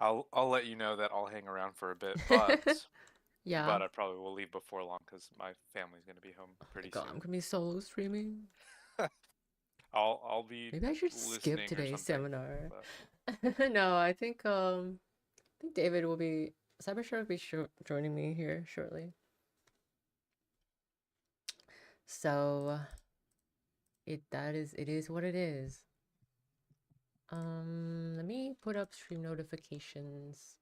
I'll let you know that I'll hang around for a bit, but Yeah. I probably will leave before long because my family's gonna be home Oh my pretty god, I'm soon. gonna be solo streaming. I'll be Maybe I should skip listening or today's something, seminar. but No, I think David will be Cybershark will be joining me here shortly. So it is what it is. Let me put up stream notifications.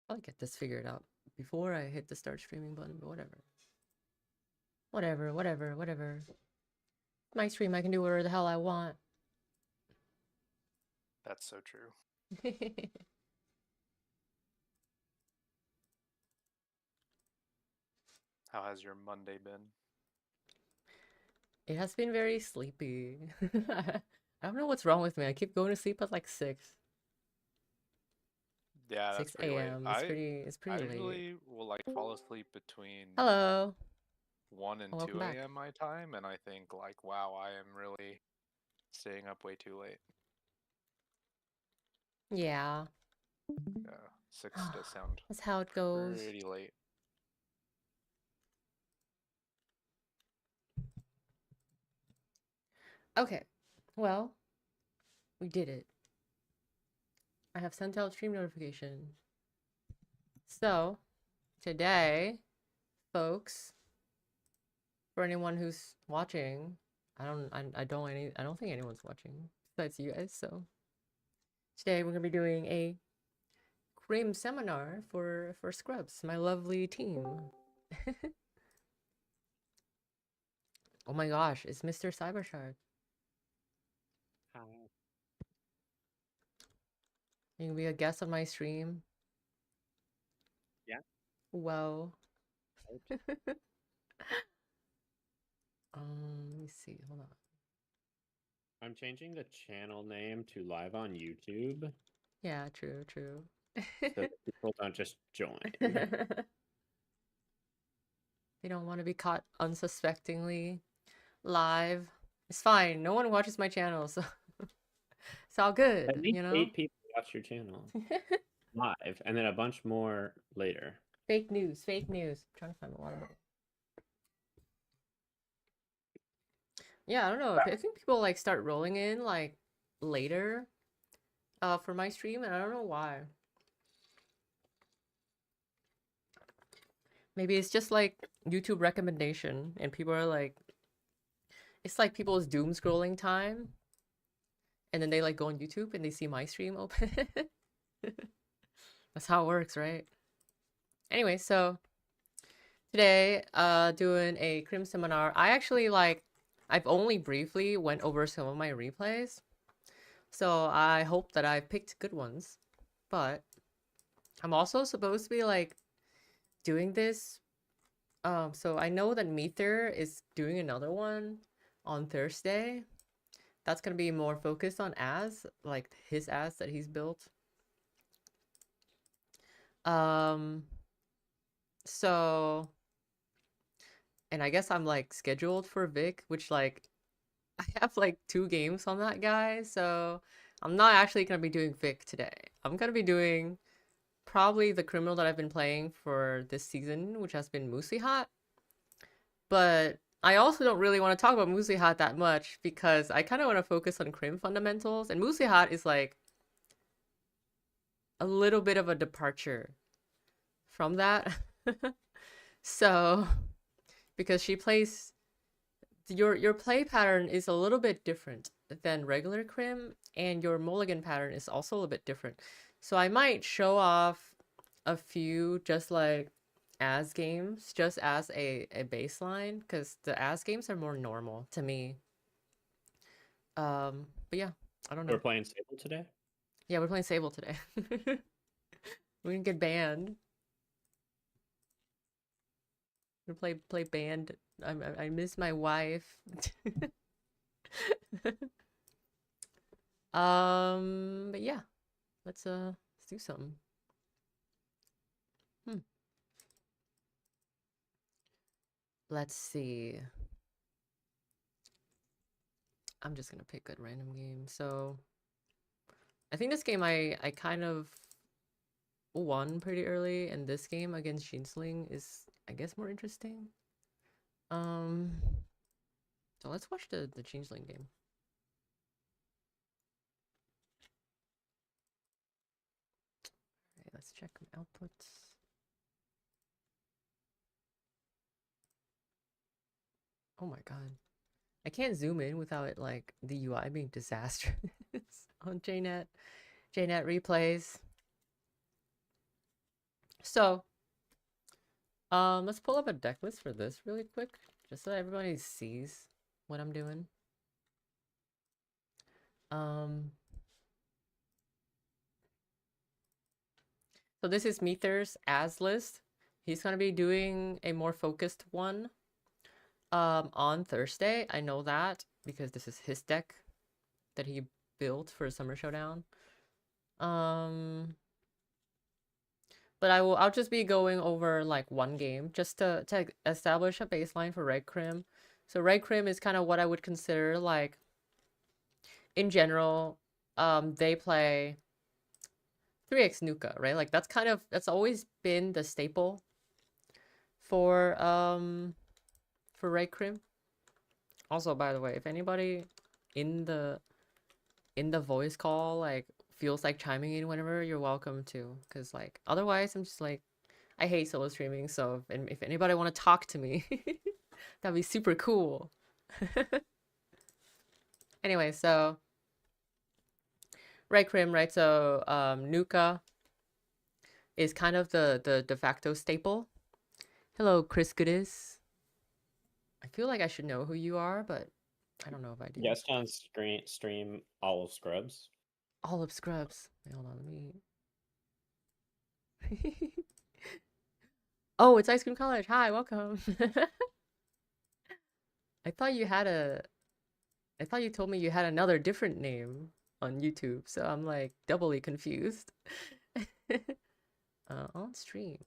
I'll get this figured out before I hit the start streaming button, but whatever. Whatever. My stream, I can do whatever the hell I want. that's so true. How has your Monday been? It has been very sleepy. I don't know what's wrong with me. I keep going to sleep at like 6. Yeah, that's 6 pretty late. a.m. It's I pretty late. usually will like fall asleep between Hello. 1 and Welcome 2 back. a.m. my time, and I think like, wow, I am really staying up way too late. Yeah. Yeah, 6 does sound That's how it goes. pretty late. Okay. Well, we did it. I have sent out stream notification. So, today, folks, for anyone who's watching, I don't think anyone's watching besides you guys. So, today we're going to be doing a Crim seminar for Scrubs, my lovely team. Oh my gosh, it's Mr. Cybershark. Hi. You can be a guest on my stream. Yeah. Well, Right. let me see. Hold on. I'm changing the channel name to live on YouTube Yeah, true. so that people don't just join. They don't want to be caught unsuspectingly live. It's fine. No one watches my channel, so it's all At good, least you know? 8 people watch your channel live, and then a bunch more later. Fake news, fake news. I'm trying to find a water bottle. Yeah, I don't know. I think people like start rolling in like later for my stream, and I don't know why. Maybe it's just like YouTube recommendation, and people are like, it's like people's doom scrolling time, and then they like go on YouTube and they see my stream open. That's how it works, right? Anyway, so today, doing a Crim seminar. I actually like, I've only briefly went over some of my replays, so I hope that I picked good ones. But I'm also supposed to be like doing this. So I know that Meether is doing another one on Thursday. That's gonna be more focused on as like his as that he's built. Um, so and I guess I'm like scheduled for Vic, which like I have like 2 games on that guy, so I'm not actually gonna be doing Vic today. I'm gonna be doing probably the criminal that I've been playing for this season, which has been Moosey Hot. But I also don't really want to talk about Moosey Hot that much because I kind of want to focus on Crim fundamentals, and Moosey Hot is like a little bit of a departure from that. So, because she plays your play pattern is a little bit different than regular Crim, and your mulligan pattern is also a little bit different. So I might show off a few just like as games, just as a baseline, because the as games are more normal to me. But yeah, I don't We're know. playing Sable today. Yeah, we're playing Sable today. We're gonna get banned. We're gonna play band. I miss my wife. But yeah, let's do something. Let's see. I'm just gonna pick a random game. So I think this game I kind of won pretty early, and this game against Shinsling is, I guess, more interesting. So let's watch the Changeling game. Okay, let's check outputs. Oh my god. I can't zoom in without it, like, the UI being disastrous on JNet replays. So, let's pull up a deck list for this really quick, just so everybody sees what I'm doing. So this is Meether's as list. He's gonna be doing a more focused one on Thursday. I know that because this is his deck that he built for Summer Showdown. But I'll just be going over like one game just to establish a baseline for Red Crim. So Red Crim is kind of what I would consider, like, in general, they play 3x Nuka, right? Like that's always been the staple for Red Crim. Also, by the way, if anybody in the voice call like feels like chiming in whenever, you're welcome to, because like otherwise I'm just like, I hate solo streaming, so if anybody want to talk to me that'd be super cool. Anyway, so Red Crim, right? So Nuka is kind of the de facto staple. Hello, Chris Goodis. I feel like I should know who you are, but I don't know if I do. Guest on stream Olive Scrubs. Olive Scrubs. Wait, hold on, let me. Oh, it's Ice Cream College. Hi, welcome. I thought you told me you had another different name on YouTube, so I'm like doubly confused. On stream.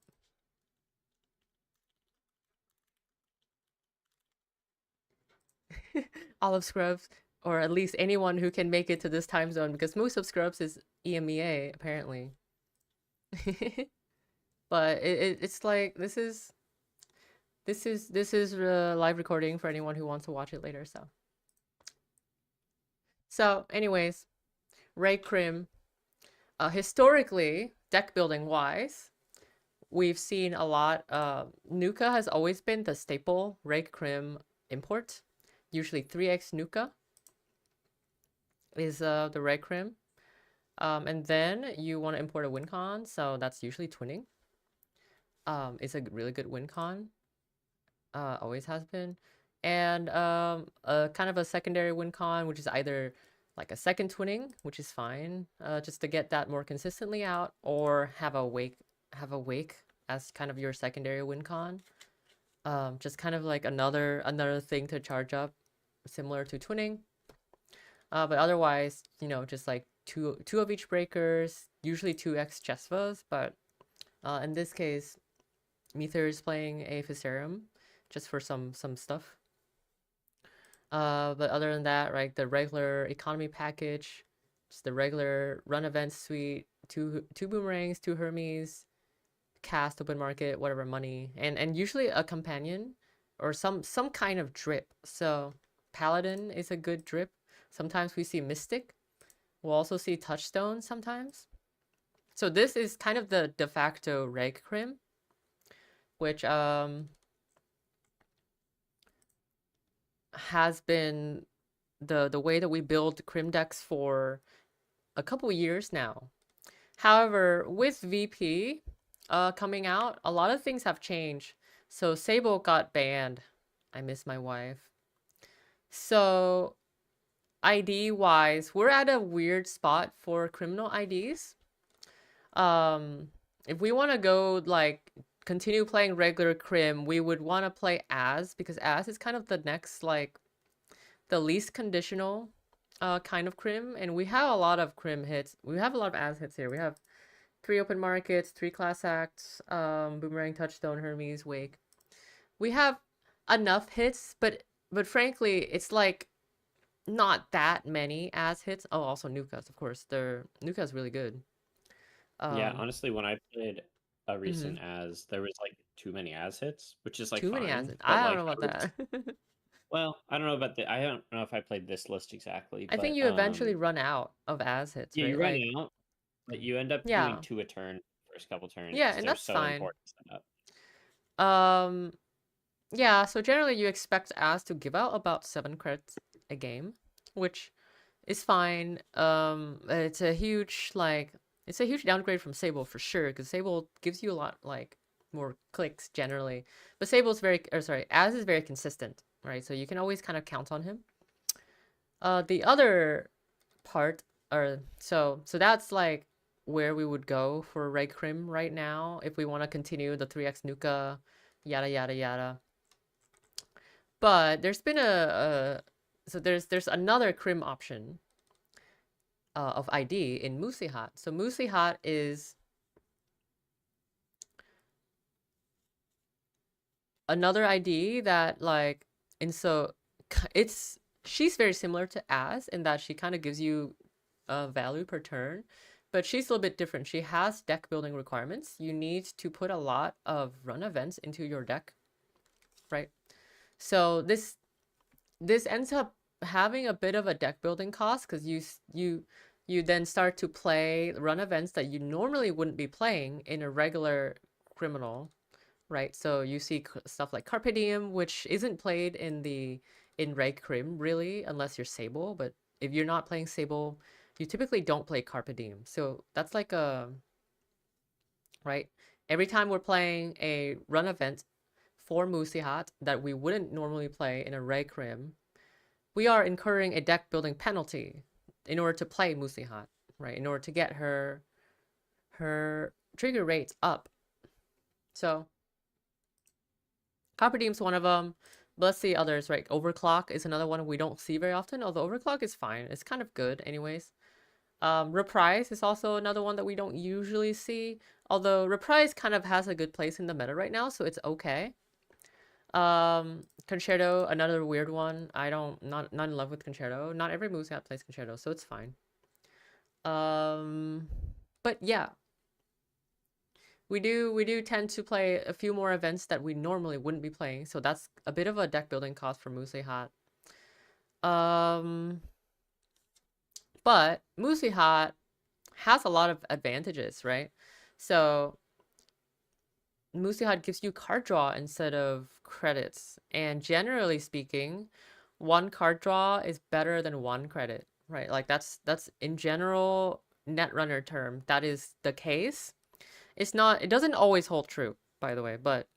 Olive Scrubs, or at least anyone who can make it to this time zone, because most of Scrubs is EMEA apparently. But it's like this is a live recording for anyone who wants to watch it later. So anyways, Ray Crim, historically, deck building wise, we've seen a lot. Nuka has always been the staple Ray Crim import. Usually 3x Nuka is the Ray Crim. And then you want to import a win con, so that's usually twinning. It's a really good win con. Always has been. And a kind of a secondary win con, which is either like a second twinning, which is fine, just to get that more consistently out, or have a wake as kind of your secondary win con. Just kind of like another thing to charge up, similar to twinning. But otherwise, you know, just like two of each breakers, usually 2x Chesvas, but in this case, Meether is playing a Viscerium just for some stuff. But other than that, right, the regular economy package, just the regular run event suite, two boomerangs, 2 Hermes, cast, open market, whatever, money, and usually a companion or some kind of drip. So Paladin is a good drip. Sometimes we see Mystic. We'll also see Touchstone sometimes. So this is kind of the de facto Reg Crim, which has been the way that we build Crim decks for a couple years now. However, with VP coming out, a lot of things have changed. So Sable got banned. I miss my wife. So ID wise, we're at a weird spot for criminal IDs. if we want to go like continue playing regular Crim, we would want to play As, because As is kind of the next like the least conditional kind of Crim, and we have a lot of Crim hits. We have a lot of As hits here. We have 3 open markets, 3 class acts, Boomerang, Touchstone, Hermes, Wake. We have enough hits, but frankly, it's like not that many As hits. Oh, also Nukas, of course. Nuka's really good. Yeah, honestly, when I played a Mhm. recent As, there was like too many As hits, which is like Too many As fine. hits. But I don't like, know about that. well, I don't know about I don't know if I played this list exactly, I think but you eventually run out of As hits, yeah, right? you run Like, out, but you end up doing yeah. 2 a turn first couple turns Yeah, because and they're that's so fine. important to set up. Um, yeah, so generally you expect As to give out about 7 credits a game, which is fine. It's a huge downgrade from Sable for sure, because Sable gives you a lot like more clicks generally. But As is very consistent, right? So you can always kind of count on him. The other part, or so that's like where we would go for Reg Crim right now if we want to continue the 3x Nuka, yada yada yada. But there's been there's another Crim option of ID in Musihat. So Musihat is another ID that like, and so it's she's very similar to As in that she kind of gives you a value per turn, but she's a little bit different. She has deck building requirements. You need to put a lot of run events into your deck, right? So this ends up having a bit of a deck building cost, because you then start to play run events that you normally wouldn't be playing in a regular criminal, right? So you see stuff like Carpe Diem, which isn't played in Reg Crim really, unless you're Sable. But if you're not playing Sable, you typically don't play Carpe Diem. So that's like a right. Every time we're playing a run event for Musihat that we wouldn't normally play in a Reg Crim, we are incurring a deck building penalty in order to play Musihat, right? In order to get her trigger rates up. So Copper Deem's one of them. But let's see others, right? Overclock is another one we don't see very often, although Overclock is fine. It's kind of good anyways. Reprise is also another one that we don't usually see, although Reprise kind of has a good place in the meta right now, so it's okay. Concerto, another weird one. Not in love with Concerto. Not every moveset plays Concerto, so it's fine. But yeah, we do tend to play a few more events that we normally wouldn't be playing, so that's a bit of a deck building cost for Musihat. But Musihat has a lot of advantages, right? So Musihat gives you card draw instead of credits, and generally speaking, 1 card draw is better than 1 credit, right? Like that's in general netrunner term, that is the case. It doesn't always hold true, by the way, but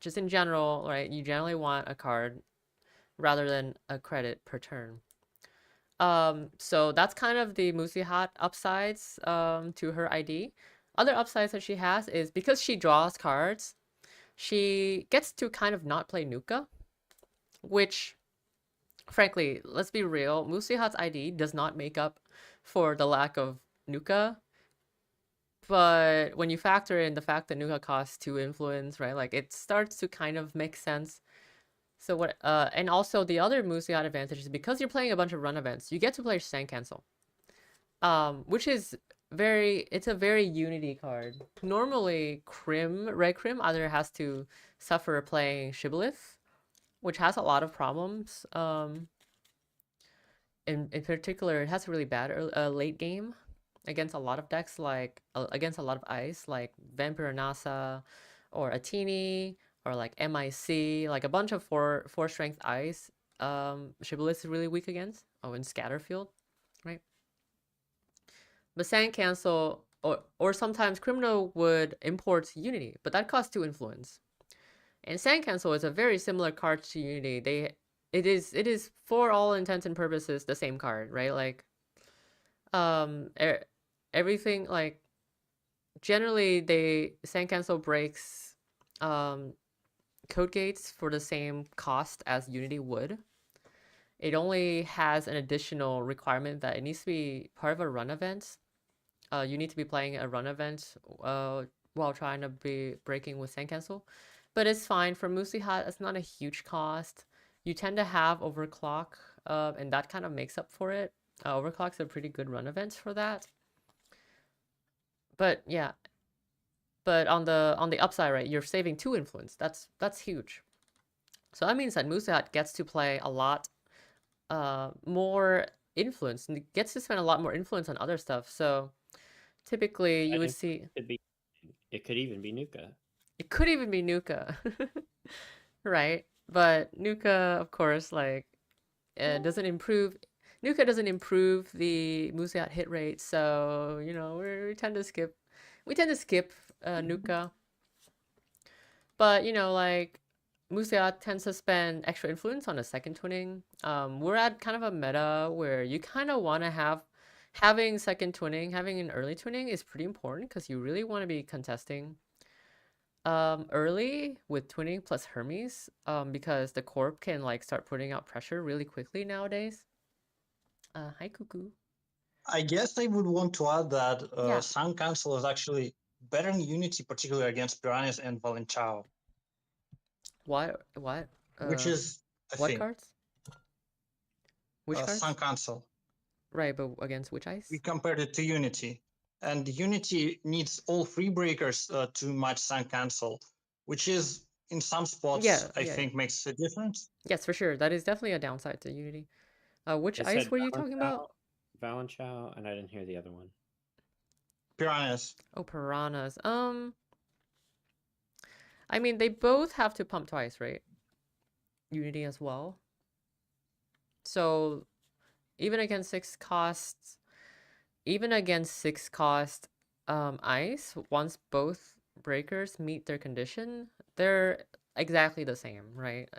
just in general, right? You generally want a card rather than a credit per turn. So that's kind of the Musihat upsides to her ID. Other upsides that she has is because she draws cards, she gets to kind of not play Nuka, which, frankly, let's be real, Musihat's ID does not make up for the lack of Nuka. But when you factor in the fact that Nuka costs 2 influence, right? Like it starts to kind of make sense. So what and also the other Musihat advantage is because you're playing a bunch of run events, you get to play Sand Cancel. Which is it's a very Unity card. Normally Red Crim either has to suffer playing Shibboleth, which has a lot of problems. In particular, it has a really bad late game against a lot of decks, like against a lot of ice, like Vampire Nasa, or Atini, or like MIC, like a bunch of four strength ice. Shibboleth is really weak against. Oh, and Scatterfield, right? But Sand Cancel, or sometimes Criminal would import Unity, but that costs 2 influence. And Sand Cancel is a very similar card to Unity. It is for all intents and purposes the same card, right? Like everything, like generally Sand Cancel breaks code gates for the same cost as Unity would. It only has an additional requirement that it needs to be part of a run event. You need to be playing a run event while trying to be breaking with Sand Cancel. But it's fine. For Musihat, it's not a huge cost. You tend to have overclock, and that kind of makes up for it. Overclock's a pretty good run event for that. But yeah, but on the upside, right, you're saving 2 influence. That's huge. So that means that Musihat gets to play a lot more influence and gets to spend a lot more influence on other stuff. So typically you would see it could even be Nuka. It could even be Nuka. Right? But Nuka, of course, like doesn't improve Nuka doesn't improve the Musiat hit rate, so you know, we tend to skip Nuka. But you know, like Musiat tends to spend extra influence on a second twinning. We're at kind of a meta where you kind of want to having second twinning, having an early twinning is pretty important because you really want to be contesting early with twinning plus Hermes, because the corp can like start putting out pressure really quickly nowadays. Hi Cuckoo. I guess I would want to add that Yeah. Sun Cancel is actually better in Unity, particularly against Piranhas and Valenchao, What? which is a what thing. cards? Which cards? Sun Cancel. Right, but against which ice? We compared it to Unity, and Unity needs all free breakers to match Sun Cancel, which is in some spots I think makes a difference. Yes, for sure. That is definitely a downside to Unity. Which ice were you talking about? Valenchao, and I didn't hear the other one. Piranhas. Oh, Piranhas. I mean, they both have to pump twice, right? Unity as well. So even against 6 cost ice, once both breakers meet their condition, they're exactly the same, right?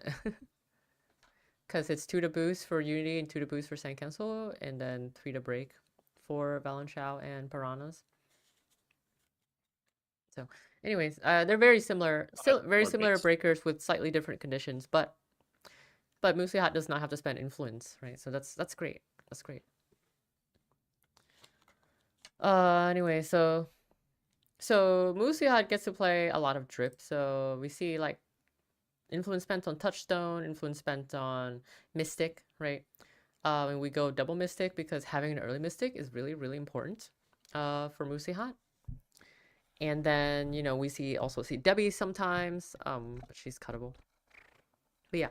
Because it's 2 to boost for Unity and 2 to boost for Sand Cancel, and then 3 to break for Valenchao and Piranhas. So anyways, they're very similar, still very similar breakers with slightly different conditions, but Musihat does not have to spend influence, right? So that's great. That's great. Anyway, so Musihat gets to play a lot of drip. So we see like influence spent on Touchstone, influence spent on Mystic, right? And we go double Mystic because having an early Mystic is really, really important for Musihat. And then, you know, we also see Debbie sometimes, but she's cuttable. But yeah.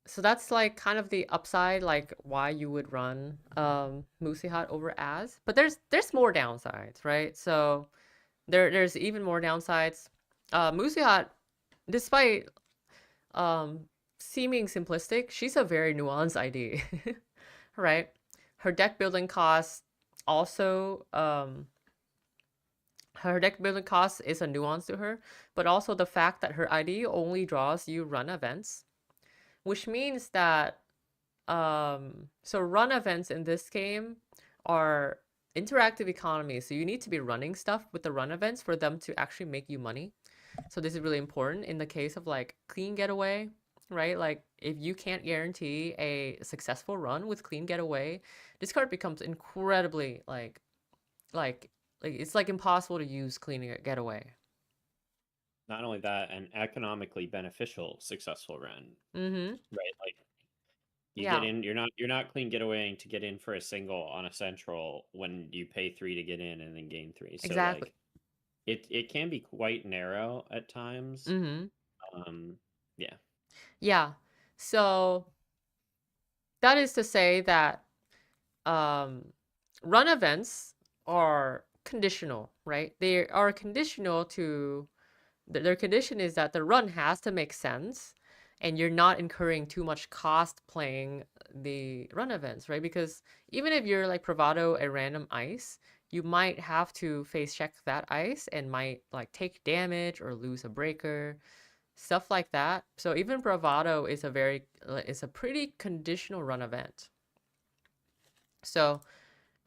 So that's like kind of the upside, like why you would run Musihat over Az. But there's more downsides, right? So there's even more downsides. Musihat, despite seeming simplistic, she's a very nuanced ID, right? Her deck building costs also her deck building cost is a nuance to her, but also the fact that her ID only draws you run events, which means that so run events in this game are interactive economy, so you need to be running stuff with the run events for them to actually make you money. So this is really important in the case of like clean getaway, right? Like if you can't guarantee a successful run with clean getaway, this card becomes incredibly like it's like impossible to use clean getaway. Not only that, an economically beneficial successful run. Right, like you get in, you're not clean getawaying to get in for a single on a central when you pay 3 to get in and then gain 3. So exactly. Like it can be quite narrow at times. Yeah. So that is to say that run events are conditional, right? They are conditional to their condition is that the run has to make sense and you're not incurring too much cost playing the run events, right? Because even if you're like bravado a random ice, you might have to face check that ice and might like take damage or lose a breaker, stuff like that. So even bravado is a pretty conditional run event. So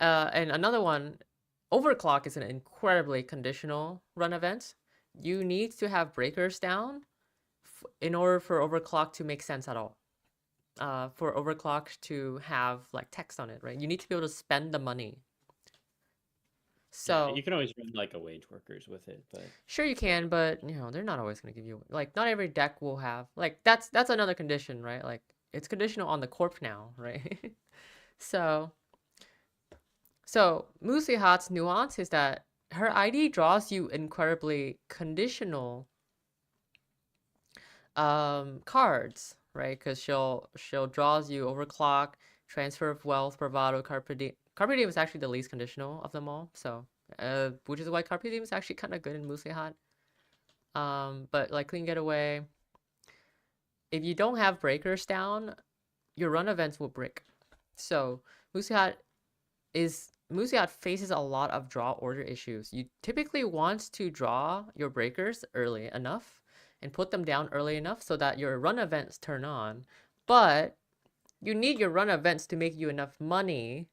and another one Overclock is an incredibly conditional run event. You need to have breakers down in order for overclock to make sense at all. For overclock to have like text on it, right? You need to be able to spend the money. So you can always run like a wage workers with it, but sure you can, but they're not always going to give you like not every deck will have like that's another condition, right? Like it's conditional on the corp now, right? So Musihat's nuance is that her ID draws you incredibly conditional cards, right? Because she'll draws you overclock, transfer of wealth, bravado, carpe diem. Carpe diem is actually the least conditional of them all, so which is why carpe diem is actually kind of good in Musihat. But like clean getaway, if you don't have breakers down, your run events will break. So Musihat faces a lot of draw order issues. You typically want to draw your breakers early enough and put them down early enough so that your run events turn on. But you need your run events to make you enough money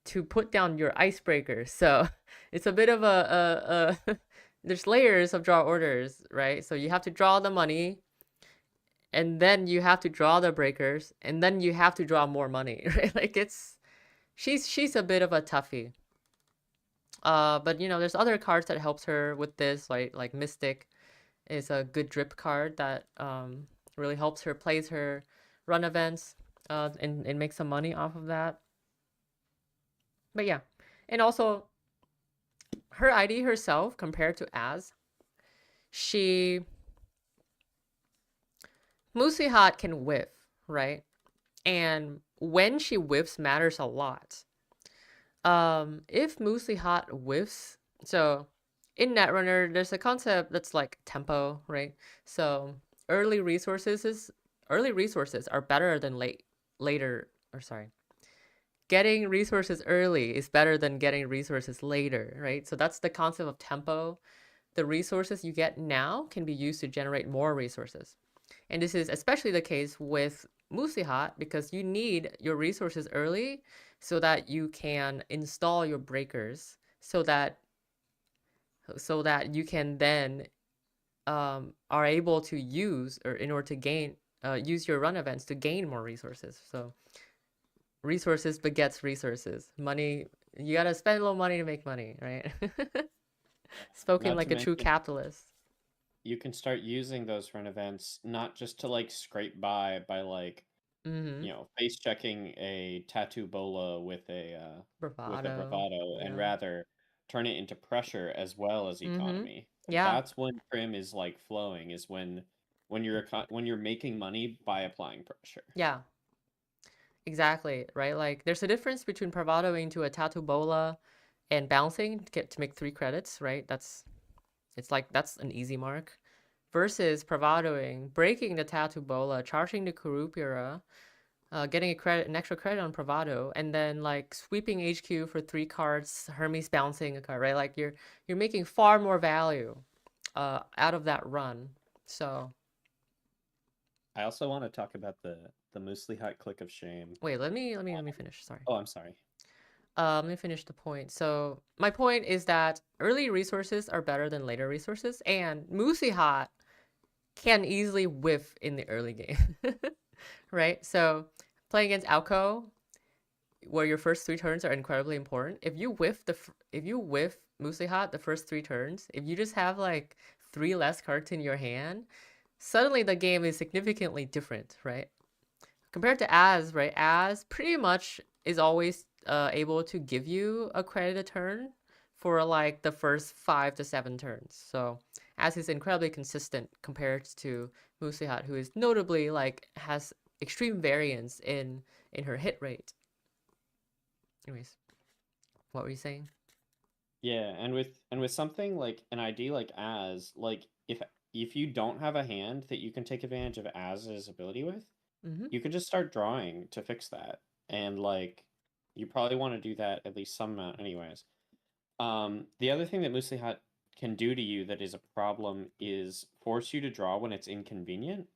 to put down your icebreakers. So it's a bit of a there's layers of draw orders, right? So you have to draw the money, and then you have to draw the breakers, and then you have to draw more money, right? Like she's a bit of a toughie. But there's other cards that helps her with this, like Mystic is a good drip card that really helps her, plays her run events, and makes some money off of that. But yeah, and also her ID herself compared to Musihat can whiff, right? And when she whiffs matters a lot. If Musihat whiffs, so in Netrunner, there's a concept that's like tempo, right? So early resources are better than later, or sorry. Getting resources early is better than getting resources later, right? So that's the concept of tempo. The resources you get now can be used to generate more resources. And this is especially the case with Musihat because you need your resources early so that you can install your breakers so that you can then are able to use, or in order to gain, use your run events to gain more resources. So resources begets resources. Money, you gotta spend a little money to make money, right? Spoken like a true capitalist. You can start using those run events not just to like scrape by like face checking a tattoo bola with a bravado, and rather turn it into pressure as well as economy. Yeah, that's when Crim is like flowing, is when you're making money by applying pressure. Yeah, exactly, right? Like there's a difference between bravadoing into a tattoo bola and bouncing to make 3 credits, right? That's an easy mark, versus bravadoing, breaking the tattoo bola, charging the Kurupira, getting an extra credit on bravado, and then like sweeping HQ for 3 cards, Hermes bouncing a card, right? Like you're making far more value out of that run. So I also want to talk about the Muslihat click of shame. Wait, let me finish. Sorry. Oh, I'm sorry. Let me finish the point. So my point is that early resources are better than later resources, and Musihat can easily whiff in the early game, right? So playing against Alco, where your first 3 turns are incredibly important. If you whiff Musihat the first 3 turns, if you just have like 3 less cards in your hand, suddenly the game is significantly different, right? Compared to Az, right? Az pretty much is always able to give you a credit a turn for like the first 5 to 7 turns. So Az is incredibly consistent compared to Musihat, who is notably like has extreme variance in her hit rate. Anyways, what were you saying? Yeah, and with something like an ID like Az, like if you don't have a hand that you can take advantage of Az's ability with, you could just start drawing to fix that. And like you probably want to do that at least some amount anyways. The other thing that Muslihat can do to you that is a problem is force you to draw when it's inconvenient,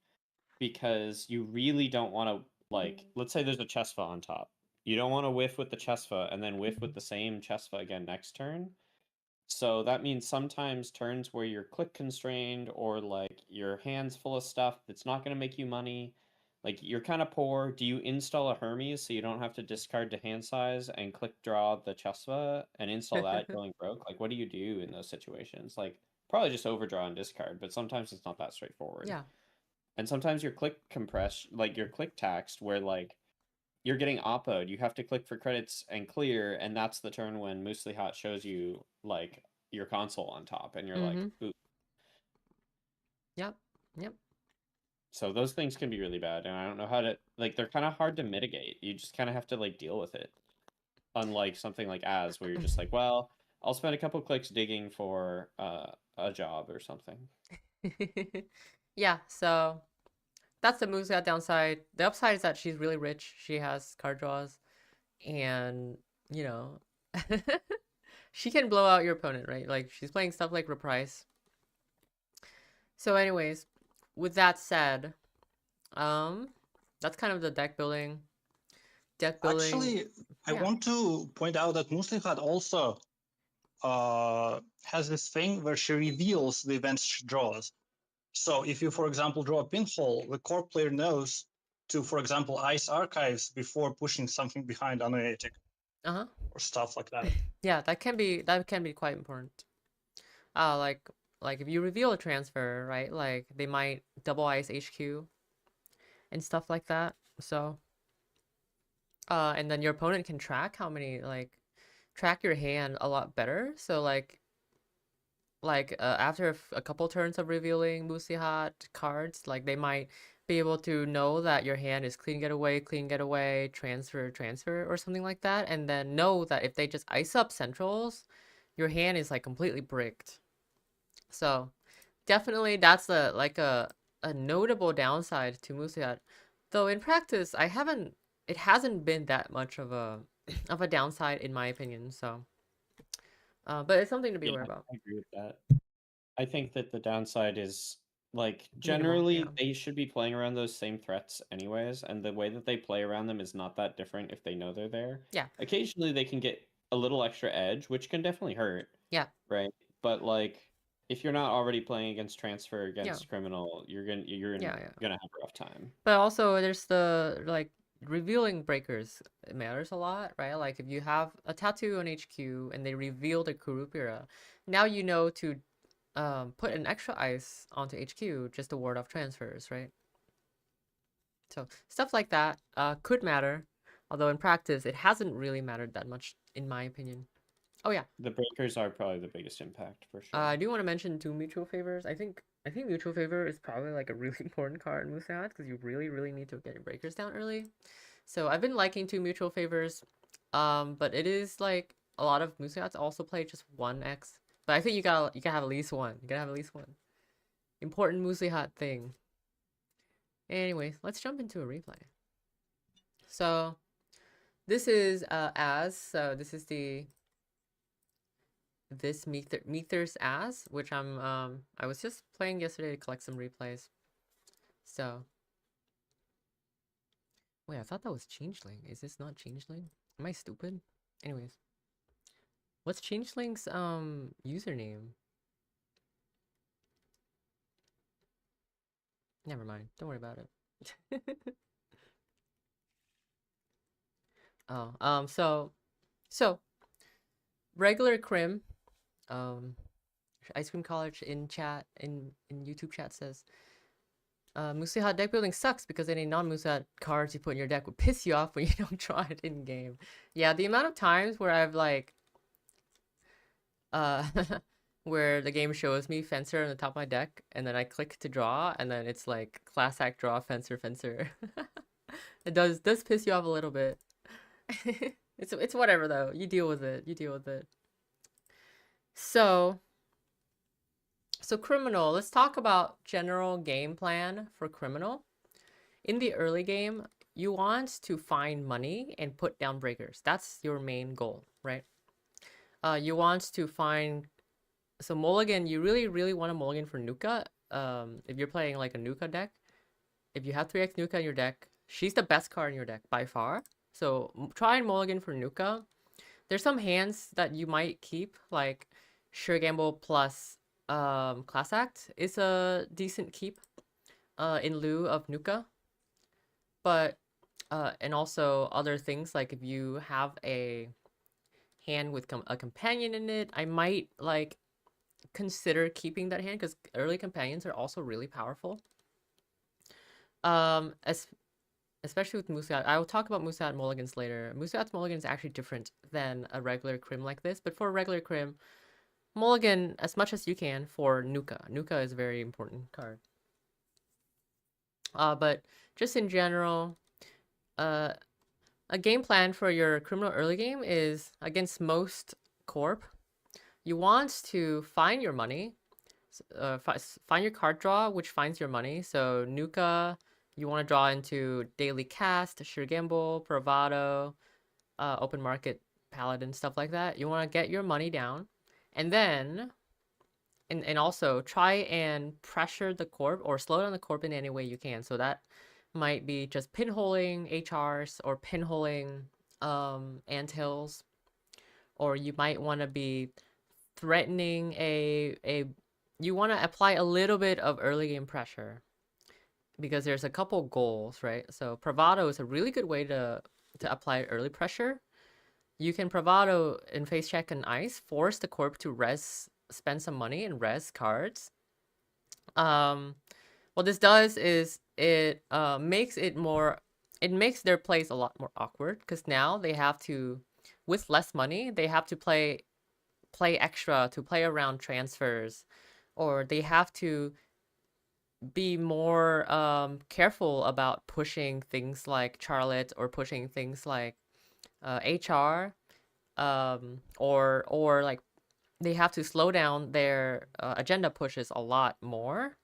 because you really don't want to, like, let's say there's a chest file on top. You don't want to whiff with the Chesfa and then whiff with the same Chesfa again next turn. So that means sometimes turns where you're click constrained or like your hand's full of stuff that's not going to make you money. Like you're kind of poor. Do you install a Hermes so you don't have to discard to hand size and click draw the Chesva and install that going broke? Like what do you do in those situations? Like probably just overdraw and discard, but sometimes it's not that straightforward. Yeah. And sometimes you're click compressed, like you're click taxed where like you're getting oppoed. You have to click for credits and clear, and that's the turn when Moosely Hot shows you like your console on top, and you're like, ooh. Yep. So those things can be really bad, and I don't know how to like. They're kind of hard to mitigate. You just kind of have to like deal with it. Unlike something like As, where you're just like, well, I'll spend a couple clicks digging for a job or something. Yeah. So that's the Moosely Hot downside. The upside is that she's really rich. She has card draws, and you know, she can blow out your opponent, right? Like she's playing stuff like Reprise. So, anyways, with that said, that's kind of the deck building. Actually, I want to point out that Moosely Hot also has this thing where she reveals the events she draws. So if you, for example, draw a pinhole, the core player knows to, for example, ice archives before pushing something behind Anoetic. Or stuff like that. Yeah, that can be quite important. Like if you reveal a transfer, right? Like they might double ice HQ and stuff like that. So and then your opponent can track how many, like track your hand a lot better. So like after a couple turns of revealing Moosely Hot cards, like they might be able to know that your hand is clean getaway, transfer, or something like that, and then know that if they just ice up centrals, your hand is like completely bricked. So definitely that's a notable downside to Moosely Hot. Though in practice, it hasn't been that much of a downside in my opinion. So but it's something to be aware about. I agree with that. I think that the downside is like generally they should be playing around those same threats anyways, and the way that they play around them is not that different if they know they're there. Yeah. Occasionally they can get a little extra edge, which can definitely hurt. Yeah. Right. But like if you're not already playing against transfer against criminal, you're gonna have a rough time. But also there's the like revealing breakers. It matters a lot, right? Like if you have a tattoo on HQ and they reveal the Kurupira, now you know to put an extra ice onto HQ just to ward off transfers, right? So stuff like that could matter, although in practice it hasn't really mattered that much in my opinion. Oh yeah, the breakers are probably the biggest impact for sure. I do want to mention 2 mutual favors. I think mutual favor is probably like a really important card in Moosely Hot because you really need to get your breakers down early. So I've been liking 2 mutual favors, but it is like a lot of Moosely Hots also play just 1x. But I think you gotta have at least one. You gotta have at least one. Important Moosely Hot thing. Anyways, let's jump into a replay. So this is so this is this Mether's As, which I was just playing yesterday to collect some replays. So wait, I thought that was Changeling. Is this not Changeling? Am I stupid? Anyways. What's Changeling's username? Never mind. Don't worry about it. Oh, so regular Crim, Ice Cream College in chat in YouTube chat says Moosely Hot deck building sucks because any non-Moosely Hot cards you put in your deck would piss you off when you don't draw it in game. Yeah, the amount of times where I've like where the game shows me Fencer on the top of my deck, and then I click to draw, and then it's like class act draw Fencer. It does piss you off a little bit. It's whatever though. You deal with it. So Criminal. Let's talk about general game plan for Criminal. In the early game, you want to find money and put down breakers. That's your main goal, right? You want to find... So mulligan, you really want to mulligan for Nuka. If you're playing like a Nuka deck, if you have 3x Nuka in your deck, she's the best card in your deck by far. So try and mulligan for Nuka. There's some hands that you might keep, like Sure Gamble plus Class Act is a decent keep in lieu of Nuka. But and also other things, like if you have a hand with a companion in it, I might like consider keeping that hand because early companions are also really powerful. Especially with Musat. I will talk about Musat mulligans later. Musat's mulligan is actually different than a regular Crim like this, but for a regular Crim, mulligan as much as you can for Nuka. Nuka is a very important card. But just in general, a game plan for your criminal early game is against most corp. You want to find your money, find your card draw, which finds your money. So Nuka, you want to draw into Daily Cast, Sure Gamble, Bravado, Open Market, Paladin, stuff like that. You want to get your money down, and then, and also try and pressure the corp or slow down the corp in any way you can. So that might be just pinholing HRs or pinholing anthills, or you might want to be threatening you want to apply a little bit of early game pressure because there's a couple goals, right? So Bravado is a really good way to apply early pressure. You can Bravado in face check and ice, force the corp to spend some money and res cards. What this does is it makes their plays a lot more awkward because now they have to, with less money, they have to play extra to play around transfers, or they have to be more careful about pushing things like Charlotte or pushing things like HR, or like they have to slow down their agenda pushes a lot more.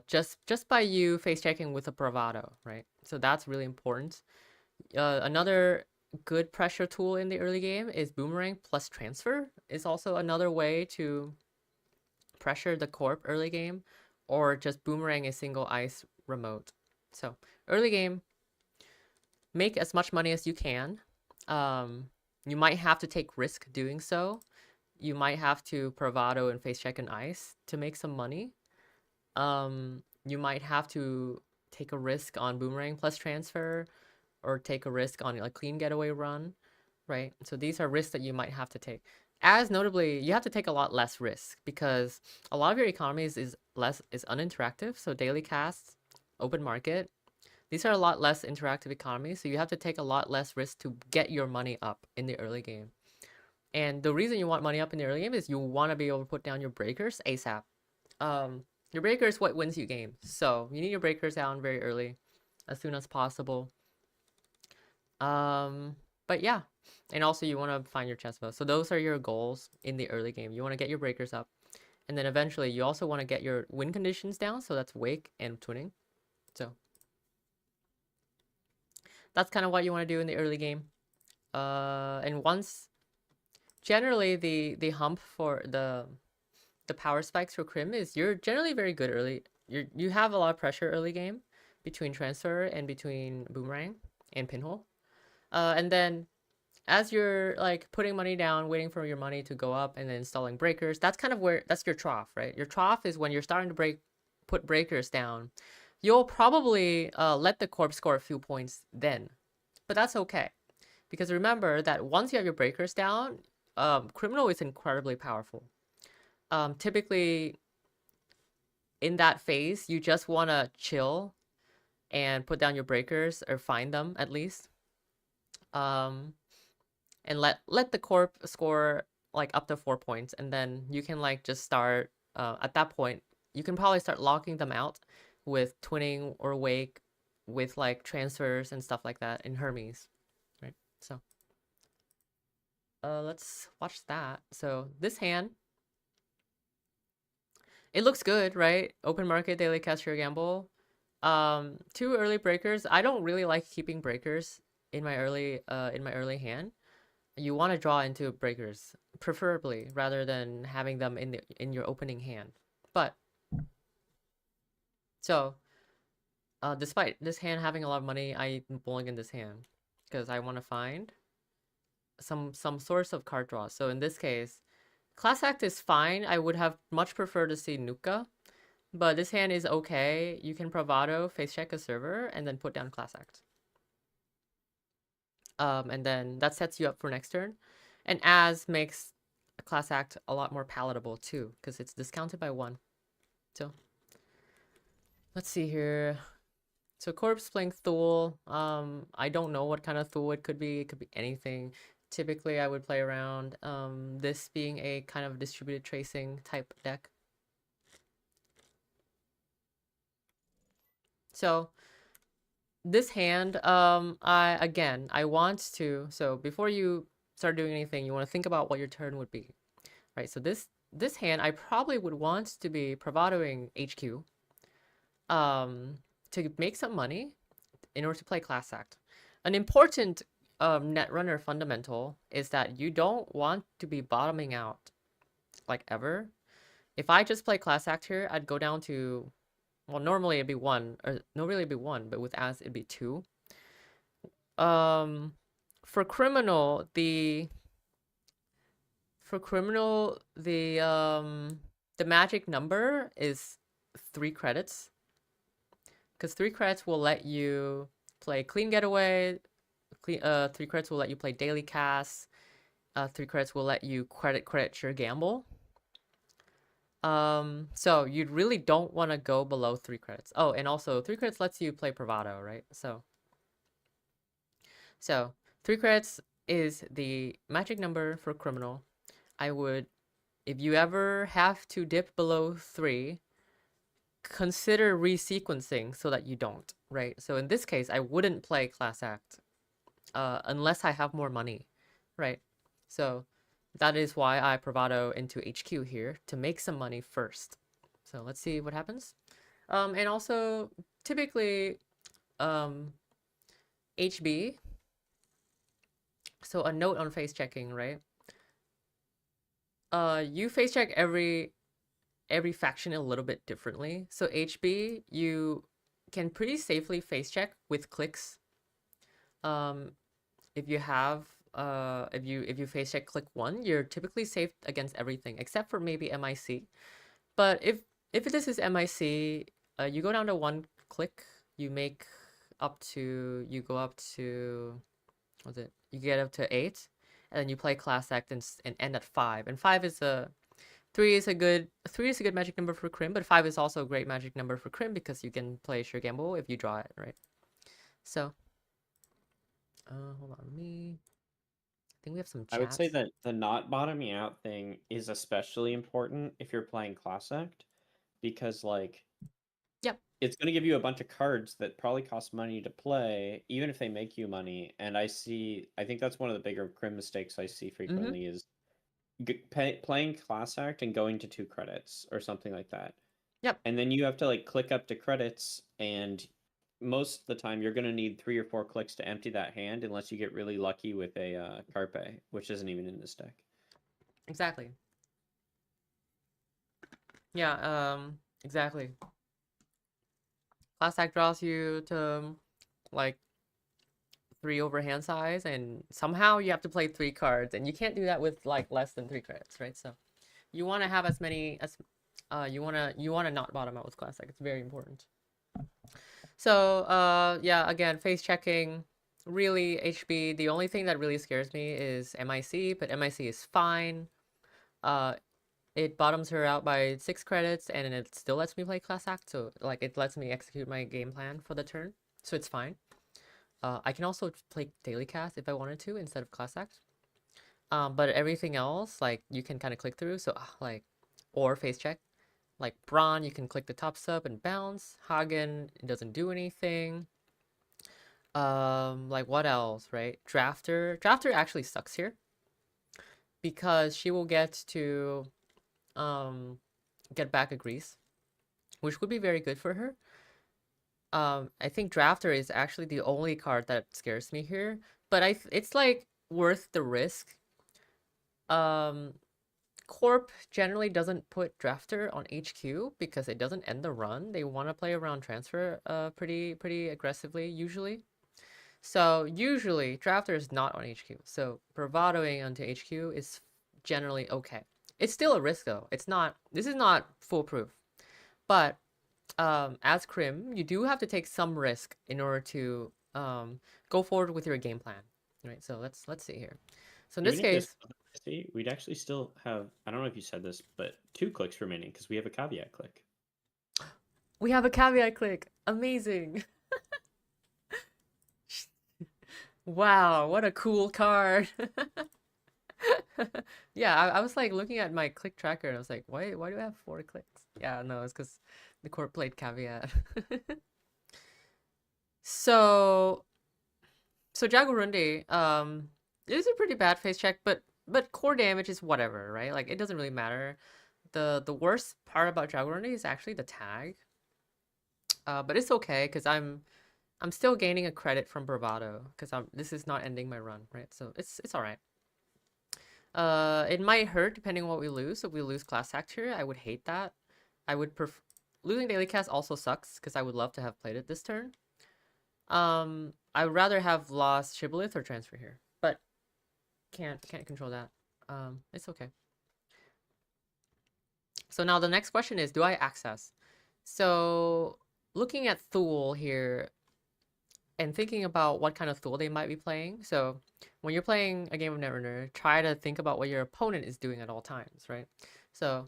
Just by you face checking with a Bravado, right? So that's really important. Another good pressure tool in the early game is Boomerang plus Transfer is also another way to pressure the corp early game, or just Boomerang a single ice remote. So early game, make as much money as you can. You might have to take risk doing so. You might have to Bravado and face check and ice to make some money. You might have to take a risk on Boomerang plus Transfer, or take a risk on a clean getaway run, right? So these are risks that you might have to take. As notably, you have to take a lot less risk because a lot of your economies is uninteractive. So daily casts, open market, these are a lot less interactive economies. So you have to take a lot less risk to get your money up in the early game. And the reason you want money up in the early game is you want to be able to put down your breakers ASAP. Your breaker is what wins you games. So you need your breakers down very early, as soon as possible. But yeah, and also you want to find your chest bow. So those are your goals in the early game. You want to get your breakers up, and then eventually you also want to get your win conditions down. So that's wake and twinning. So that's kind of what you want to do in the early game. And once, generally the hump for the power spikes for Crim is you're generally very good early. You have a lot of pressure early game between transfer and between Boomerang and pinhole. And then as you're like putting money down, waiting for your money to go up, and then installing breakers, that's kind of that's your trough, right? Your trough is when you're starting to put breakers down. You'll probably let the corp score a few points then, but that's okay, because remember that once you have your breakers down, criminal is incredibly powerful. Typically in that phase, you just want to chill and put down your breakers, or find them at least. And let the corp score like up to 4 points, and then you can like just start at that point you can probably start locking them out with twinning or wake, with like transfers and stuff like that in Hermes, right? So let's watch that. So this hand, it looks good, right? Open market, daily cast, your gamble. 2 early breakers. I don't really like keeping breakers in my early hand. You want to draw into breakers, preferably, rather than having them in your opening hand. But so, despite this hand having a lot of money, I mulligan this hand. because I want to find some source of card draw. So in this case, Class Act is fine. I would have much preferred to see Nuka, but this hand is okay. You can Bravado, face check a server, and then put down Class Act. And then that sets you up for next turn. And As makes a Class Act a lot more palatable too, because it's discounted by 1. So let's see here. So Corp's playing Thule. I don't know what kind of Thule it could be. It could be anything. Typically, I would play around this being a kind of distributed tracing type deck. So this hand, I want to, so before you start doing anything, you want to think about what your turn would be, right? So this hand, I probably would want to be bravadoing HQ to make some money in order to play Class Act. An important Netrunner fundamental is that you don't want to be bottoming out like ever. If I just play Class Act here, I'd go down to, well, normally it'd be 1, or normally it'd be 1, but with As it'd be 2. For criminal, the magic number is 3 credits. Because 3 credits will let you play Clean Getaway, 3 credits will let you play Daily Cast, 3 credits will let you credit your gamble. So you really don't want to go below 3 credits. Oh, and also 3 credits lets you play Bravado, right? So 3 credits is the magic number for criminal. I would, if you ever have to dip below 3, consider resequencing so that you don't, right? So in this case, I wouldn't play Class Act unless I have more money, right? So that is why I bravado into HQ here to make some money first. So let's see what happens. And also typically HB. So a note on face checking, right? You face check every faction a little bit differently. So HB, you can pretty safely face check with clicks. If you have if you face check click 1, you're typically safe against everything except for maybe MIC. But if this is MIC, you go down to 1 click, you make up to, you go up to, what's it? You get up to 8, and then you play Class Act and end at 5. And 5 is a 3 is a good magic number for Crim, but 5 is also a great magic number for Crim because you can play Sure Gamble if you draw it, right? So, hold on, I think we have some chats. I would say that the not bottoming out thing is especially important if you're playing Class Act, because like, yep, it's going to give you a bunch of cards that probably cost money to play, even if they make you money. And I think that's one of the bigger Crim mistakes I see frequently is playing Class Act and going to 2 credits or something like that. Yep. And then you have to like click up to credits, and most of the time you're going to need 3 or 4 clicks to empty that hand unless you get really lucky with a Carpe, which isn't even in this deck. Exactly. Yeah, exactly. Class Act draws you to like 3 over hand size, and somehow you have to play 3 cards, and you can't do that with like less than 3 credits, right? So you want to have as many as you want to not bottom out with Class Act. It's very important. So yeah, again, face checking, really HB, the only thing that really scares me is MIC, but MIC is fine. It bottoms her out by 6 credits, and it still lets me play Class Act, so like it lets me execute my game plan for the turn, so it's fine. I can also play Daily Cast if I wanted to instead of Class Act. But everything else, like, you can kind of click through, so like, or face check. Like Braun, you can click the top sub and bounce. Hagen, it doesn't do anything. Like what else, right? Drafter actually sucks here because she will get to get back a Grease, which would be very good for her. I think Drafter is actually the only card that scares me here, but it's like worth the risk. Corp generally doesn't put Drafter on HQ because it doesn't end the run. They want to play around transfer pretty aggressively usually. So usually Drafter is not on HQ. So bravadoing onto HQ is generally okay. It's still a risk though. This is not foolproof. But as Crim, you do have to take some risk in order to go forward with your game plan. Right. So let's see here. So in this case, we'd actually still have, I don't know if you said this, but 2 clicks remaining because we have a caveat click. We have a caveat click. Amazing. Wow, what a cool card. Yeah, I was like looking at my click tracker and I was like, why do I have 4 clicks? Yeah, no, it's because the court played caveat. So Jaguarundi, it is a pretty bad face check, but core damage is whatever, right? Like it doesn't really matter. The worst part about Jaguarundi is actually the tag. But it's okay because I'm still gaining a credit from Bravado because this is not ending my run, right? So it's all right. It might hurt depending on what we lose. If we lose Class Act here, I would hate that. I would prefer losing Daily Cast also sucks because I would love to have played it this turn. I would rather have lost Shibboleth or Transfer here, but can't control that. It's okay. So now the next question is, do I access? So looking at Thule here and thinking about what kind of Thule they might be playing. So when you're playing a game of Netrunner, try to think about what your opponent is doing at all times, right? So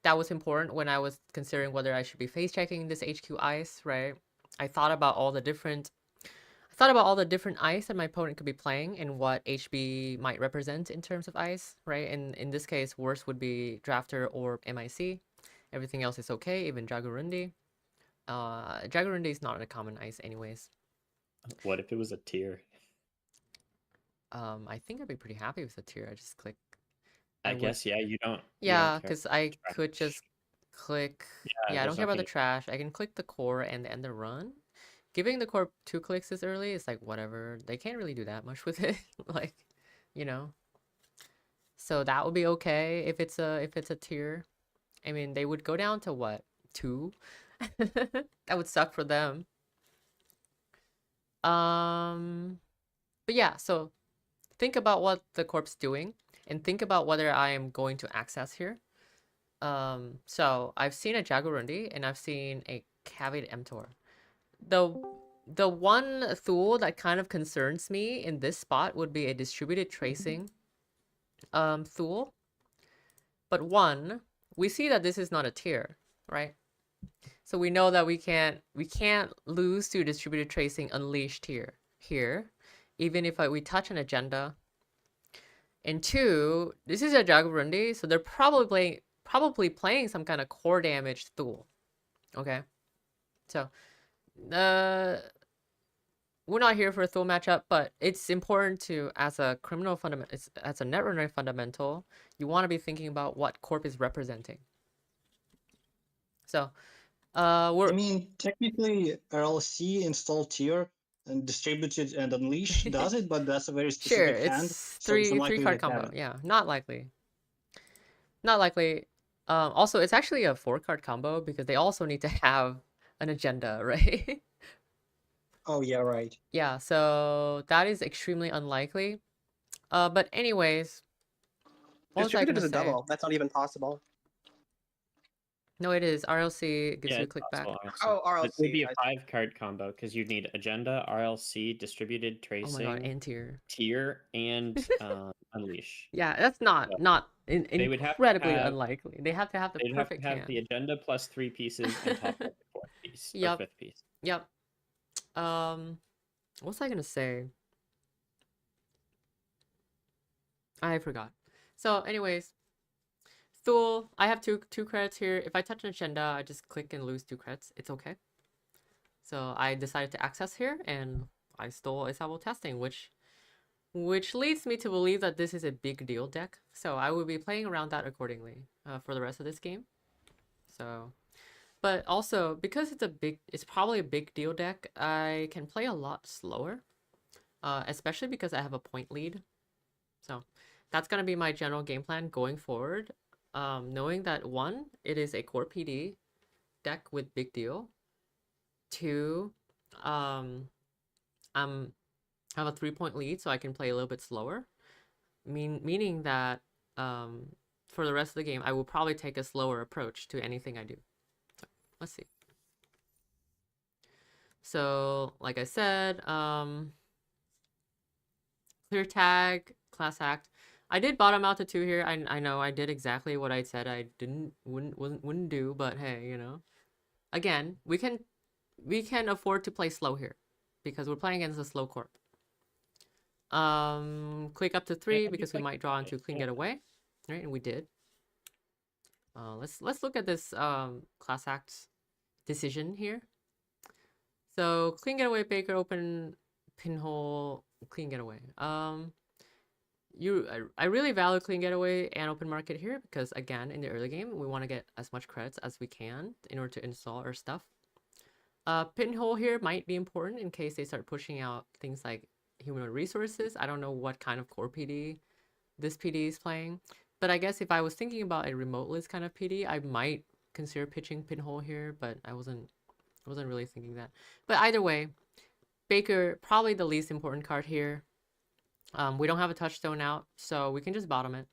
that was important when I was considering whether I should be face checking this HQ ice, right? I thought about all the different ice that my opponent could be playing and what HB might represent in terms of ice, right? And in this case, worst would be Drafter or MIC. Everything else is okay, even Jaguarundi. Jaguarundi is not a common ice anyways. What if it was a tier? I think I'd be pretty happy with a tier. I just click. I guess, yeah, you don't. Yeah, because I could just click. Yeah, I don't care about the trash. I can click the core and end the run. Giving the core 2 clicks this early is like whatever. They can't really do that much with it, like, you know. So that would be okay if it's a tier. I mean, they would go down to what, 2? That would suck for them. But yeah, so think about what the corp's doing and think about whether I am going to access here. So I've seen a Jaguarundi and I've seen a Cavied Mtor. The one Thule that kind of concerns me in this spot would be a distributed tracing Thule. But one, we see that this is not a tier, right? So we know that we can't lose to distributed tracing unleashed here, even if we touch an agenda. And 2, this is a Jaguarundi, so they're probably playing some kind of core damage Thule. Okay, so we're not here for a Thule matchup, but it's important to, as a criminal fundamental, as a Netrunner fundamental, you want to be thinking about what corp is representing. So I mean, technically, RLC install tier and distributed and unleash does it, but that's a very specific hand. It's three card combo. Yeah, not likely. Not likely. Also, it's actually a 4 card combo because they also need to have an agenda, right? Oh yeah, right. Yeah, so that is extremely unlikely. But anyways, what was I gonna say? Double. That's not even possible. No, it is. RLC gives you a click back. Oh, RLC. It would be a 5 card combo because you'd need agenda, RLC, distributed tracing, oh my God, and tier, and unleash. Yeah, that's not incredibly unlikely. They have to have the perfect hand. The agenda plus 3 pieces and top of the 4th piece or 5th piece. Yep. What was I gonna say? I forgot. So, anyways. Thule, I have two credits here. If I touch an agenda, I just click and lose 2 credits. It's okay. So I decided to access here, and I stole Isabel testing, which leads me to believe that this is a big deal deck. So I will be playing around that accordingly for the rest of this game. So, but also because it's probably a big deal deck, I can play a lot slower, especially because I have a point lead. So that's gonna be my general game plan going forward. Knowing that 1, it is a core PD deck with big deal. 2, I'm have a 3-point lead, so I can play a little bit slower. Meaning that for the rest of the game, I will probably take a slower approach to anything I do. So, let's see. So, like I said, clear tag, class act. I did bottom out to 2 here. I know I did exactly what I said I wouldn't do, but hey, you know. Again, we can afford to play slow here because we're playing against a slow corp. Click up to 3 because we might draw into clean getaway, right? And we did. Let's look at this class act decision here. So clean getaway, Baker, open pinhole, clean getaway. I really value clean getaway and open market here because again, in the early game, we want to get as much credits as we can in order to install our stuff. Pinhole here might be important in case they start pushing out things like human resources. I don't know what kind of core PD this PD is playing, but I guess if I was thinking about a remote list kind of PD, I might consider pitching pinhole here, but I wasn't really thinking that. But either way, Baker, probably the least important card here. We don't have a touchstone out, so we can just bottom it.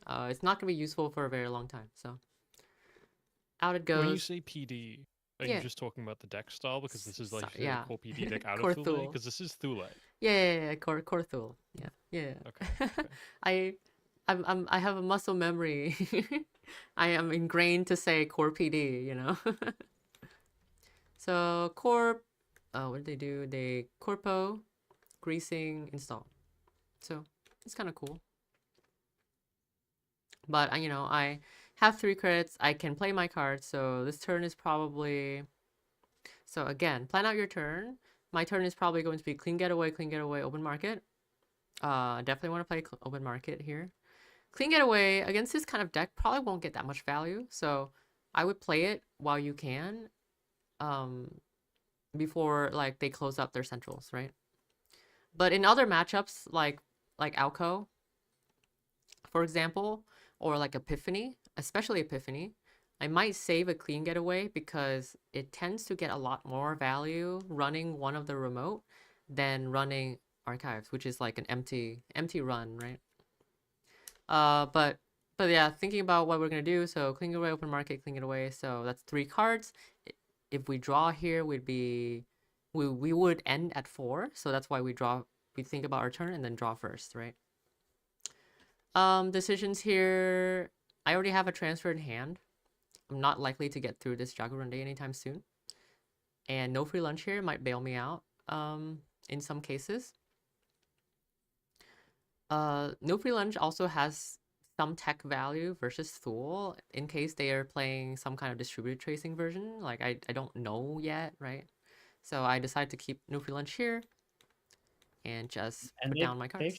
It's not going to be useful for a very long time, so out it goes. When you say PD, are you just talking about the deck style? Because this is like a core PD deck out of Thule? Because this is Thule. Yeah, core Thule. Yeah. Okay. I have a muscle memory. I am ingrained to say core PD, you know. So core, what did they do? They corpo, greasing, install. So it's kind of cool. But you know, I have 3 credits. I can play my cards. So this turn is probably. So again, plan out your turn. My turn is probably going to be clean getaway, open market. Definitely want to play open market here. Clean getaway against this kind of deck probably won't get that much value. So I would play it while you can. Before like they close up their centrals, right? But in other matchups like Alco, for example, or like Epiphany, especially Epiphany, I might save a clean getaway because it tends to get a lot more value running one of the remote than running archives, which is like an empty run, right? But yeah, thinking about what we're gonna do, so clean getaway, open market, clean getaway, so that's 3 cards. If we draw here, we would end at 4, so that's why we think about our turn and then draw first, right? Decisions here, I already have a transfer in hand. I'm not likely to get through this Jaguarundi anytime soon. And no free lunch here might bail me out in some cases. No free lunch also has some tech value versus Thule in case they are playing some kind of distributed tracing version. Like I don't know yet, right? So I decided to keep no free lunch here and just put down my cards.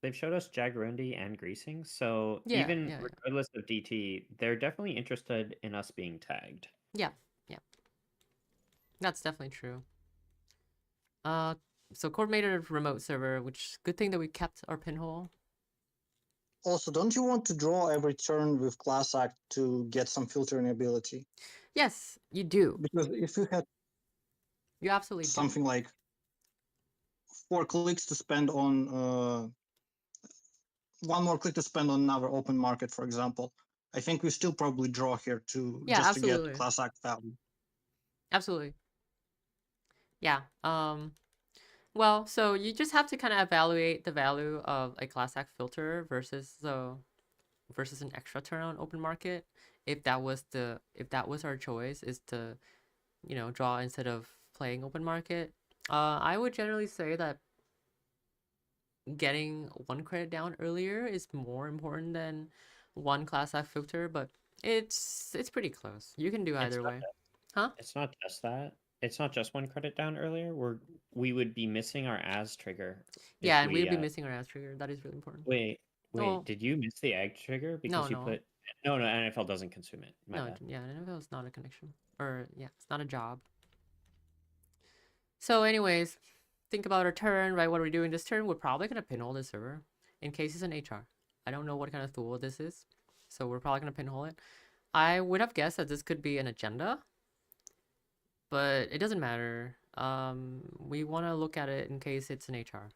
They've showed us Jaguarundi and greasing, so even regardless of DT, they're definitely interested in us being tagged. Yeah. That's definitely true. So coordinated remote server, which good thing that we kept our pinhole. Also, don't you want to draw every turn with class act to get some filtering ability? Yes, you do. Because if you had something like 4 clicks to spend on 1 more click to spend on another open market, for example, I think we still probably draw here to to get class act value. Absolutely. Yeah. Well, so you just have to kind of evaluate the value of a class act filter versus an extra turn on open market. If that was our choice, is to, you know, draw instead of playing open market. I would generally say that getting 1 credit down earlier is more important than 1 class act filter, but it's pretty close. You can do either way. Huh? It's not just that. It's not just 1 credit down earlier. We would be missing our as trigger. Yeah, and we'd be missing our as trigger. That is really important. Wait, did you miss the egg trigger because you put no, NFL doesn't consume it. Yeah, NFL is not a connection. Or it's not a job. So anyways, think about our turn, right? What are we doing this turn? We're probably gonna pinhole the server in case it's an HR. I don't know what kind of tool this is, so we're probably gonna pinhole it. I would have guessed that this could be an agenda, but it doesn't matter. we want to look at it in case it's an HR.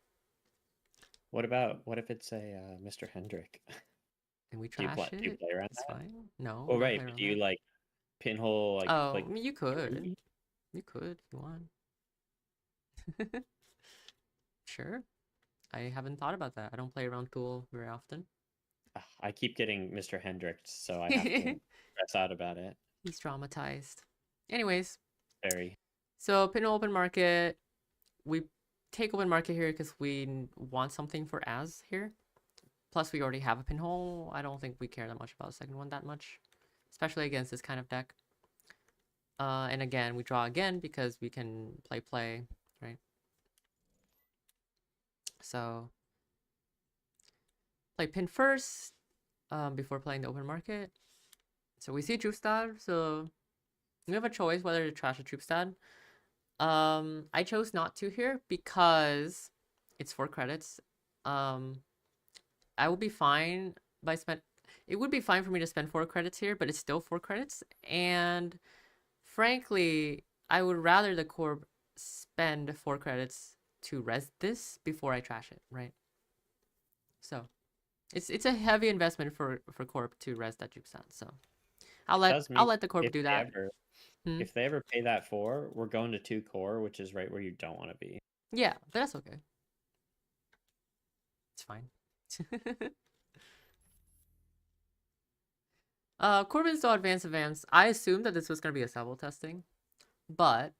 What if it's a Mr. Hendrick? And we trash it? Do you play around It's that? fine. No. Oh, right. But do you like pinhole like? Oh, like I mean, you could. 3? You could if you want. Sure. I haven't thought about that. I don't play around Tool very often. I keep getting Mr. Hendrick, so I have to stress out about it. He's traumatized. Anyways. Very. So pinhole open market. We take open market here because we want something for as here. Plus we already have a pinhole. I don't think we care that much about the second one that much. Especially against this kind of deck. And again, we draw again because we can play, right? So play pin first before playing the open market. So we see Troopstad, so we have a choice whether to trash a Troopstad. I chose not to here because it's 4 credits. I would be fine by it would be fine for me to spend 4 credits here, but it's still 4 credits. And frankly, I would rather the Corp spend 4 credits to res this before I trash it, right? So it's a heavy investment for Corp to res that Troopstad. So I'll let the Corp do that. If they ever pay that 4, we're going to 2 core, which is right where you don't want to be. Yeah, but that's okay. It's fine. Corbin still advance. I assumed that this was going to be a Seville testing, but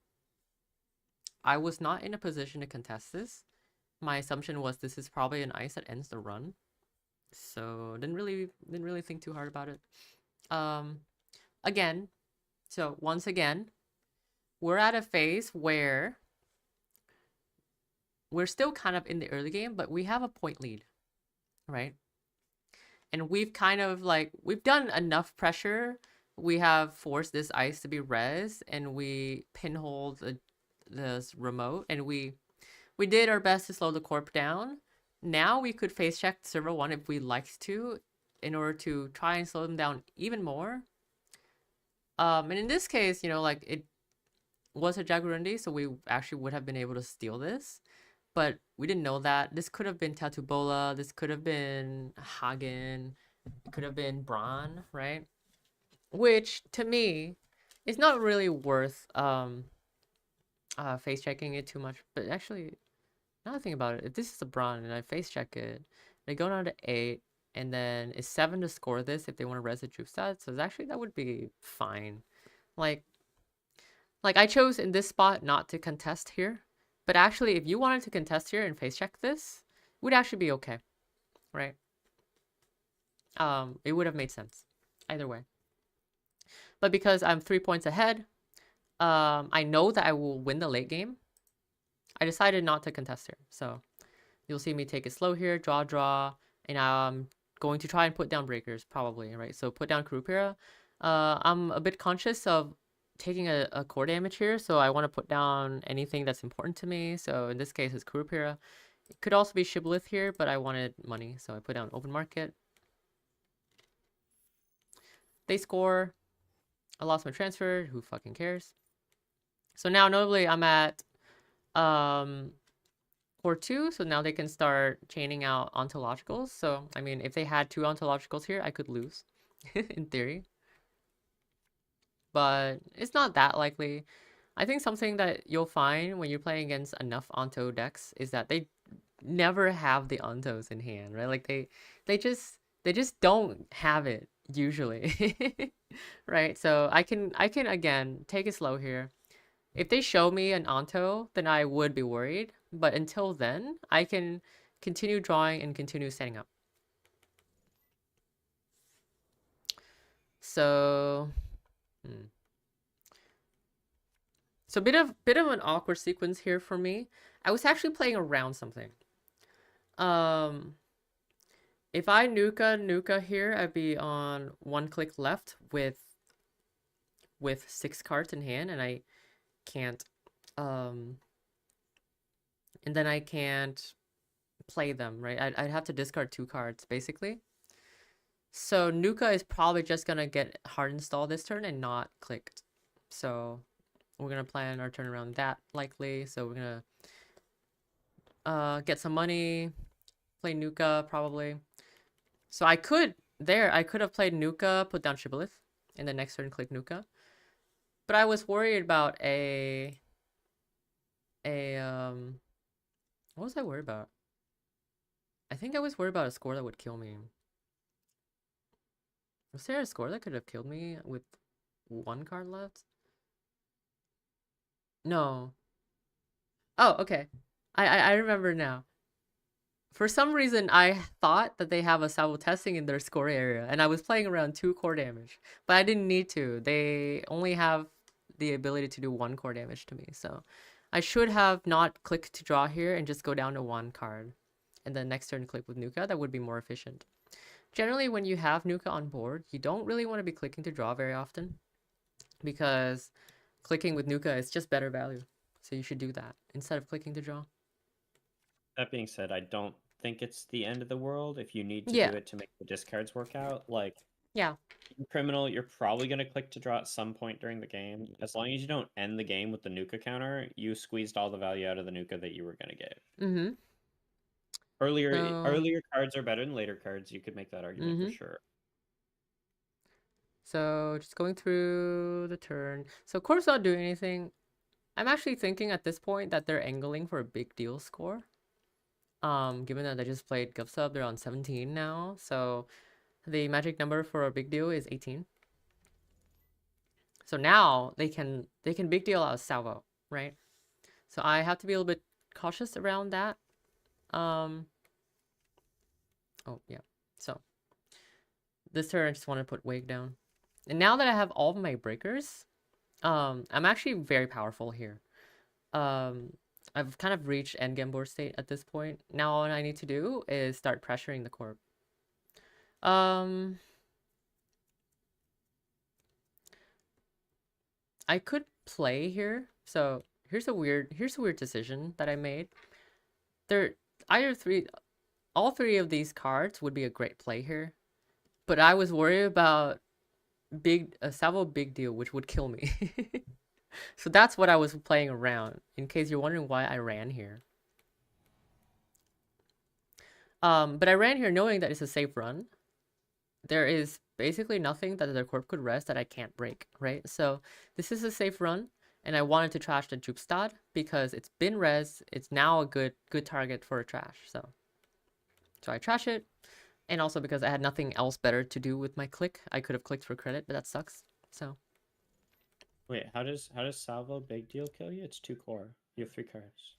I was not in a position to contest this. My assumption was this is probably an ice that ends the run, so didn't really think too hard about it. Once again, we're at a phase where we're still kind of in the early game, but we have a point lead, right? And we've kind of we've done enough pressure. We have forced this ice to be res, and we pinholed this remote, and we did our best to slow the Corp down. Now we could face check server 1 if we liked to, in order to try and slow them down even more. And in this case, you know, it was a Jaguarundi, so we actually would have been able to steal this. But we didn't know that. This could have been Tatubola. This could have been Hagen. It could have been Braun, right? Which, to me, is not really worth face checking it too much. But actually, now that I think about it, if this is a Braun and I face check it, they go down to 8, and then it's 7 to score this if they want to res the Troopstad. So actually, that would be fine. Like I chose in this spot not to contest here. But actually, if you wanted to contest here and face check this, it would actually be okay, right? It would have made sense either way. But because I'm 3 points ahead, I know that I will win the late game. I decided not to contest here. So you'll see me take it slow here, draw, and I'm going to try and put down breakers probably, right? So put down Kurupira. I'm a bit conscious of taking a core damage here, so I want to put down anything that's important to me. So in this case, it's Kurupira. It could also be Shibboleth here, but I wanted money, so I put down open market. They score. I lost my transfer. Who fucking cares? So now, notably, I'm at core 2, so now they can start chaining out ontologicals. So, I mean, if they had 2 ontologicals here, I could lose, in theory. But it's not that likely. I think something that you'll find when you're playing against enough onto decks is that they never have the ontos in hand, right? Like they just don't have it usually. Right? So I can again take it slow here. If they show me an onto, then I would be worried, but until then, I can continue drawing and continue setting up. So So bit of an awkward sequence here for me. I was actually playing around something. If I Nuka here, I'd be on 1 click left with 6 cards in hand, and I can't and then I can't play them, right? I'd have to discard 2 cards basically. So Nuka is probably just gonna get hard installed this turn and not clicked. So We're gonna plan our turn around that likely. So we're gonna get some money, play Nuka probably. So I could have played Nuka, put down Shibboleth, and then next turn click Nuka. But I was worried about what was I worried about? I think I was worried about a score that would kill me. Was there a score that could have killed me with 1 card left? No. Oh, okay. I remember now. For some reason, I thought that they have a salvo testing in their score area, and I was playing around 2 core damage, but I didn't need to. They only have the ability to do 1 core damage to me, so I should have not clicked to draw here and just go down to 1 card, and then next turn click with Nuka. That would be more efficient. Generally, when you have Nuka on board, you don't really want to be clicking to draw very often, because clicking with Nuka is just better value. So you should do that instead of clicking to draw. That being said, I don't think it's the end of the world if you need to do it to make the discards work out. Like, yeah, in Criminal, you're probably going to click to draw at some point during the game. As long as you don't end the game with the Nuka counter, you squeezed all the value out of the Nuka that you were going to get. Mm-hmm. Earlier cards are better than later cards. You could make that argument for sure. So just going through the turn. So Corp's not doing anything. I'm actually thinking at this point that they're angling for a big deal score. Given that I just played GovSub, they're on 17 now. So the magic number for a big deal is 18. So now they can big deal out salvo, right? So I have to be a little bit cautious around that. Oh yeah. So this turn I just want to put Wake down. And now that I have all of my breakers, I'm actually very powerful here. I've kind of reached endgame board state at this point. Now all I need to do is start pressuring the corp. I could play here. So here's a weird decision that I made. All three of these cards would be a great play here, but I was worried about salvo big deal, which would kill me. So that's what I was playing around, in case you're wondering why I ran here. But I ran here knowing that it's a safe run. There is basically nothing that the corp could rest that I can't break, right? So this is a safe run, and I wanted to trash the Jupstad because it's been res. It's now a good target for a trash. So I trash it, and also because I had nothing else better to do with my click. I could have clicked for credit, but that sucks. So. Wait, how does salvo big deal kill you? It's 2 core. You have 3 cards.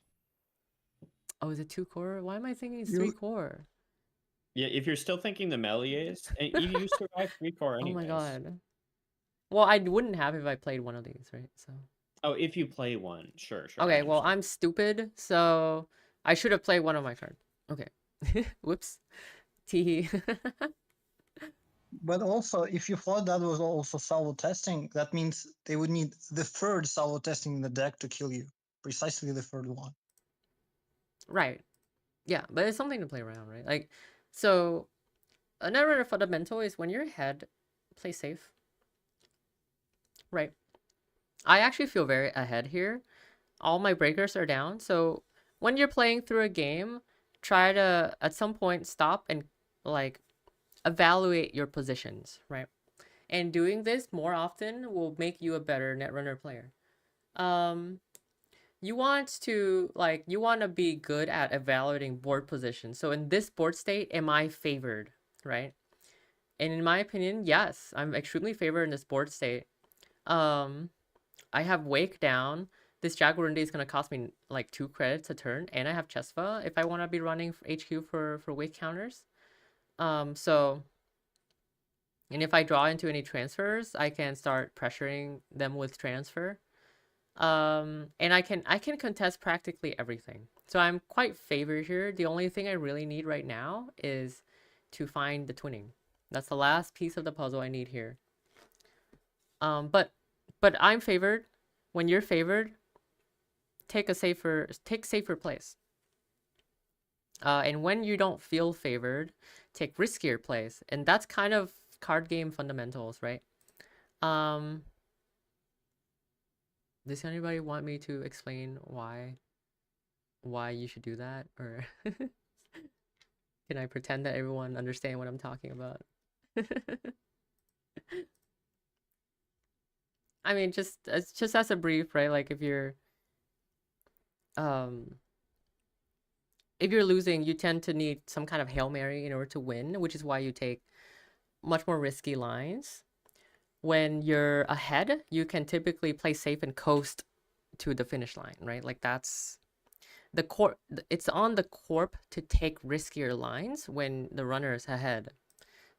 Oh, is it 2 core? Why am I thinking it's 3 core? Yeah, if you're still thinking the melee is, and you survive 3 core anyways. Oh my god. Well, I wouldn't have if I played one of these, right? So. Oh, if you play one, sure. Okay, well, I'm stupid, so I should have played one of my cards. Okay. Whoops. Teehee. But also, if you thought that was also salvo testing, that means they would need the third salvo testing in the deck to kill you. Precisely the third one. Right. Yeah, but it's something to play around, right? Like, so another fundamental is when you're ahead, play safe. Right. I actually feel very ahead here. All my breakers are down, so when you're playing through a game, try to, at some point, stop and, like, evaluate your positions, right? And doing this more often will make you a better Netrunner player. You want to be good at evaluating board positions. So in this board state, am I favored, right? And in my opinion, yes, I'm extremely favored in this board state. I have Wake down. This Jaguarundi is going to cost me like 2 credits a turn, and I have Chesva if I want to be running HQ for Wake counters. So, and if I draw into any transfers, I can start pressuring them with transfer. And I can contest practically everything. So I'm quite favored here. The only thing I really need right now is to find the twinning. That's the last piece of the puzzle I need here. But I'm favored. When you're favored, take safer place. And when you don't feel favored, take riskier plays. And that's kind of card game fundamentals, right? Does anybody want me to explain why you should do that, or can I pretend that everyone understand what I'm talking about? I mean, just as a brief, right? Like if you're losing, you tend to need some kind of Hail Mary in order to win, which is why you take much more risky lines. When you're ahead, you can typically play safe and coast to the finish line, right? Like that's the corp. It's on the corp to take riskier lines when the runner is ahead.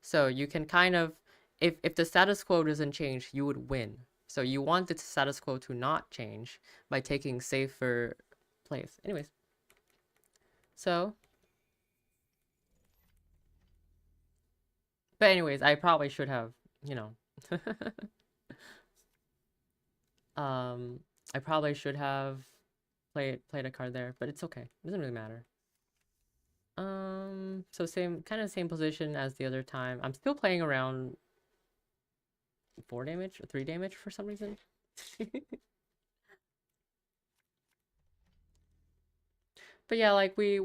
So you can kind of, if the status quo doesn't change, you would win. So you want the status quo to not change by taking safer plays. Anyways, so, but anyways, I probably should have, you know, I probably should have played a card there, but it's okay. It doesn't really matter. So same position as the other time. I'm still playing around 4 damage or 3 damage for some reason. But yeah, like we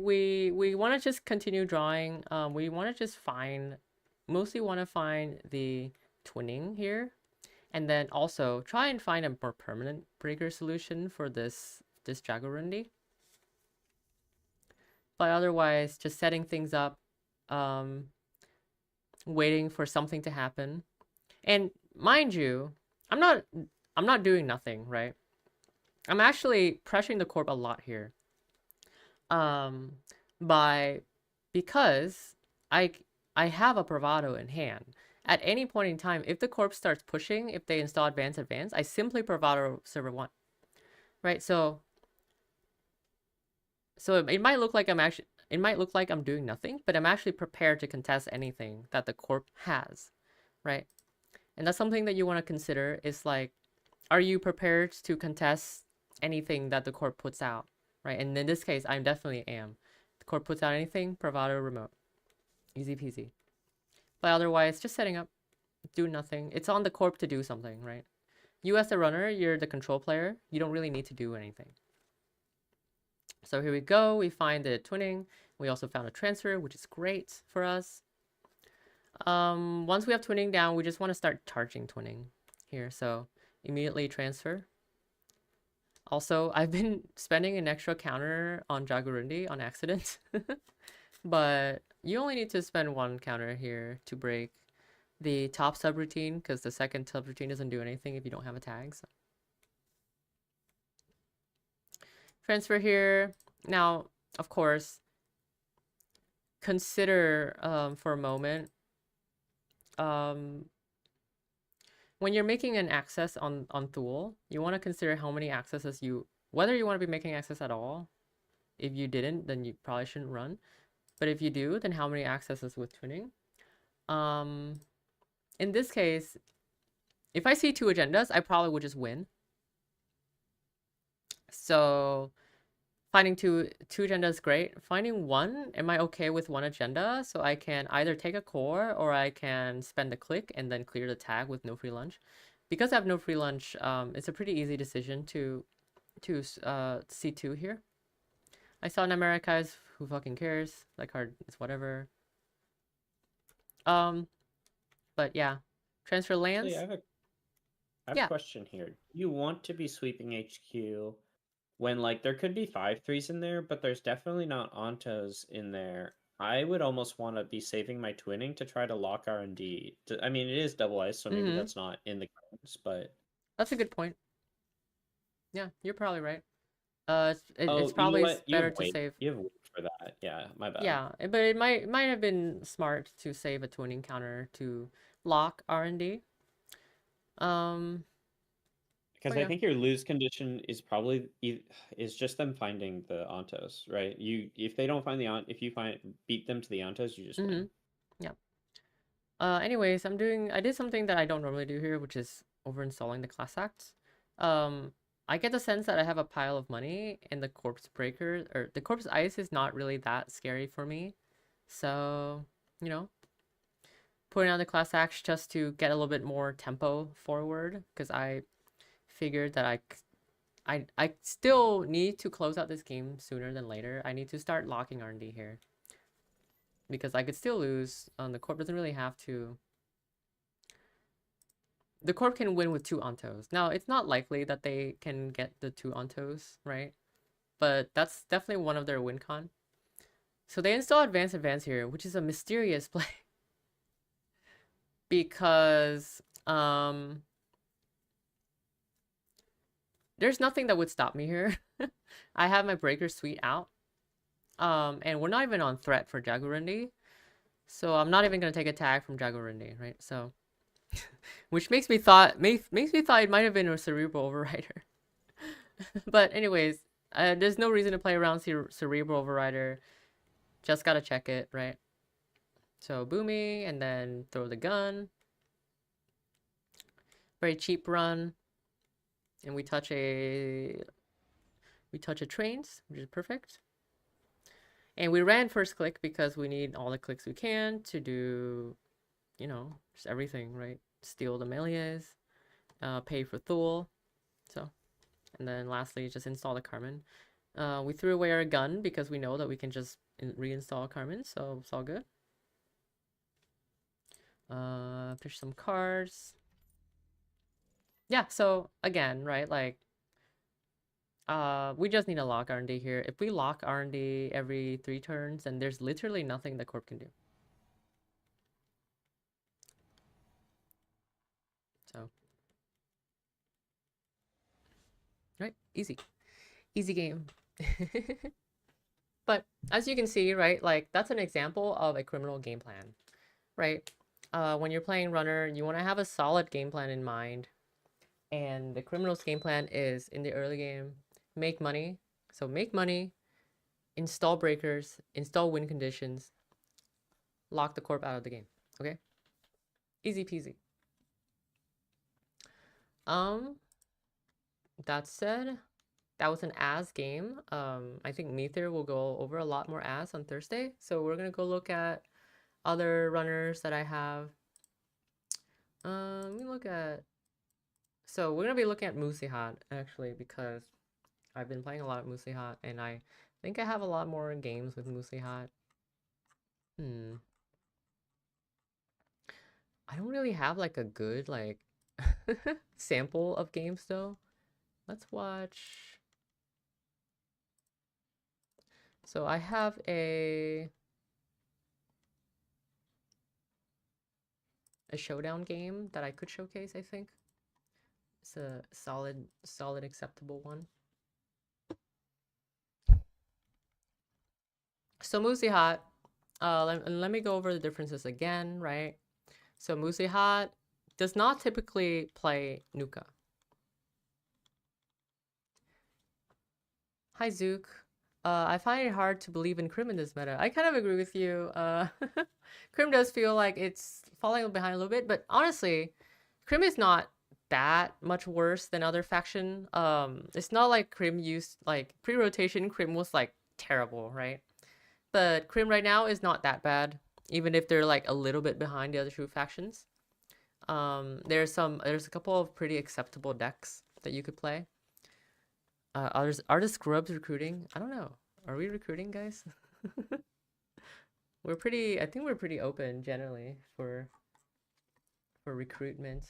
want to just continue drawing. We want to just mostly want to find the twinning here, and then also try and find a more permanent breaker solution for this Jaguarundi. But otherwise, just setting things up, waiting for something to happen. And mind you, I'm not doing nothing, right? I'm actually pressuring the corp a lot here. Because I have a bravado in hand. At any point in time, if the corp starts pushing, if they install advance, I simply bravado server 1. Right? So it might look like I'm doing nothing, but I'm actually prepared to contest anything that the corp has, right? And that's something that you want to consider is like, are you prepared to contest anything that the corp puts out, right? And in this case, I definitely am. The corp puts out anything, bravado remote. Easy peasy. But otherwise, just setting up, do nothing. It's on the corp to do something, right? You as the runner, you're the control player. You don't really need to do anything. So here we go. We find the twinning. We also found a transfer, which is great for us. Once we have twinning down, we just want to start charging twinning here. So immediately transfer. Also, I've been spending an extra counter on Jaguarundi on accident. But you only need to spend 1 counter here to break the top subroutine, because the second subroutine doesn't do anything if you don't have a tag. So. Transfer here. Now, of course, consider for a moment, when you're making an access on Thule, you want to consider how many accesses whether you want to be making access at all. If you didn't, then you probably shouldn't run. But if you do, then how many accesses with twinning? In this case, if I see 2 agendas, I probably would just win. So finding two agendas is great. Finding 1, am I okay with 1 agenda? So I can either take a core or I can spend a click and then clear the tag with no free lunch. Because I have no free lunch, it's a pretty easy decision to C2 here. I saw an Americas, who fucking cares? That card is whatever. But yeah, transfer lands. Actually, I have a question here. You want to be sweeping HQ when like there could be 5/3s in there, but there's definitely not ontos in there. I would almost want to be saving my twinning to try to lock R&D. I mean, it is double ice, so maybe that's not in the cards, but that's a good point. Yeah, you're probably right. It's probably better to save. You have wait for that. Yeah, my bad. Yeah, but it might have been smart to save a twinning counter to lock R&D. Because I think your lose condition is probably just them finding the ontos, right? If they don't find if you beat them to the ontos, you just win. Yeah. Anyways, I did something that I don't normally do here, which is overinstalling the class acts. I get the sense that I have a pile of money, and the corpse breaker or the corpse ice is not really that scary for me. So, putting on the class acts just to get a little bit more tempo forward, because I figured that I still need to close out this game sooner than later. I need to start locking R&D here. Because I could still lose. The Corp doesn't really have to. The Corp can win with 2 Ontos. Now, it's not likely that they can get the 2 Ontos, right? But that's definitely one of their win con. So they install advance here, which is a mysterious play. Because there's nothing that would stop me here. I have my Breaker Suite out. And we're not even on threat for Jaguarundi. So I'm not even gonna take a tag from Jaguarundi, right? So which makes me thought it might have been a Cerebral Overrider. But anyways, there's no reason to play around Cerebral Overrider. Just gotta check it, right? So Boomy, and then throw the gun. Very cheap run. And we touch a trains, which is perfect. And we ran first click because we need all the clicks we can to do, you know, just everything, right? Steal the melees, pay for Thule. So, and then lastly, just install the Carmen. We threw away our gun because we know that we can just reinstall Carmen, so it's all good. Fish some cards. Yeah, so again, right, like, we just need to lock R&D here. If we lock R&D every 3 turns, then there's literally nothing the Corp can do. So, right, easy game. But as you can see, right, like, that's an example of a criminal game plan, right? When you're playing runner, you want to have a solid game plan in mind. And the criminal's game plan is, in the early game, make money. So make money, install breakers, install win conditions, lock the Corp out of the game. Okay? Easy peasy. That said, that was an As game. I think Meteor will go over a lot more As on Thursday. So we're gonna go look at other runners that I have. Let me look at. So we're gonna be looking at Musihat actually, because I've been playing a lot of Musihat, and I think I have a lot more games with Musihat. I don't really have like a good like sample of games though. Let's watch. So I have a showdown game that I could showcase, I think. It's a solid acceptable one. So Musihat, let me go over the differences again, right? So Musihat does not typically play Nuka. Hi Zook. I find it hard to believe in Crim in this meta. I kind of agree with you. Crim does feel like it's falling behind a little bit, but honestly, Crim is not that much worse than other faction. It's not like Crim used, like, pre-rotation Crim was like terrible, right? But Crim right now is not that bad, even if they're like a little bit behind the other 2 factions. There's a couple of pretty acceptable decks that you could play. Are the scrubs recruiting? I don't know. Are we recruiting, guys? I think we're pretty open generally for recruitment.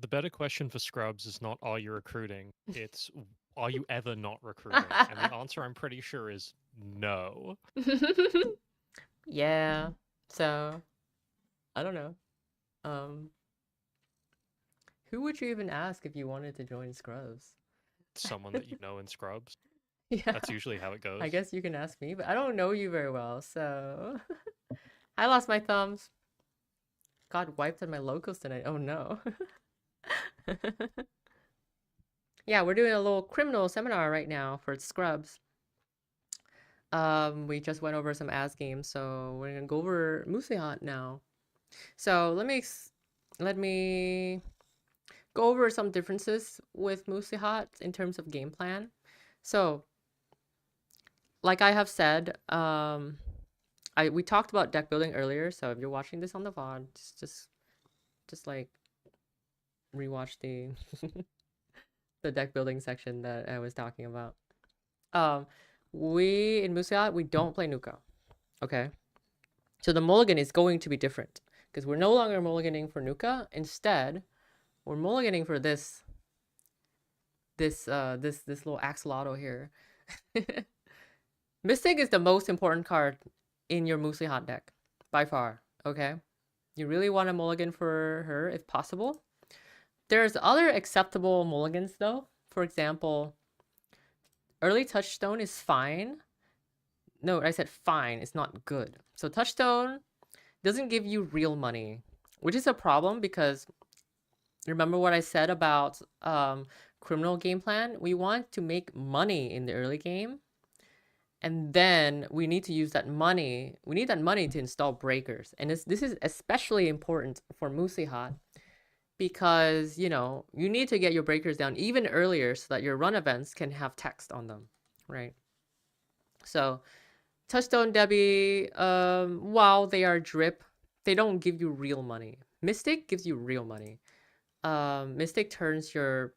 The better question for scrubs is not, are you recruiting? It's, are you ever not recruiting? And the answer, I'm pretty sure, is no. Yeah. So, I don't know. Who would you even ask if you wanted to join scrubs? Someone that you know in scrubs. Yeah. That's usually how it goes. I guess you can ask me, but I don't know you very well, so... I lost my thumbs. Got wiped on my locals tonight. Oh no. Yeah, we're doing a little criminal seminar right now for scrubs. We just went over some As games, so we're gonna go over Musihat now. So let me go over some differences with Musihat in terms of game plan. So, like I have said, we talked about deck building earlier. So if you're watching this on the VOD, just like rewatch the the deck building section that I was talking about. We in Museat, we don't play Nuka. Okay. So the mulligan is going to be different because we're no longer mulliganing for Nuka. Instead, we're mulliganing for this little axolotl here. Mystic is the most important card in your Museat deck by far. Okay. You really want to mulligan for her if possible. There's other acceptable mulligans though. For example, early Touchstone is fine. No, I said fine. It's not good. So Touchstone doesn't give you real money, which is a problem because remember what I said about criminal game plan? We want to make money in the early game. And then we need to use that money. We need that money to install breakers. And this is especially important for Museat because, you know, you need to get your breakers down even earlier so that your run events can have text on them, right? So Touchstone Debbie, while they are drip, they don't give you real money. Mystic gives you real money. Mystic turns your,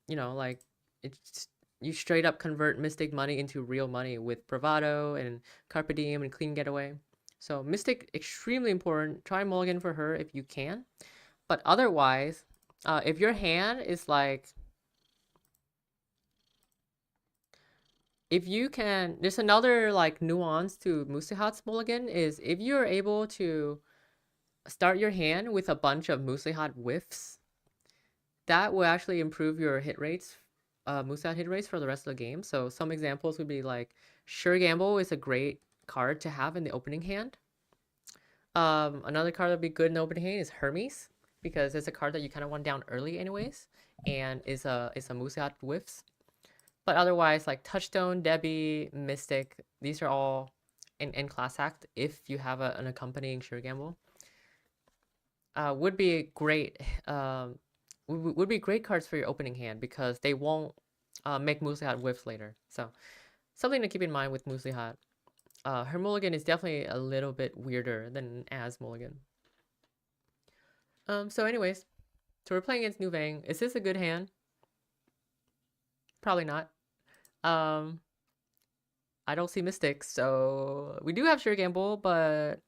you know, like, it's, you straight up convert Mystic money into real money with Bravado and Carpe Diem and Clean Getaway. So Mystic, extremely important. Try mulligan for her if you can. But otherwise, if your hand is like, if you can, there's another like nuance to Museat's mulligan is if you're able to start your hand with a bunch of Museat whiffs, that will actually improve your hit rates, Museat hit rates for the rest of the game. So some examples would be like Sure Gamble is a great card to have in the opening hand. Another card that would be good in the opening hand is Hermes, because it's a card that you kind of want down early anyways, and is a Museat whiffs. But otherwise, like Touchstone, Debbie, Mystic, these are all in class act if you have an accompanying Sure Gamble. Would be great. Would be great cards for your opening hand because they won't make Museat whiffs later. So something to keep in mind with Museat. Her mulligan is definitely a little bit weirder than Az mulligan. So anyways, so we're playing against Nuvang. Is this a good hand? Probably not. I don't see Mystics, so we do have Sure Gamble, but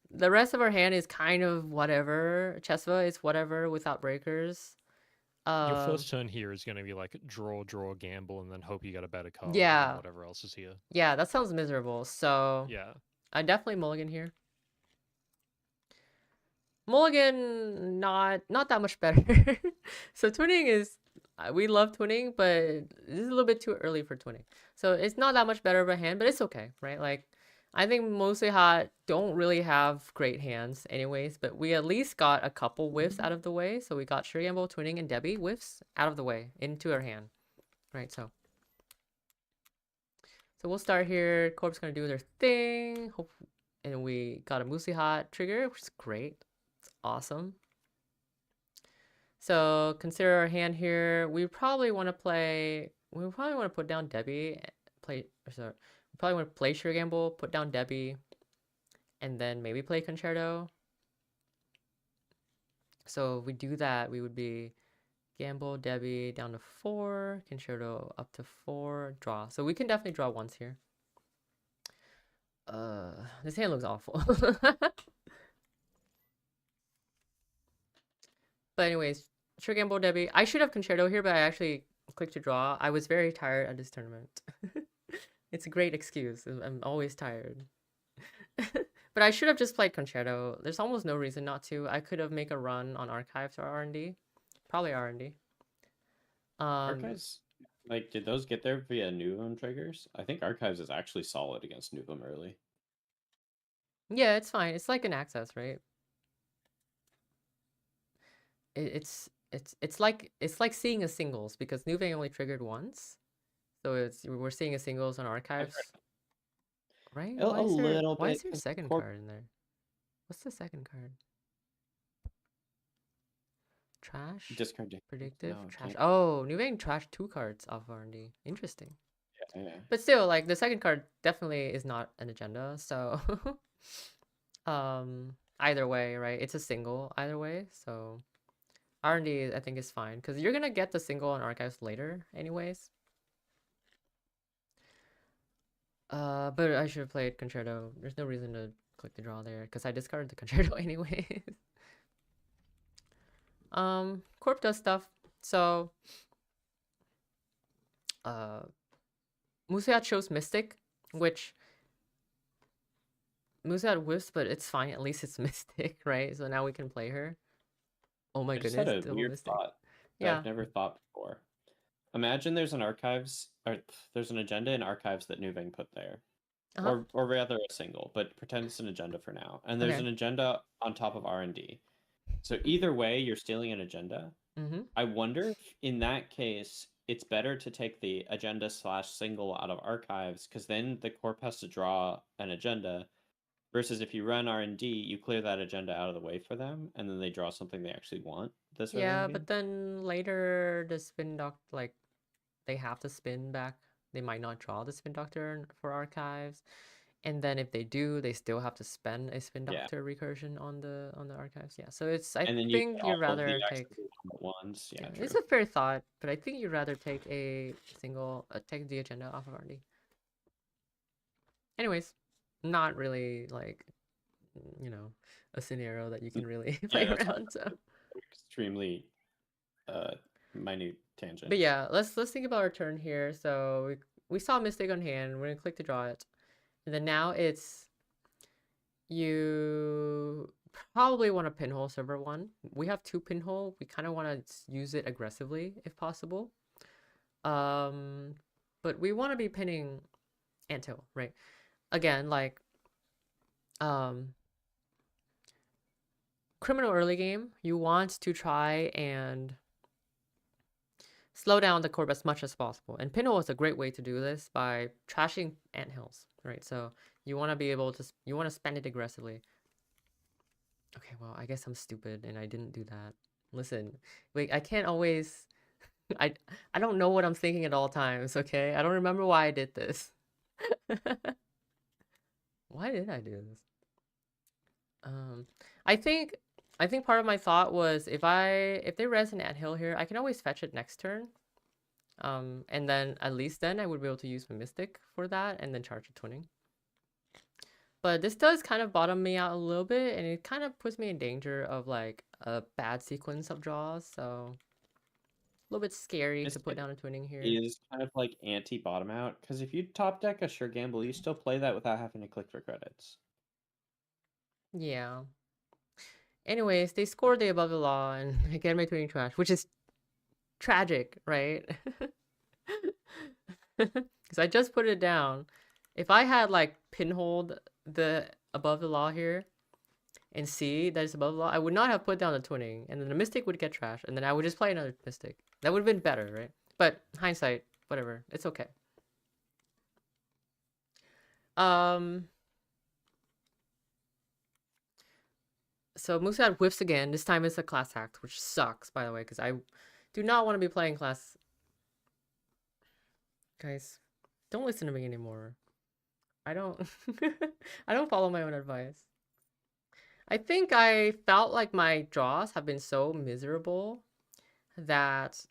the rest of our hand is kind of whatever. Chesva is whatever without breakers. Your first turn here is going to be like draw, gamble, and then hope you get a better card. Yeah. Whatever else is here. Yeah, that sounds miserable. So yeah, I definitely mulligan here. Mulligan, not that much better. So twinning is, we love twinning, but this is a little bit too early for twinning. So it's not that much better of a hand, but it's okay, right? Like, I think Museat don't really have great hands anyways, but we at least got a couple whiffs out of the way. So we got Sure Gamble, twinning, and Debbie whiffs out of the way into our hand, right? So we'll start here. Corp's gonna do their thing. And we got a Museat trigger, which is great. It's awesome. So consider our hand here. We probably want to play. We probably want to put down Debbie. We probably want to play Sure Gamble, put down Debbie, and then maybe play Concerto. So if we do that, we would be Gamble, Debbie down to 4, Concerto up to 4, draw. So we can definitely draw once here. This hand looks awful. But anyways, Sure Gamble, Debbie. I should have Concerto here, but I actually clicked to draw. I was very tired at this tournament. It's a great excuse. I'm always tired. But I should have just played Concerto. There's almost no reason not to. I could have made a run on Archives or R&D. Probably R&D. Archives, like, did those get there via Nuvum triggers? I think Archives is actually solid against Nuvum early. Yeah, it's fine. It's like an access, right? It's like seeing a singles because Nuvang only triggered once. So we're seeing a singles on Archives. Right? A little bit. Why is there a second card in there? What's the second card? Trash? Discard Predictive? no, Trash. Oh, Nuvang trashed 2 cards off R&D. Interesting. Yeah. But still, like, the second card definitely is not an agenda, so either way, right? It's a single either way, so R&D, I think, is fine because you're gonna get the single on archives later, anyways. But I should have played Concerto. There's no reason to click the draw there because I discarded the Concerto anyways. Corp does stuff. So, Museat shows Mystic, which Museat whiffs, but it's fine. At least it's Mystic, right? So now we can play her. Oh my goodness, had a weird Mystic. thought that I've never thought before. Imagine there's an archives, or there's an agenda in archives that Nuving put there. Or rather a single, but pretend it's an agenda for now. And there's an agenda on top of R&D. So either way, you're stealing an agenda. I wonder if in that case, it's better to take the agenda / single out of archives, because then the corp has to draw an agenda, versus if you run R&D, you clear that agenda out of the way for them, and then they draw something they actually want. Yeah, but then later the spin doctor, like, they have to spin back. They might not draw the spin doctor for archives. And then if they do, they still have to spend a spin doctor recursion on the archives. Yeah, so it's I think you'd rather take ones. Yeah, it's a fair thought, but I think you'd rather take a single take the agenda off of RD. Anyways, not really like a scenario that you can really play around. So extremely minute tangent. But yeah, let's think about our turn here. So we saw Mystic on hand. We're gonna click to draw it. And then now it's you probably want to pinhole server 1. We have 2 pinhole. We kind of want to use it aggressively if possible. But we want to be pinning Anthill, right? Again, like criminal early game, you want to try and slow down the corp as much as possible. And pinhole is a great way to do this by trashing anthills, right? So you want to be able to, you want to spend it aggressively. Okay, well, I guess I'm stupid and I didn't do that. Listen, wait, I can't always, I don't know what I'm thinking at all times, okay? I don't remember why I did this. Why did I do this? I think part of my thought was if they res an anthill here, I can always fetch it next turn. And then at least then I would be able to use my Mystic for that and then charge a twinning. But this does kind of bottom me out a little bit, and it kind of puts me in danger of like a bad sequence of draws, so a little bit scary to put down a twinning here. It is kind of like anti-bottom out, because if you top deck a Sure Gamble, you still play that without having to click for credits. Yeah. Anyways, they scored the above the law, and I get my twinning trash, which is tragic, right? Because I just put it down. If I had like pinholed the above the law here and see that it's above the law, I would not have put down the twinning, and then the Mystic would get trashed, and then I would just play another Mystic. That would have been better, right? But hindsight, whatever, it's okay. So Museat whiffs again. This time it's a class act, which sucks, by the way, because I do not want to be playing class. Guys, don't listen to me anymore. I don't I don't follow my own advice. I think I felt like my draws have been so miserable that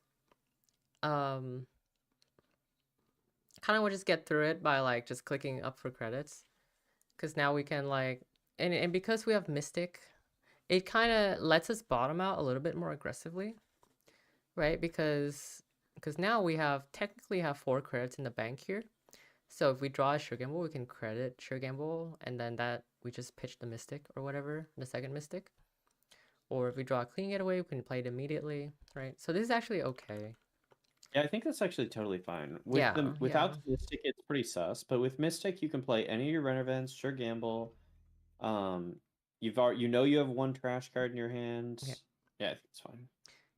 kind of want to just get through it by like just clicking up for credits, because now we can like and because we have Mystic, it kind of lets us bottom out a little bit more aggressively, right? Because now we technically have 4 credits in the bank here. So if we draw a Sure Gamble, we can credit Sure Gamble, and then that we just pitch the Mystic or whatever, the second Mystic. Or if we draw a clean getaway, we can play it immediately, right? So this is actually okay. Yeah, I think that's actually totally fine. Without the Mystic, it's pretty sus. But with Mystic, you can play any of your run events, Sure Gamble. You have 1 trash card in your hand. Okay. Yeah, I think it's fine.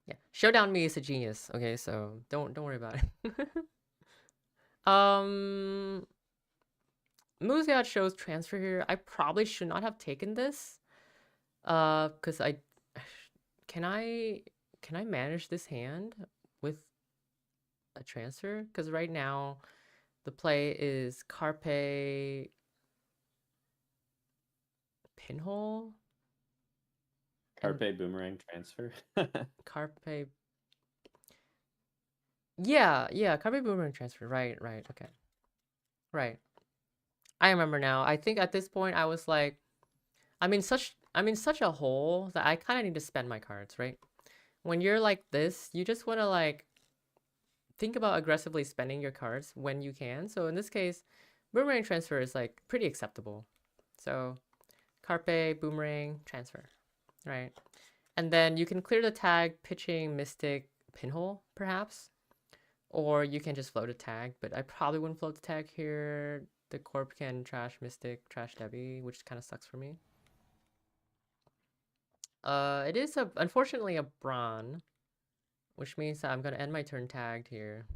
Yeah, Showdown me is a genius. Okay, so don't worry about it. Museat shows transfer here. I probably should not have taken this. Because can I manage this hand with a transfer? Because right now the play is Carpe Pinhole. Carpe boomerang transfer. Carpe. Yeah, Carpe boomerang transfer. Right, okay. Right. I remember now. I think at this point I was like, I'm in such a hole that I kind of need to spend my cards, right? When you're like this, you just want to like think about aggressively spending your cards when you can. So in this case, boomerang transfer is like pretty acceptable. So Carpe boomerang transfer, right? And then you can clear the tag pitching Mystic Pinhole, perhaps. Or you can just float a tag, but I probably wouldn't float the tag here. The Corp can trash Mystic, trash Debbie, which kind of sucks for me. It is unfortunately a Brawn, which means that I'm gonna end my turn tagged here.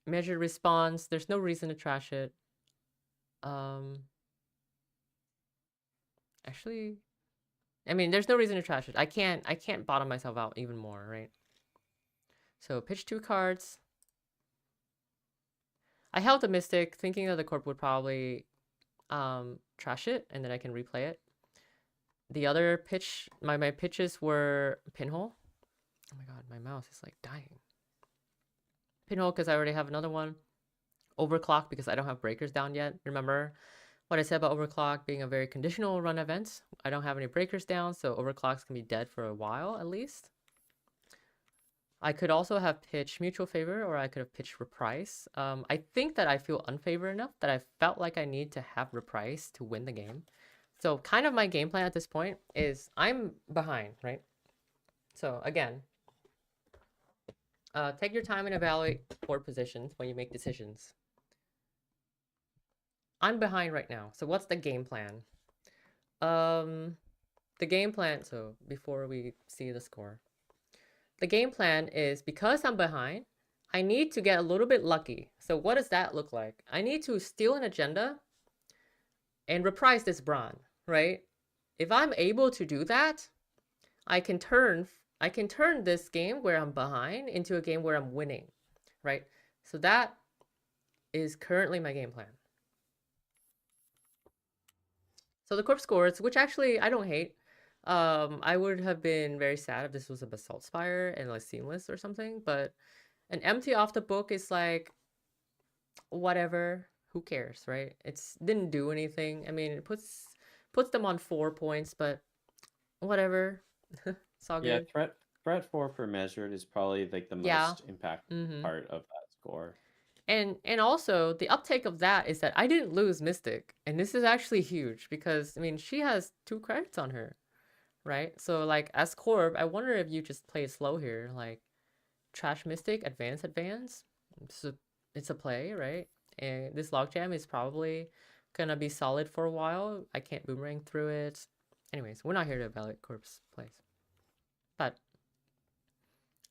Measured response. There's no reason to trash it. Actually, I mean, there's no reason to trash it. I can't bottom myself out even more, right? So pitch 2 cards. I held the Mystic, thinking that the Corp would probably trash it, and then I can replay it. The other pitch, my pitches were Pinhole. Oh my god, my mouse is like dying. Pinhole because I already have another one. Overclock because I don't have breakers down yet. Remember what I said about overclock being a very conditional run event? I don't have any breakers down, so overclocks can be dead for a while at least. I could also have pitched Mutual Favor, or I could have pitched Reprise. I think that I feel unfavored enough that I felt like I need to have Reprise to win the game. So kind of my game plan at this point is I'm behind, right? So again, take your time and evaluate board positions when you make decisions. I'm behind right now. So what's the game plan? The game plan, so before we see the score. The game plan is because I'm behind, I need to get a little bit lucky. So what does that look like? I need to steal an agenda and reprise this Brawn, right? If I'm able to do that, I can turn this game where I'm behind into a game where I'm winning, right? So that is currently my game plan. So the Corp scores, which actually I don't hate. I would have been very sad if this was a Basalt Spire and like Seamless or something, but an empty off the book is like, whatever, who cares, right? It's didn't do anything. I mean, it puts them on 4 points, but whatever. It's all good. Yeah, threat 4 for measured is probably like the most impactful part of that score. And also the uptake of that is that I didn't lose Mystic, and this is actually huge because I mean she has 2 credits on her, right? So like as Corp, I wonder if you just play it slow here, like trash Mystic, advance. It's a play, right? And this logjam is probably gonna be solid for a while. I can't boomerang through it. Anyways, we're not here to evaluate Corp's plays, but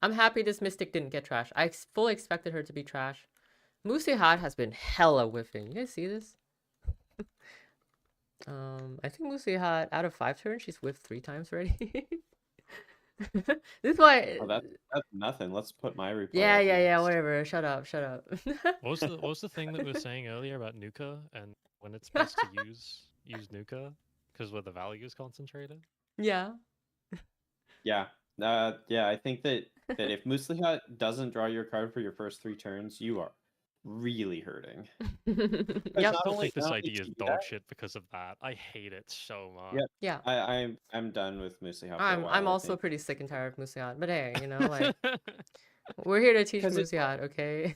I'm happy this Mystic didn't get trash. I fully expected her to be trash. Moosey Hat has been hella whiffing. You guys see this? I think Moosey Hat out of 5 turns, she's whiffed 3 times already. This is why. Oh, that's nothing. Let's put my replay. Yeah. Whatever. Shut up. What was the thing that we were saying earlier about Nuka and when it's best to use Nuka because where the value is concentrated? Yeah. Yeah. I think that if Muslihat doesn't draw your card for your first 3 turns, you are really hurting. Yep. I think this idea is dog shit because of that. I hate it so much. Yep. Yeah. I'm done with Muslihat. I'm also pretty sick and tired of Muslihat, but hey, you know, like we're here to teach Muslihat, okay?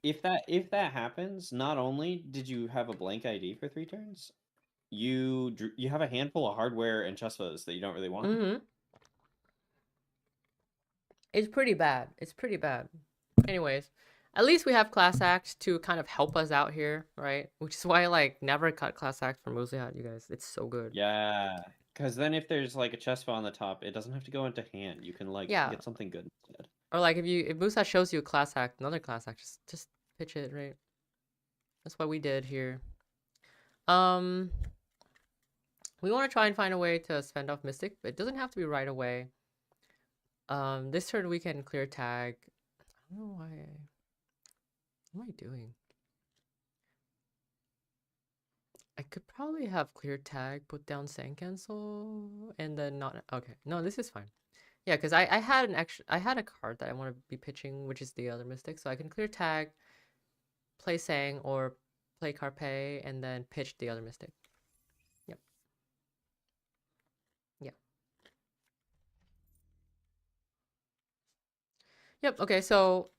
If that happens, not only did you have a blank ID for 3 turns, you have a handful of hardware and chestas that you don't really want. It's pretty bad. Anyways, at least we have Class Act to kind of help us out here, right? Which is why I like never cut Class Act for Muslihat, you guys. It's so good. Yeah, because then if there's like a chest file on the top, it doesn't have to go into hand. You can like get something good instead. Or like if Muslihat shows you a Class Act, another Class Act, just pitch it, right? That's what we did here. We want to try and find a way to spend off Mystic, but it doesn't have to be right away. This turn we can clear tag. I don't know why. What am I doing? I could probably have clear tag, put down sand cancel, and then not. Okay, no, this is fine. Yeah, because I had I had a card that I want to be pitching, which is the other Mystic, so I can clear tag, play Sang, or play Carpe, and then pitch the other Mystic. Yep. Yeah. Yep. Okay, so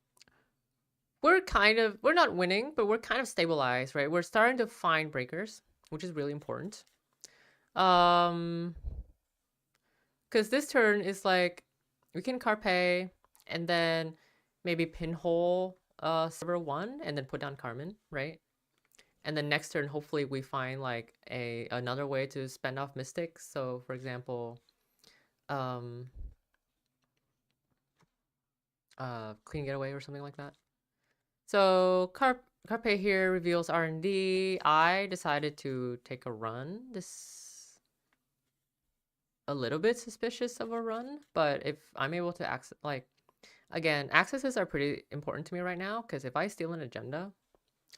we're not winning, but we're kind of stabilized, right? We're starting to find breakers, which is really important. Because this turn is like we can Carpe and then maybe pinhole Silver 1 and then put down Carmen, right? And then next turn hopefully we find like another way to spend off Mystics. So for example, clean getaway or something like that. So Carpe here reveals R&D. I decided to take a run. This a little bit suspicious of a run, but if I'm able to access, like, again, accesses are pretty important to me right now, because if I steal an agenda,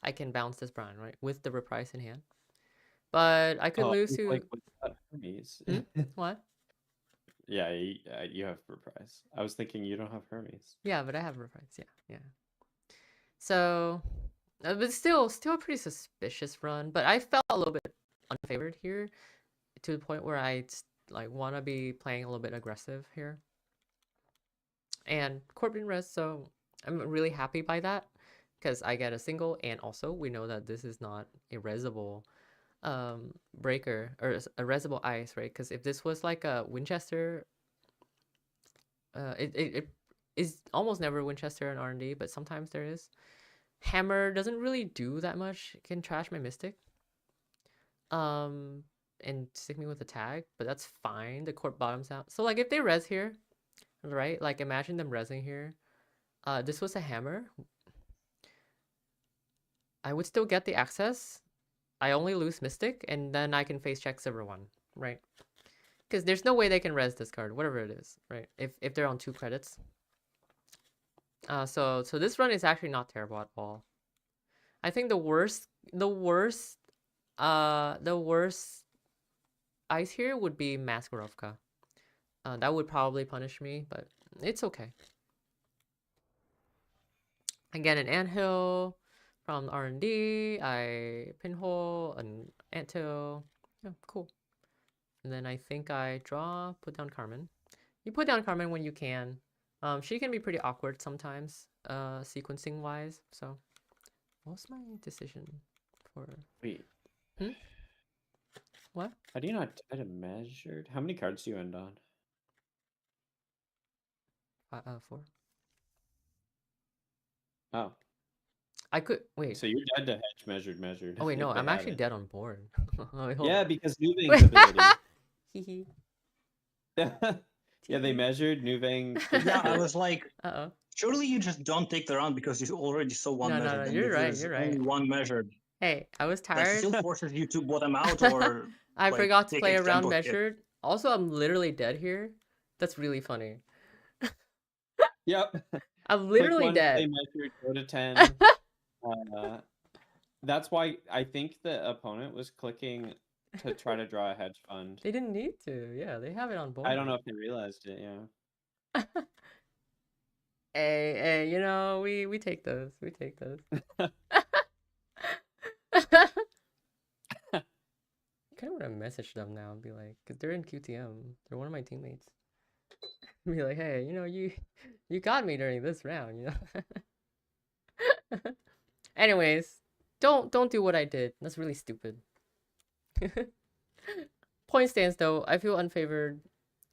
I can bounce this Brian, right, with the reprise in hand. But I could lose to... Like Hermes. What? Yeah, you have reprise. I was thinking you don't have Hermes. Yeah, but I have reprise, yeah. So, but still a pretty suspicious run, but I felt a little bit unfavored here, to the point where I like want to be playing a little bit aggressive here. And Corbin res, so I'm really happy by that, because I get a single, and also we know that this is not a resable breaker, or a resable ice, right? Because if this was like a Winchester, it is almost never Winchester in R&D, but sometimes there is. Hammer doesn't really do that much. It can trash my Mystic. And stick me with a tag, but that's fine. The court bottoms out. So like if they res here, right? Like imagine them resing here. This was a hammer. I would still get the access. I only lose Mystic, and then I can face check Silver 1, right? Because there's no way they can res this card, whatever it is, right? If they're on 2 credits. So this run is actually not terrible at all. I think the worst ice here would be Maskarovka. That would probably punish me, but it's okay. I get an anthill from R&D. I pinhole an anthill. Yeah, cool. And then I think I draw, put down Carmen. You put down Carmen when you can. She can be pretty awkward sometimes, sequencing wise. So, what's my decision for? Wait. What? How do you not try to measured? How many cards do you end on? 4. Oh. I could wait. So you're dead to hedge measured. Oh wait, no, I'm actually dead on board. Wait, yeah, because Nuvang's ability. Yeah, they measured Nuvang. Yeah, I was like, uh-oh. Surely you just don't take the round because you already saw one measured. No, you're right. Only one measured. Hey, I was tired. That still forces you to bottom out, or I like, forgot to play a round tempo measured. Also, I'm literally dead here. That's really funny. Yep. I'm literally dead. They measured, go to 10. That's why I think the opponent was clicking to try to draw a hedge fund. They didn't need to. Yeah, they have it on board. I don't know if they realized it. Yeah. Hey, you know, we take those. We take those. I kind of want to message them now and be like, because they're in QTM. They're one of my teammates. Be like, hey, you know, you got me during this round, you know. Anyways, don't do what I did. That's really stupid. Point stands though. I feel unfavored.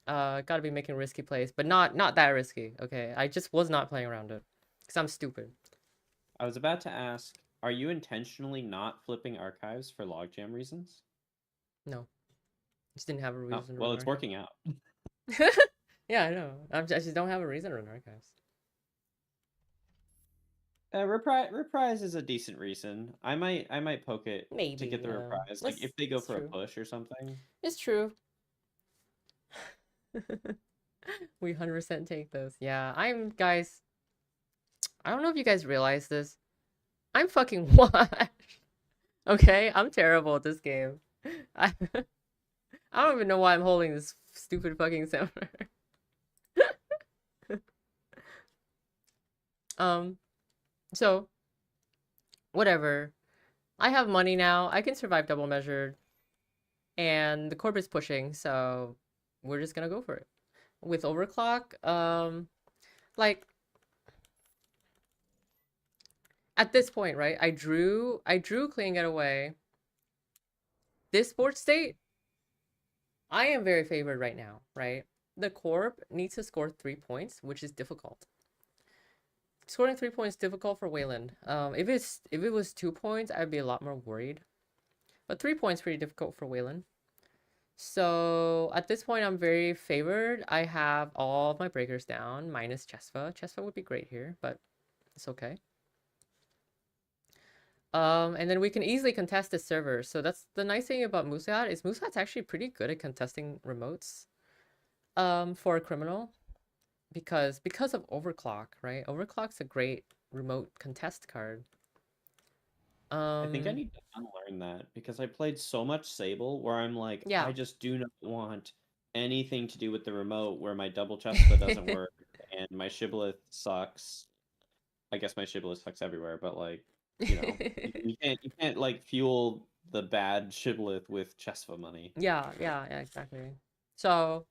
Gotta be making risky plays, but not that risky. Okay, I just was not playing around it because I'm stupid. I was about to ask, are you intentionally not flipping archives for logjam reasons? No, just didn't have a reason. Well, it's working out. Yeah, I know. I just don't have a reason to run archives. Reprise is a decent reason. I might poke it maybe to get the reprise. Like if they go for a push or something. It's true. We 100% take those. Yeah, guys. I don't know if you guys realize this. I'm fucking washed. Okay, I'm terrible at this game. I don't even know why I'm holding this stupid fucking summoner. So whatever. I have money now. I can survive double measured, and the corp is pushing, so we're just gonna go for it. With overclock, like at this point, right? I drew clean getaway. This board state, I am very favored right now, right? The corp needs to score 3 points, which is difficult. Scoring 3 points difficult for Wayland. If it was 2 points, I'd be a lot more worried. But 3 points pretty difficult for Wayland. So at this point, I'm very favored. I have all of my breakers down, minus Chesva. Chesva would be great here, but it's okay. And then we can easily contest the server. So that's the nice thing about Musat is Musat's actually pretty good at contesting remotes for a criminal. Because of overclock, right? Overclock's a great remote contest card. I think I need to unlearn that because I played so much Sable where I'm like, yeah. I just do not want anything to do with the remote where my double Chespa doesn't work and my Shibboleth sucks. I guess my Shibboleth sucks everywhere, but like, you know, you can't like fuel the bad Shibboleth with Chespa money. Yeah, exactly. So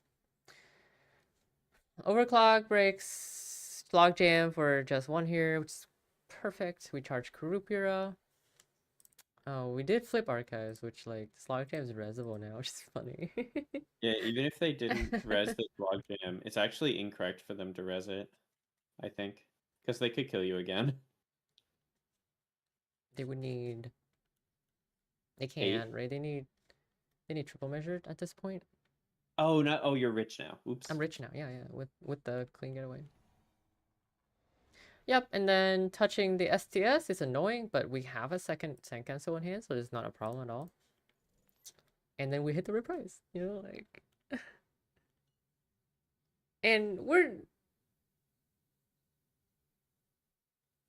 overclock breaks logjam for just 1 here, which is perfect. We charge Kurupira. Oh, we did flip archives, which like this logjam is resable now, which is funny. Yeah, even if they didn't res this logjam, it's actually incorrect for them to res it, I think, because they could kill you again. They would need. They can't, right? They need triple measured at this point. Oh no! Oh, you're rich now. Oops. I'm rich now. Yeah. With the clean getaway. Yep, and then touching the STS is annoying, but we have a second sand cancel in hand, so it's not a problem at all. And then we hit the reprise, you know, like. And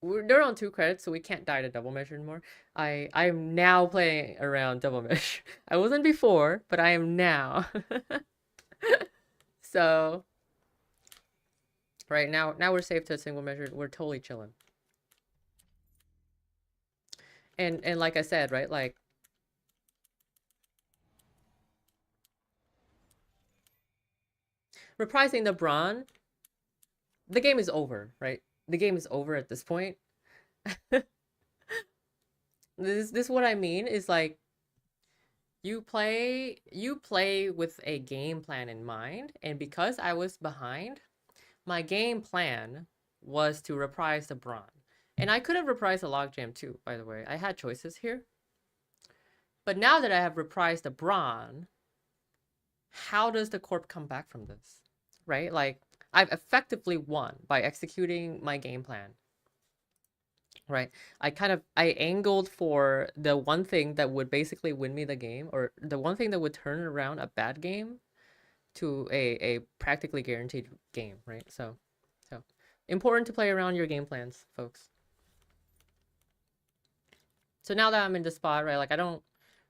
they're on 2 credits, so we can't die to double measure anymore. I'm now playing around double measure. I wasn't before, but I am now. So right now we're safe to single measure. We're totally chilling. And like I said, right, like reprising the Brawn, the game is over, right? The game is over at this point. This what I mean is like you play with a game plan in mind, and because I was behind, my game plan was to reprise the Brawn. And I could have reprised the logjam too, by the way. I had choices here. But now that I have reprised the Brawn, how does the corp come back from this? Right? Like, I've effectively won by executing my game plan. Right? I angled for the one thing that would basically win me the game, or the one thing that would turn around a bad game to a practically guaranteed game, right? So important to play around your game plans, folks. So now that I'm in the spot, right, like I don't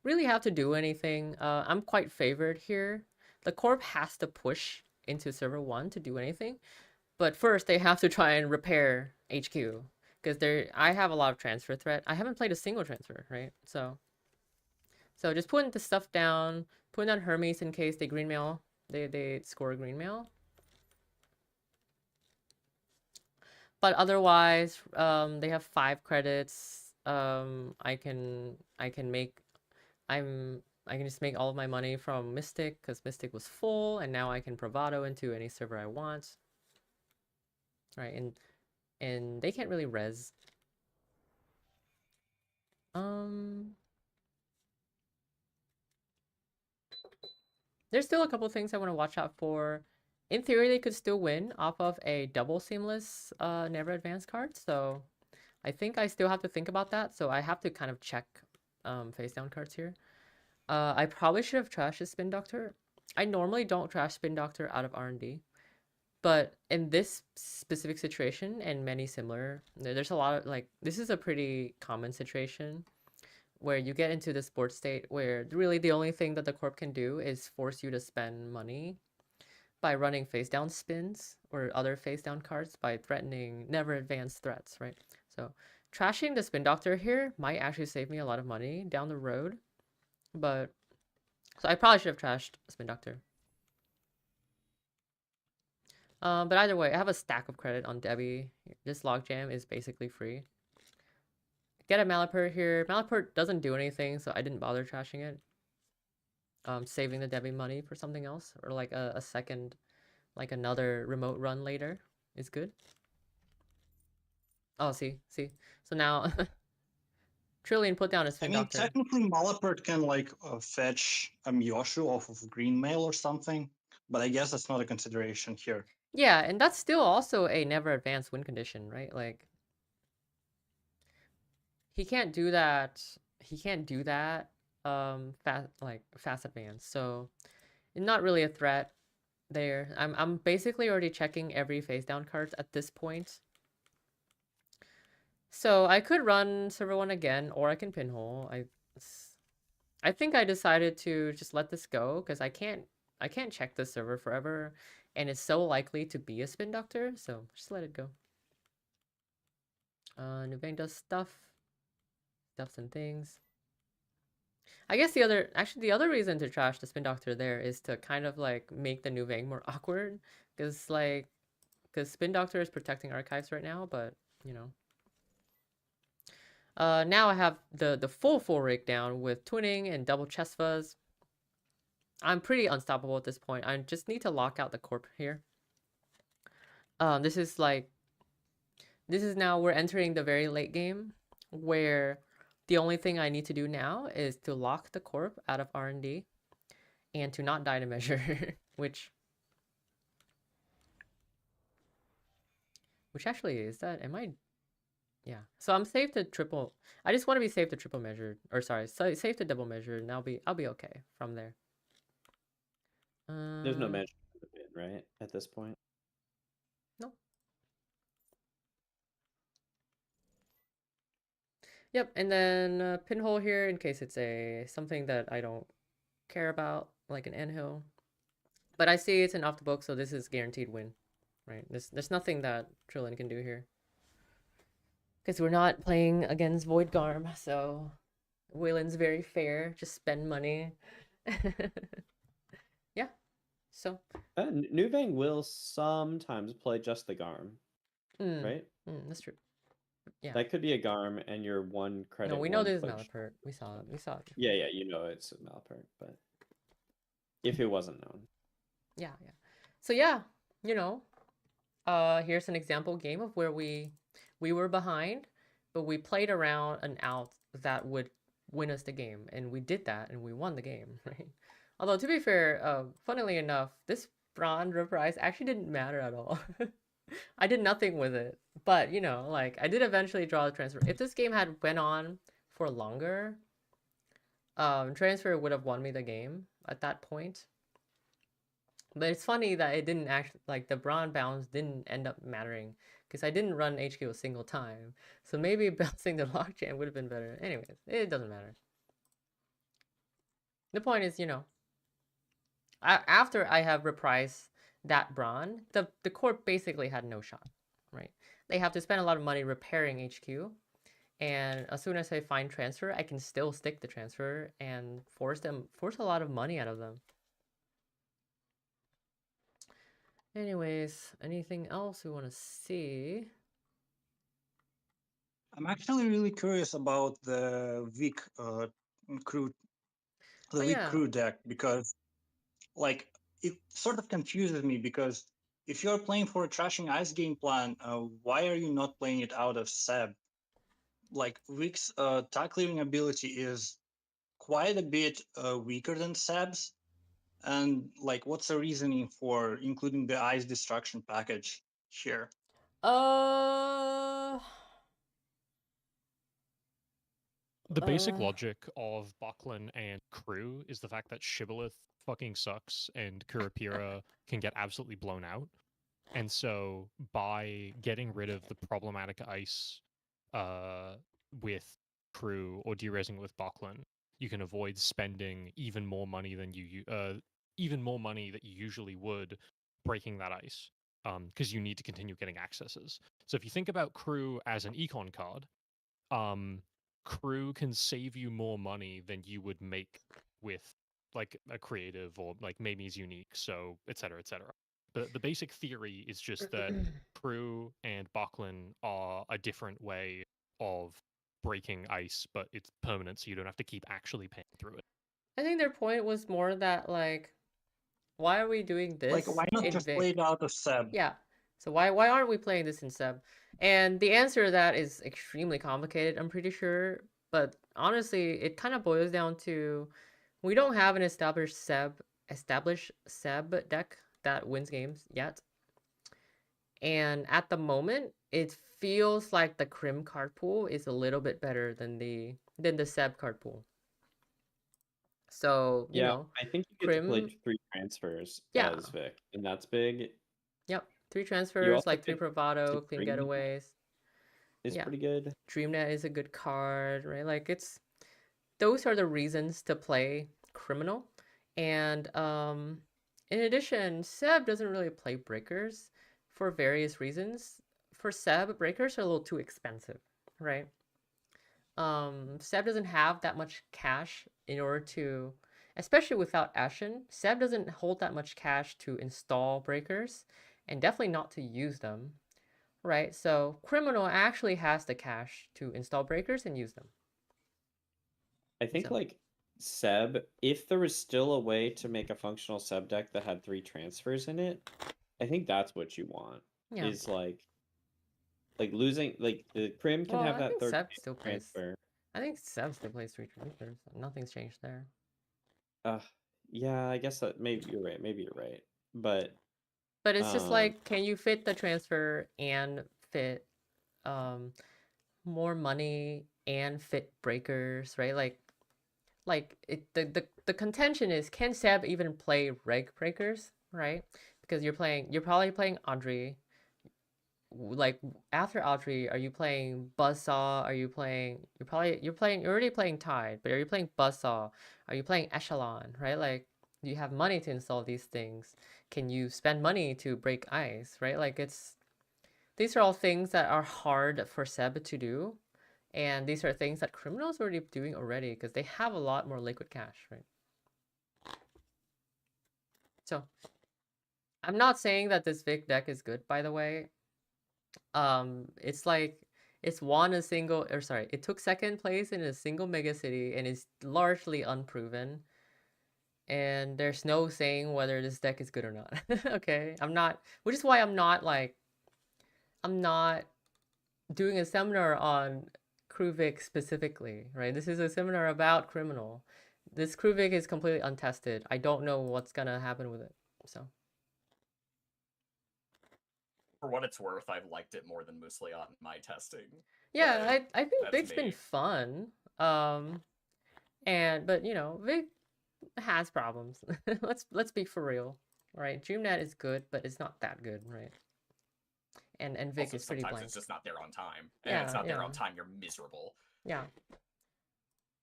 really have to do anything. I'm quite favored here. The corp has to push into server 1 to do anything, but first they have to try and repair HQ because I have a lot of transfer threat. I haven't played a single transfer, right? So just putting the stuff down, putting on Hermes in case they green mail. They score a green mail. But otherwise, they have 5 credits. I can just make all of my money from Mystic because Mystic was full, and now I can bravado into any server I want. Right, and they can't really res. There's still a couple things I want to watch out for. In theory, they could still win off of a double seamless never advance card, so I think I still have to think about that. So I have to kind of check face down cards here. I probably should have trashed the Spin Doctor. I normally don't trash Spin Doctor out of R&D, but in this specific situation and many similar, there's a lot of like, this is a pretty common situation where you get into the sports state where really the only thing that the corp can do is force you to spend money by running face down spins or other face down cards by threatening never advanced threats, right? So trashing the spin doctor here might actually save me a lot of money down the road, but so I probably should have trashed spin doctor. But either way, I have a stack of credit on Debbie. This logjam is basically free. Get a Malapert here. Malapert doesn't do anything, so I didn't bother trashing it. Saving the Debbie money for something else, or like a second, like another remote run later is good. Oh, see. So now, Trillion put down a spin doctor. Technically, Malapert can like fetch a Miyoshu off of green mail or something, but I guess that's not a consideration here. Yeah, and that's still also a never advanced win condition, right? Like, he can't do that. He can't do that. Fast advance. So, not really a threat there. I'm basically already checking every face down cards at this point. So I could run server 1 again, or I can pinhole. I think I decided to just let this go because I can't check the server forever, and it's so likely to be a spin doctor, so just let it go. Nuvang does stuffs and things. I guess the other reason to trash the spin doctor there is to kind of like make the Nuvang more awkward, because spin doctor is protecting archives right now, but you know. Now I have the full rig down with twinning and double chest fuzz. I'm pretty unstoppable at this point. I just need to lock out the corp here. This is now we're entering the very late game where the only thing I need to do now is to lock the corp out of R&D and to not die to measure, which actually is that, yeah. So I'm safe to triple. I just want to be safe to triple measured, or sorry, safe to double measured, and I'll be okay from there. There's no measure, right, at this point? No. Yep, and then pinhole here in case it's something that I don't care about, like an end hill. But I see it's an off the book, so this is guaranteed win, right? There's nothing that Trillin can do here. Because we're not playing against Void Garm, so Wayland's very fair. Just spend money. Yeah, so. Nuvang will sometimes play just the Garm, right? That's true. Yeah. That could be a Garm, and you're one credit. No, we know there's Malapert. We saw it. Yeah, you know it's a Malapert, but if it wasn't known. Yeah. So yeah, you know, here's an example game of where we were behind, but we played around an out that would win us the game, and we did that, and we won the game, right? Although, to be fair, funnily enough, this bronze reprise actually didn't matter at all. I did nothing with it, but, you know, like, I did eventually draw the transfer. If this game had went on for longer, transfer would have won me the game at that point. But it's funny that it didn't actually, like, the bronze bounce didn't end up mattering, because I didn't run HQ a single time. So maybe bouncing the logjam would have been better. Anyways, it doesn't matter. The point is, you know, after I have reprised that bronze, the corp basically had no shot, right? They have to spend a lot of money repairing HQ. And as soon as I find transfer, I can still stick the transfer and force a lot of money out of them. Anyways, anything else we want to see? I'm actually really curious about the weak crew, crew deck, because like it sort of confuses me, because if you're playing for a trashing ice game plan, why are you not playing it out of Seb? Like Wick's tag clearing ability is quite a bit weaker than Seb's, and like what's the reasoning for including the ice destruction package here? The basic logic of Buckland and crew is the fact that Shibboleth fucking sucks and Kurapira can get absolutely blown out. And so by getting rid of the problematic ice with Crew or de-resing it with Bocklin, you can avoid spending even more money than you that you usually would breaking that ice, because you need to continue getting accesses. So if you think about Crew as an econ card, Crew can save you more money than you would make with like a creative or like Mamie's unique, so etc. etc. But the basic theory is just that Crew and Bocklin are a different way of breaking ice, but it's permanent, so you don't have to keep actually paying through it. I think their point was more that like, why are we doing this? Like, why not just play it out of Seb? Yeah. So why aren't we playing this in Seb? And the answer to that is extremely complicated, I'm pretty sure. But honestly, it kind of boils down to we don't have an established Seb deck that wins games yet. And at the moment, it feels like the Crim card pool is a little bit better than the Seb card pool. So, you know, I think you get to play 3 transfers as Vic, and that's big. Yep, 3 transfers, like 3 bravado, clean getaways. It's pretty good. Dreamnet is a good card, right? Like those are the reasons to play Criminal. And in addition, Seb doesn't really play breakers for various reasons. For Seb, breakers are a little too expensive, right? Seb doesn't have that much cash in order to, especially without Ashen, Seb doesn't hold that much cash to install breakers and definitely not to use them, right? So Criminal actually has the cash to install breakers and use them. I think like Seb, if there was still a way to make a functional Seb deck that had 3 transfers in it, I think that's what you want. Yeah. Is like losing, like the Crim can have that 3rd transfer. I think Seb still plays 3 transfers. Nothing's changed there. Yeah, I guess that maybe you're right. But it's just like, can you fit the transfer and fit more money and fit breakers, right? The contention is, can Seb even play reg breakers, right? Because you're probably playing Audrey. Like after Audrey, are you playing Buzzsaw? Are you playing? You're already playing Tide, but are you playing Buzzsaw? Are you playing Echelon? Right? Like, you have money to install these things. Can you spend money to break ice? Right? Like these are all things that are hard for Seb to do, and these are things that Criminals are already doing already because they have a lot more liquid cash, right? So, I'm not saying that this Vic deck is good, by the way. It's like it took 2nd place in a single mega city and is largely unproven. And there's no saying whether this deck is good or not. Okay, which is why I'm not doing a seminar on Kruvik specifically, right? This is a seminar about Criminal. This Kruvik is completely untested. I don't know what's gonna happen with it, so. For what it's worth, I've liked it more than Musliat in my testing. Yeah, I think Vic's been fun. But you know, Vic has problems. let's be for real, right? Dreamnet is good, but it's not that good, right? And Vic also, is pretty blank. Sometimes it's just not there on time. And it's not there on time, you're miserable. Yeah.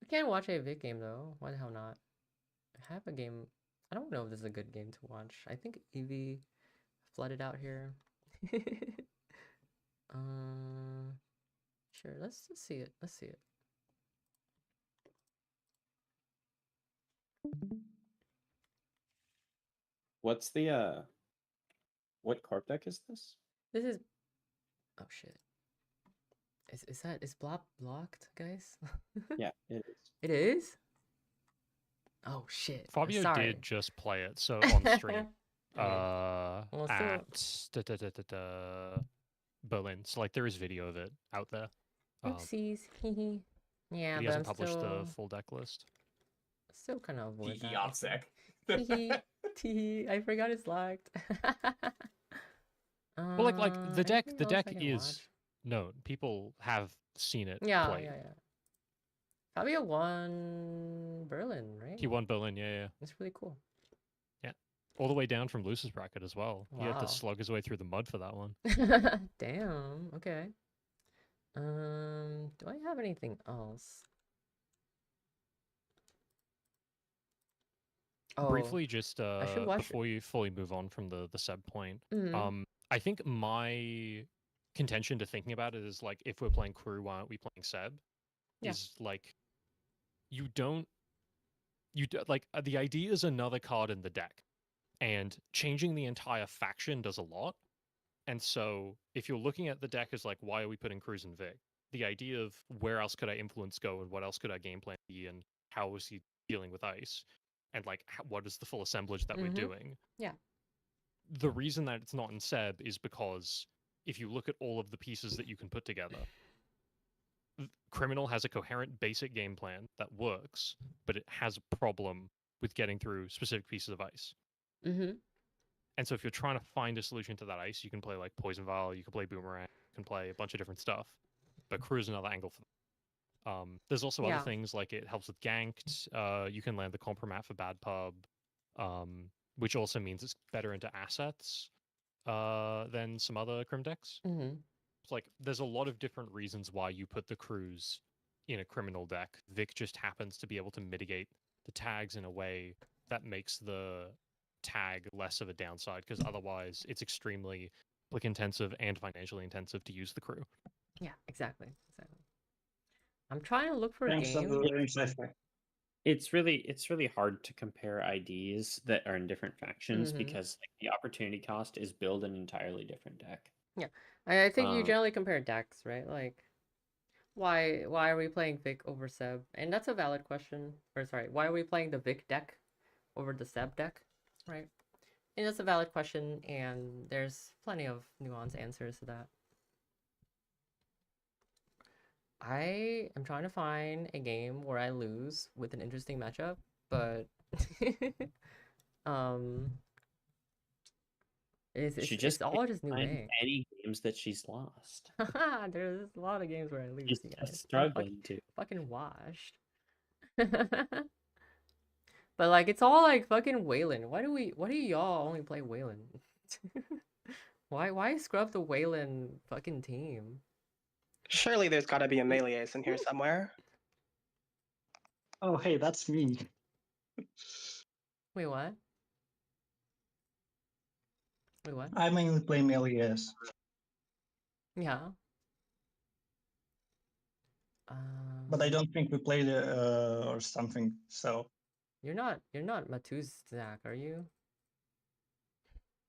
We can't watch a Vic game though. Why the hell not? I have a game. I don't know if this is a good game to watch. I think Eevee flooded out here. Sure, let's see it. What's the what carp deck is this? This is, oh shit. Is blocked, guys? Yeah, it is. It is? Oh shit. Fabio did just play it, so on stream. At Berlin. So like there is video of it out there. Oopsies. Yeah, he hasn't published the full deck list. Still kind of avoid that. I forgot it's locked. Well, like the deck is known. People have seen it. Yeah. Fabio won Berlin, right? He won Berlin, yeah. That's really cool. Yeah. All the way down from Luce's bracket as well. Wow. He had to slug his way through the mud for that one. Damn, okay. Do I have anything else? Oh, Briefly, just I should watch before you fully move on from the Seb point, Mhm. I think my contention to thinking about it is like, if we're playing crew, why aren't we playing Seb? Yeah. Is like, like the idea is another card in the deck, and changing the entire faction does a lot. And so if you're looking at the deck as like, why are we putting Cruz and Vic? The idea of where else could our influence go, and what else could our game plan be, and how is he dealing with ice, and like what is the full assemblage that we're doing? Yeah. The reason that it's not in Seb is because if you look at all of the pieces that you can put together, Criminal has a coherent basic game plan that works, but it has a problem with getting through specific pieces of ice. Mm-hmm. And so if you're trying to find a solution to that ice, you can play like Poison Vial, you can play Boomerang, you can play a bunch of different stuff. But Crew is another angle for them. There's also other things like it helps with ganked. You can land the compromat for Bad Pub, which also means it's better into assets than some other Crim decks. Mm-hmm. It's like there's a lot of different reasons why you put the Crews in a criminal deck. Vic just happens to be able to mitigate the tags in a way that makes the tag less of a downside, because otherwise it's extremely click intensive and financially intensive to use the crew. Yeah, exactly. I'm trying to look for Thanks, games. It's really hard to compare IDs that are in different factions because like, the opportunity cost is build an entirely different deck. Yeah, I think you generally compare decks, right? Like, why are we playing Vic over Seb? And that's a valid question. Or sorry, why are we playing the Vic deck over the Seb deck, right? And that's a valid question, and there's plenty of nuanced answers to that. I am trying to find a game where I lose with an interesting matchup, but it's all just new egg. Any games that she's lost. There's a lot of games where I lose. She's just struggling to fucking washed. But like it's all like fucking Wayland. Why do y'all only play Wayland? Why scrub the Wayland fucking team? Surely there's gotta be a melee ace in here somewhere. Oh hey, that's me. Wait, what? Wait, what? I mainly play melee ace. Yeah. But I don't think we played or something. So you're not Matuz Zach, are you?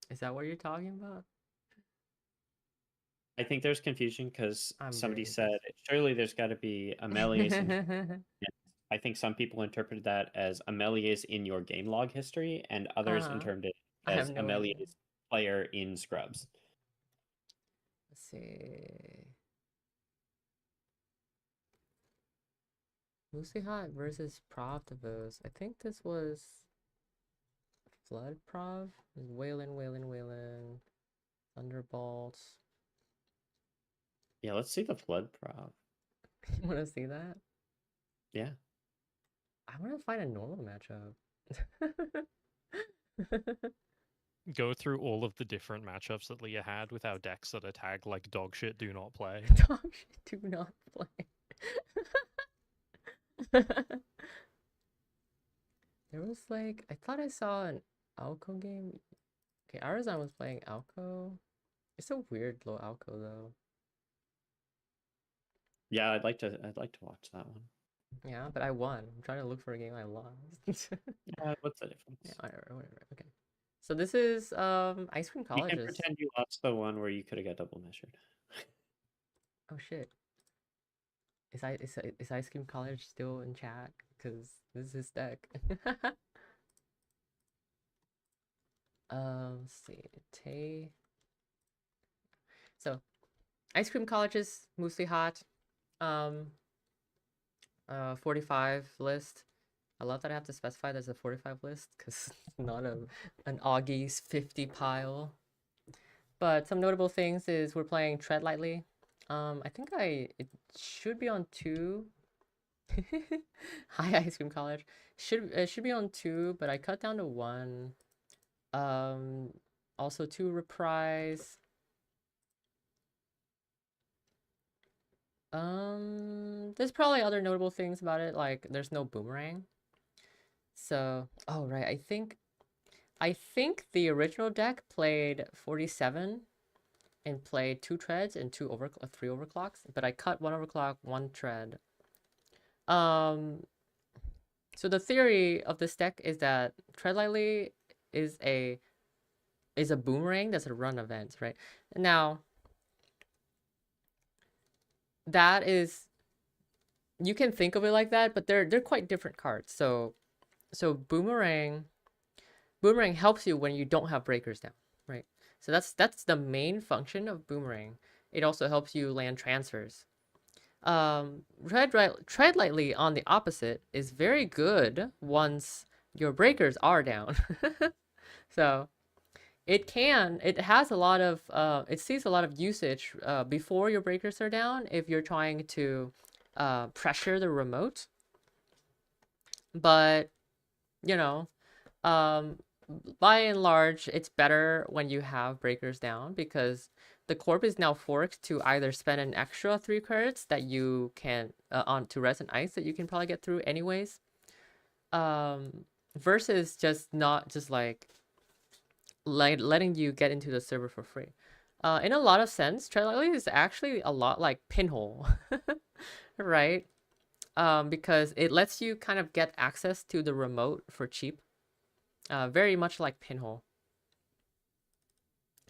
Is that what you're talking about? I think there's confusion because somebody said surely there's got to be a melee ace. I think some people interpreted that as a melee ace in your game log history, and others interpreted it as a melee ace player in Scrubs. Let's see. Lucy Hot versus Provdivos. I think this was Flood Prov. Wayland. Thunderbolts. Yeah, let's see the Flood Prov. You want to see that? Yeah. I want to find a normal matchup. Go through all of the different matchups that Leah had with our decks that are tagged like dog shit do not play. Dog shit do not play. There was like, I thought I saw an Alco game. Okay, Arizon was playing Alco. It's a weird low Alco though. Yeah, I'd like to watch that one. Yeah, but I won. I'm trying to look for a game I lost. What's the difference? Yeah, whatever. Okay. So this is Ice Cream Colleges. You can pretend you lost the one where you could have got double measured. Oh shit. Is Ice Cream College still in chat? Because this is his deck. Let's see. Tay. So, Ice Cream Colleges, mostly hot. 45 list. I love that I have to specify there's a 45 list because it's not an Augie's 50 pile. But some notable things is we're playing Tread Lightly. I think it should be on 2. Hi, Ice Cream College. It should be on 2, but I cut down to 1. Also 2 Reprise. There's probably other notable things about it, like there's no boomerang. So, oh right, I think the original deck played 47 and played 2 treads and 3 overclocks, but I cut 1 overclock, 1 tread. So the theory of this deck is that Tread Lightly is a boomerang that's a run event, right? Now, that is, you can think of it like that, but they're quite different cards. So boomerang helps you when you don't have breakers down, right? So that's the main function of boomerang. It also helps you land transfers. Tread Lightly, on the opposite, is very good once your breakers are down. So it has a lot of it sees a lot of usage before your breakers are down if you're trying to pressure the remote. But you know, by and large, it's better when you have breakers down, because the corp is now forced to either spend an extra 3 credits that you can on to Resin Ice that you can probably get through anyways, versus just not just like letting you get into the server for free. In a lot of sense, Tread Lightly is actually a lot like Pinhole, right? Because it lets you kind of get access to the remote for cheap. Very much like Pinhole.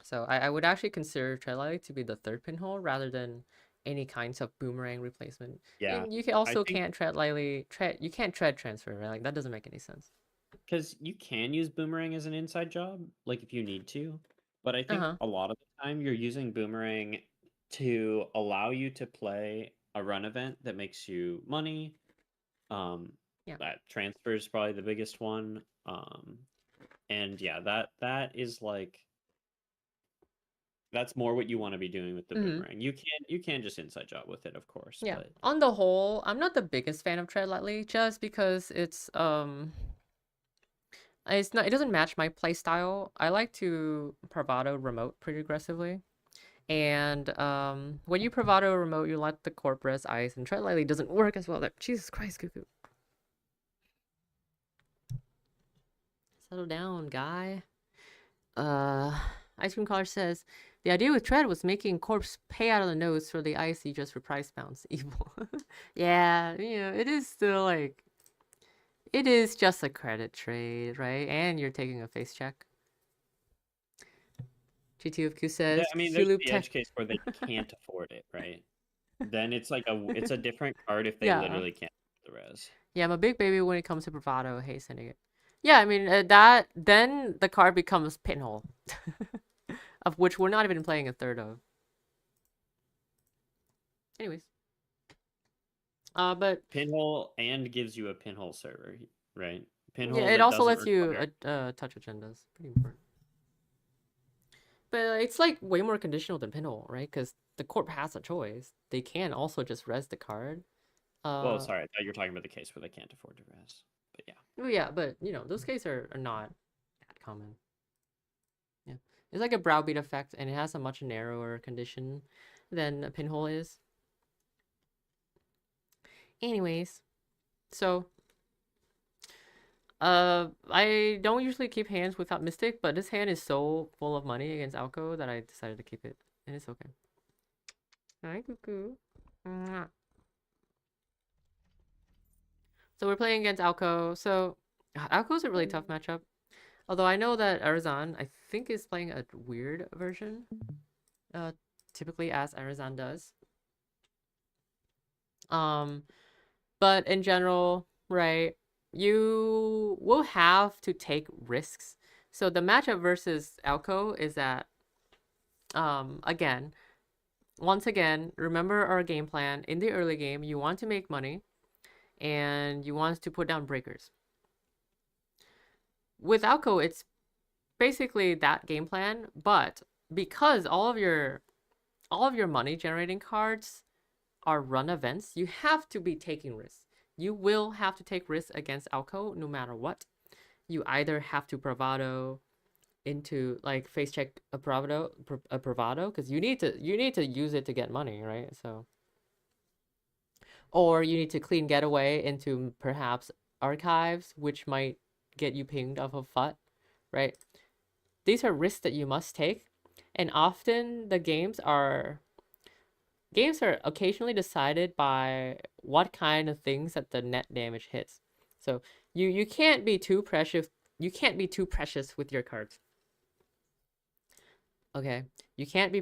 So I would actually consider Tread Lightly to be the 3rd Pinhole rather than any kinds of boomerang replacement. Yeah. And you can also can't Tread Lightly, you can't tread transfer, right? Like that doesn't make any sense. Because you can use boomerang as an inside job, like if you need to. But I think a lot of the time you're using boomerang to allow you to play a run event that makes you money. That transfer is probably the biggest one. And yeah, that is like, that's more what you want to be doing with the boomerang. You can just inside job with it, of course. Yeah. But on the whole, I'm not the biggest fan of Tread Lightly, just because it doesn't match my play style. I like to bravado remote pretty aggressively. And when you bravado remote, you let the corp res ice, and Tread Lightly doesn't work as well. Jesus Christ, Cuckoo. Settle down, guy. Ice Cream Collar says, the idea with Tread was making corpse pay out of the nose for the ice you just reprice bounce. Evil. Yeah, it is still like, it is just a credit trade, right? And you're taking a face check. GT of Q says, yeah, I mean, there's the edge case where they can't afford it, right? Then it's like it's a different card if they literally can't afford the res. Yeah, I'm a big baby when it comes to bravado. Hey, sending it. Yeah, I mean, then the card becomes Pinhole, of which we're not even playing a 3rd of. Anyways. But Pinhole and gives you a Pinhole server, right? Pinhole. Yeah, it also lets you touch agendas. Pretty important. But it's like way more conditional than Pinhole, right? Because the corp has a choice. They can also just res the card. Well, sorry, I thought you were talking about the case where they can't afford to res. But yeah. Well, yeah, but those cases are not that common. Yeah, it's like a browbeat effect, and it has a much narrower condition than a Pinhole is. Anyways, so I don't usually keep hands without Mystic, but this hand is so full of money against Alco that I decided to keep it, and it's okay. Hi, Cuckoo. So we're playing against Alco. So Alco's a really tough matchup. Although I know that Arizan, I think, is playing a weird version. Typically as Arizan does. But in general, right, you will have to take risks. So the matchup versus Alco is that, once again, remember our game plan. In the early game, you want to make money, and you want to put down breakers. With Alco, it's basically that game plan, but because all of your money generating cards are run events, you have to be taking risks. You will have to take risks against Alco no matter what. You either have to bravado into, like, face check a bravado, because you need to use it to get money, right? So or you need to clean getaway into perhaps archives, which might get you pinged off of FUT, right? These are risks that you must take, and often the games are occasionally decided by what kind of things that the net damage hits. So you can't be too precious. You can't be too precious with your cards. Okay, you can't be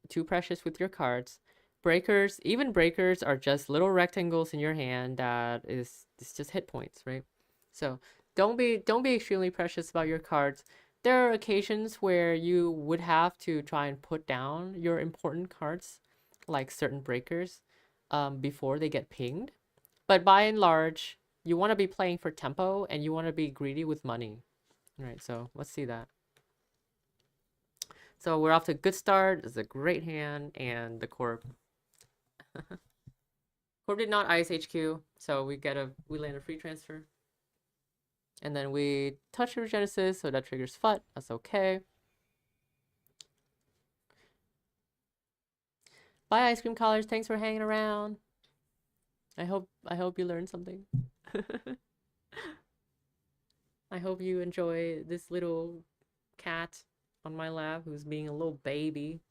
too precious with your cards. Breakers, even breakers, are just little rectangles in your hand that it's just hit points, right? So don't be extremely precious about your cards. There are occasions where you would have to try and put down your important cards, like certain breakers, before they get pinged. But by and large, you want to be playing for tempo and you want to be greedy with money. All right, so let's see that. So we're off to a good start. It's a great hand, and the Corp. Corp did not ice HQ, so we land a free transfer. And then we touch Regenesis, so that triggers FUT. That's okay. Bye, ice cream collars. Thanks for hanging around. I hope you learned something. I hope you enjoy this little cat on my lap who's being a little baby.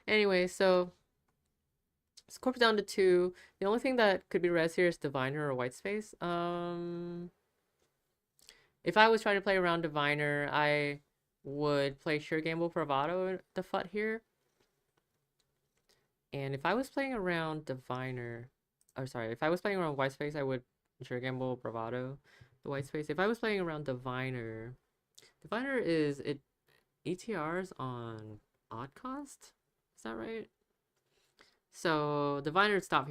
Anyway, so it's Corp down to 2. The only thing that could be res here is Diviner or White Space. If I was trying to play around Diviner, I would play Sure Gamble Bravado the FUT here. And if I was playing around Diviner, if I was playing around White Space, I would Sure Gamble Bravado the White Space. If I was playing around Diviner is it ETRs on odd cost? Is that right? So Diviner would stop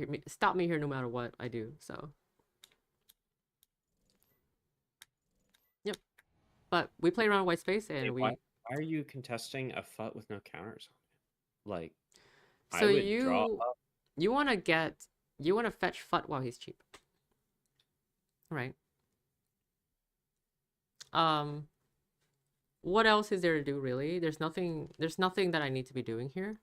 me here no matter what I do. So yep. But we play around White Space and why are you contesting a FUT with no counters on it? Like, so I would draw up. You want to fetch FUT while he's cheap, right? What else is there to do, really? There's nothing that I need to be doing here.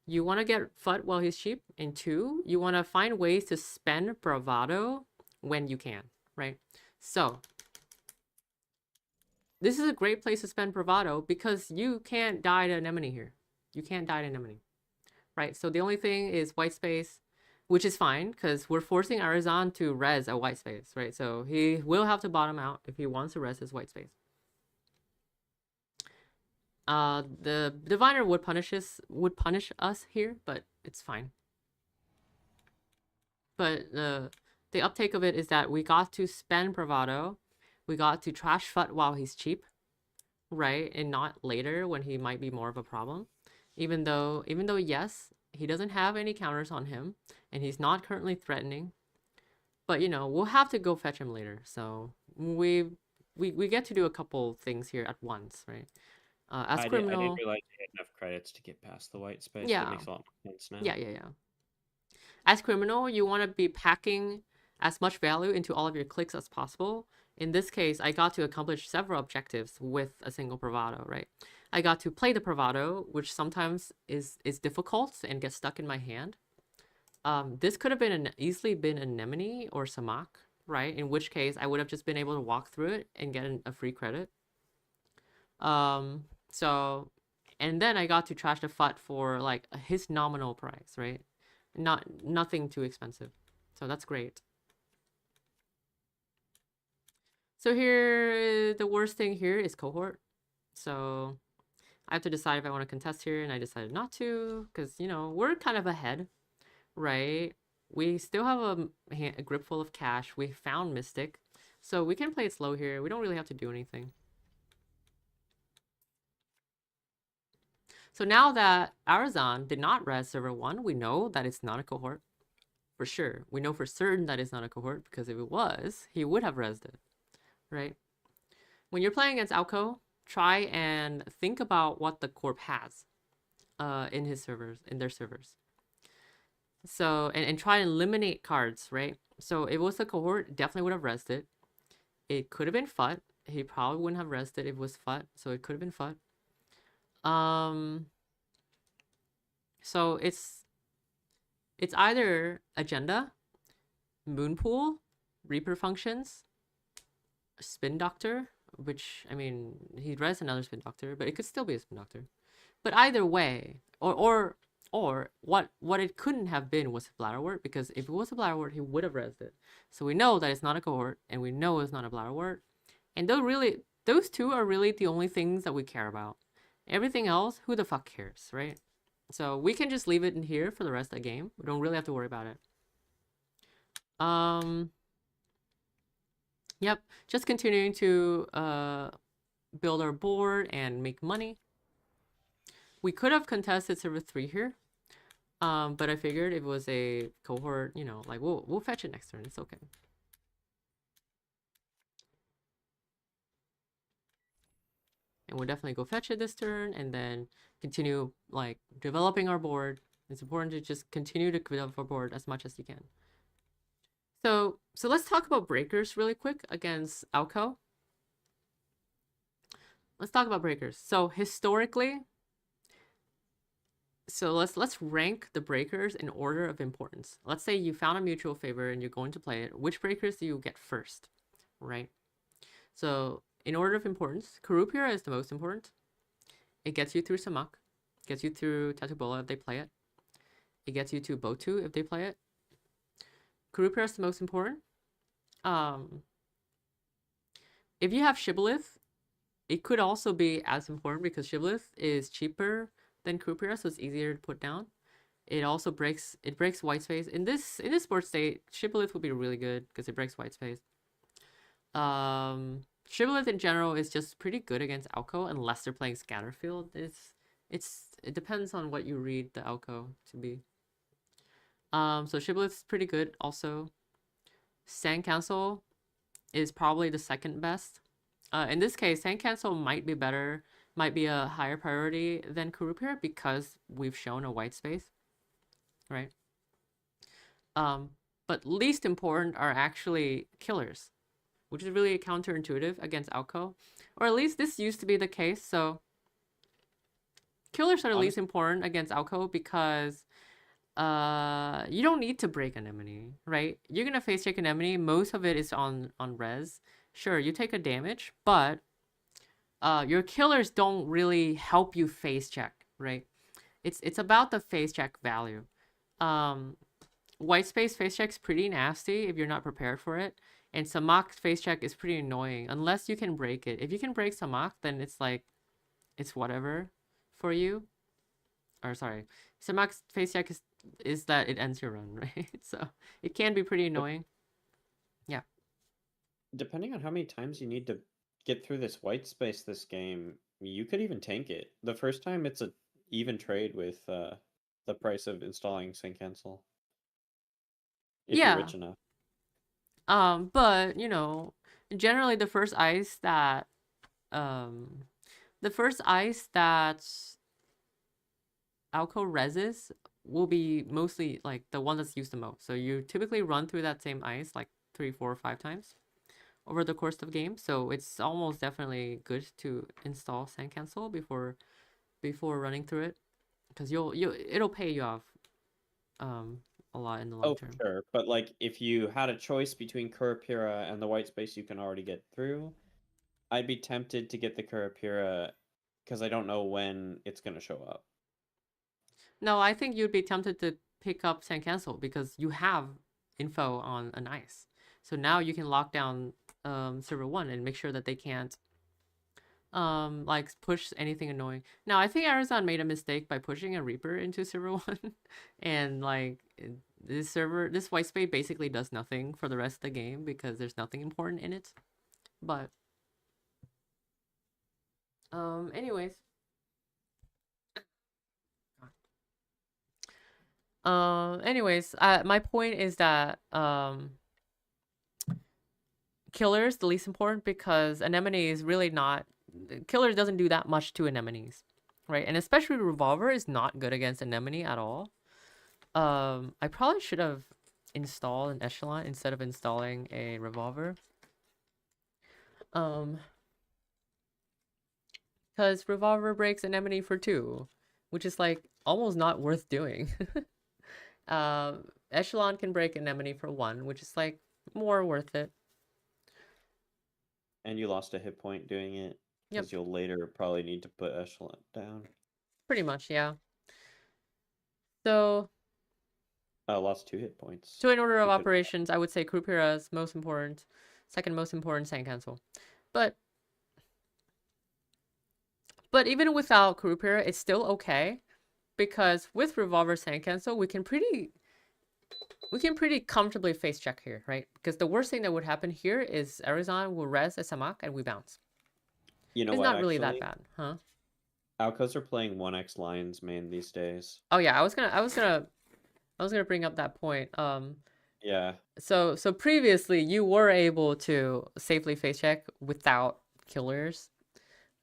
You want to get FUT while he's cheap, and 2, you want to find ways to spend Bravado when you can, right? So this is a great place to spend Bravado because you can't die to Anemone here. You can't die to Anemone, right? So the only thing is White Space, which is fine because we're forcing Arizon to res a White Space, right? So he will have to bottom out if he wants to res his White Space. The Diviner would punish us here, but it's fine. But the uptake of it is that we got to spend Bravado, we got to trash FUT while he's cheap, right, and not later when he might be more of a problem. Even though yes, he doesn't have any counters on him, and he's not currently threatening. But we'll have to go fetch him later. So we get to do a couple things here at once, right? As Criminal, I didn't realize you had enough credits to get past the White Space. Yeah. That makes a lot more sense now. Yeah. As Criminal, you want to be packing as much value into all of your clicks as possible. In this case, I got to accomplish several objectives with a single Bravado, right? I got to play the Bravado, which sometimes is difficult and gets stuck in my hand. This could have easily been Anemone or Samak, right? In which case, I would have just been able to walk through it and get a free credit. So, and then I got to trash the FUT for like his nominal price, right? Nothing too expensive. So that's great. So here, the worst thing here is cohort. So I have to decide if I want to contest here, and I decided not to because, we're kind of ahead, right? We still have a grip full of cash. We found Mystic, so we can play it slow here. We don't really have to do anything. So now that Arizon did not res server 1, we know that it's not a cohort. For sure. We know for certain that it's not a cohort because if it was, he would have resed it, right? When you're playing against Alco, try and think about what the Corp has in their servers. So, and try and eliminate cards, right? So if it was a cohort, definitely would have resed it. It could have been FUT. He probably wouldn't have resed it if it was FUT, so it could have been FUT. So it's either Agenda, Moonpool, Reaper Functions, Spin Doctor, which, I mean, he'd res another Spin Doctor, but it could still be a Spin Doctor. But either way, or what it couldn't have been was a Bladderwort, because if it was a Bladderwort, he would have resed it. So we know that it's not a cohort, and we know it's not a Bladderwort. And those two are really the only things that we care about. Everything else, who the fuck cares, right? So we can just leave it in here for the rest of the game. We don't really have to worry about it. Yep, just continuing to build our board and make money. We could have contested server 3 here, but I figured if it was a cohort, you know, like we'll fetch it next turn. It's okay. And we'll definitely go fetch it this turn, and then continue like developing our board. It's important to just continue to develop our board as much as you can. So let's talk about breakers really quick against Alco. Let's talk about breakers. So historically, so let's rank the breakers in order of importance. Let's say you found a mutual favor and you're going to play it. Which breakers do you get first, right? So in order of importance, Kurupira is the most important. It gets you through Samak, gets you through Tatubola if they play it. It gets you to Botu if they play it. Kurupira is the most important. If you have Shibboleth, it could also be as important because Shibboleth is cheaper than Kurupira, so it's easier to put down. It also breaks white space. In this board state, Shibboleth would be really good because it breaks white space. Shibboleth in general is just pretty good against Alco unless they're playing Scatterfield. It depends on what you read the Alco to be. So Shibboleth is pretty good also. Sand Cancel is probably the second best. In this case, Sand Cancel might be better, might be a higher priority than Kurupira because we've shown a white space, right? But least important are actually killers, which is really counterintuitive against Alco. Or at least this used to be the case, so killers are the least important against Alco because you don't need to break Anemone, right? You're gonna face check Anemone, most of it is on res. Sure, you take a damage, but your killers don't really help you face check, right? It's about the face check value. White space face check's pretty nasty if you're not prepared for it. And Samak face check is pretty annoying unless you can break it. If you can break Samak, then it's like, it's whatever for you. Or sorry, Samak's face check is that it ends your run, right? So it can be pretty annoying. Yeah. Depending on how many times you need to get through this white space this game, you could even tank it. The first time it's a even trade with the price of installing Sync Cancel. If you're rich enough. But you know, generally the first ice that Alco reses will be mostly like the one that's used the most. So you typically run through that same ice like 3, 4, or 5 times over the course of the game. So it's almost definitely good to install Sand Cancel before running through it, because it'll pay you off a lot in the long term. Sure. But like if you had a choice between Kurupira and the white space you can already get through, I'd be tempted to get the Kurupira because I don't know when it's going to show up. No, I think you'd be tempted to pick up Sand Cancel because you have info on an ice. So now you can lock down server 1 and make sure that they can't like push anything annoying. Now I think Arizon made a mistake by pushing a Reaper into server 1 and like this white space basically does nothing for the rest of the game because there's nothing important in it. But anyways, my point is that killers the least important because Anemone is really not, killer doesn't do that much to anemones, right? And especially Revolver is not good against Anemone at all. I probably should have installed an Echelon instead of installing a Revolver. Because Revolver breaks Anemone for 2, which is like almost not worth doing. Echelon can break Anemone for 1, which is like more worth it. And you lost a hit point doing it, because you'll later probably need to put Echelon down. Pretty much, yeah. So... lost 2 hit points. So in order of operations, I would say Kurupira is most important. Second most important, Sand Cancel. But even without Kurupira, it's still okay. Because with Revolver Sand Cancel, we can pretty comfortably face check here, right? Because the worst thing that would happen here is Arizon will res a Samak and we bounce. You know it's what, not really that bad, huh? Alcos are playing 1x Lions main these days. Oh yeah, I was gonna bring up that point. Yeah. So previously you were able to safely face check without killers,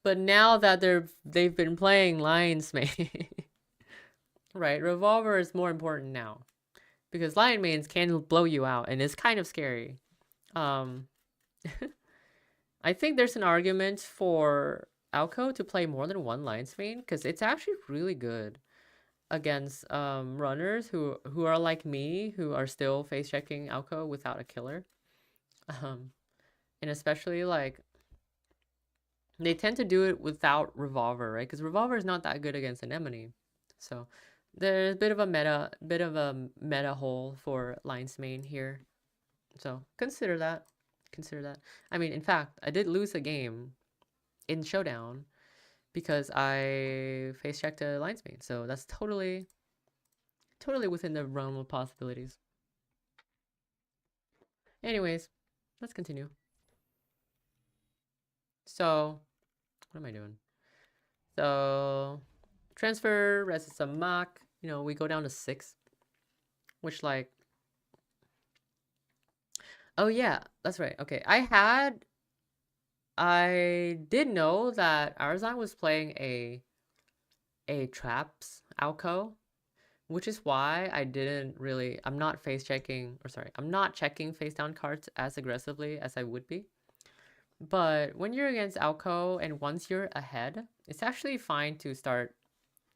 but now that they've been playing Lions main, right? Revolver is more important now, because Lion mains can blow you out, and it's kind of scary. I think there's an argument for Alco to play more than one Lions main, because it's actually really good against runners who are like me, who are still face checking Alco without a killer. And especially like they tend to do it without Revolver, right? Because Revolver is not that good against Anemone. So there's a bit of a meta hole for Lions main here. So consider that. I mean, in fact, I did lose a game in Showdown because I face checked a Lions main. So that's totally within the realm of possibilities. Anyways, let's continue. So, what am I doing? So, transfer, res is a mock. You know, we go down to 6. Which, like... Oh, yeah, that's right. Okay, I did know that Arzan was playing a traps Alco, which is why I didn't really... I'm not checking face down cards as aggressively as I would be. But when you're against Alco and once you're ahead, it's actually fine to start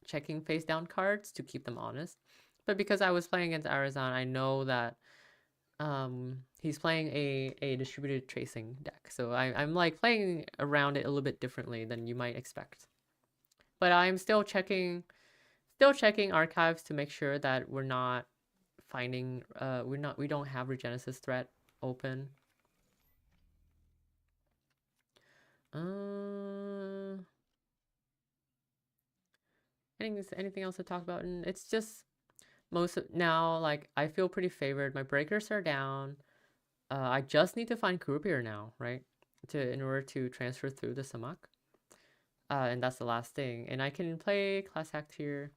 checking face down cards to keep them honest. But because I was playing against Arizon, I know that he's playing a distributed tracing deck. So I'm like playing around it a little bit differently than you might expect. But I'm still checking archives to make sure that we're not finding we don't have Regenesis threat open. Anything else to talk about? And it's just now, like, I feel pretty favored. My breakers are down. I just need to find Kurupir now, right? In order to transfer through the Samak. And that's the last thing. And I can play Class Act here.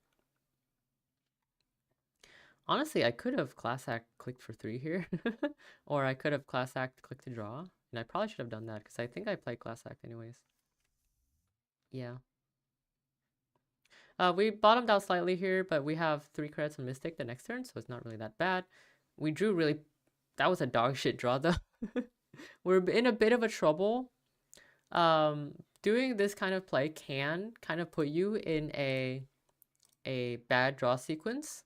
Honestly, I could have Class Act clicked for 3 here. Or I could have Class Act clicked to draw. And I probably should have done that, because I think I played Class Act anyways. Yeah. We bottomed out slightly here, but we have 3 credits on Mystic the next turn, so it's not really that bad. We drew really... That was a dog shit draw, though. We're in a bit of a trouble. Doing this kind of play can kind of put you in a bad draw sequence.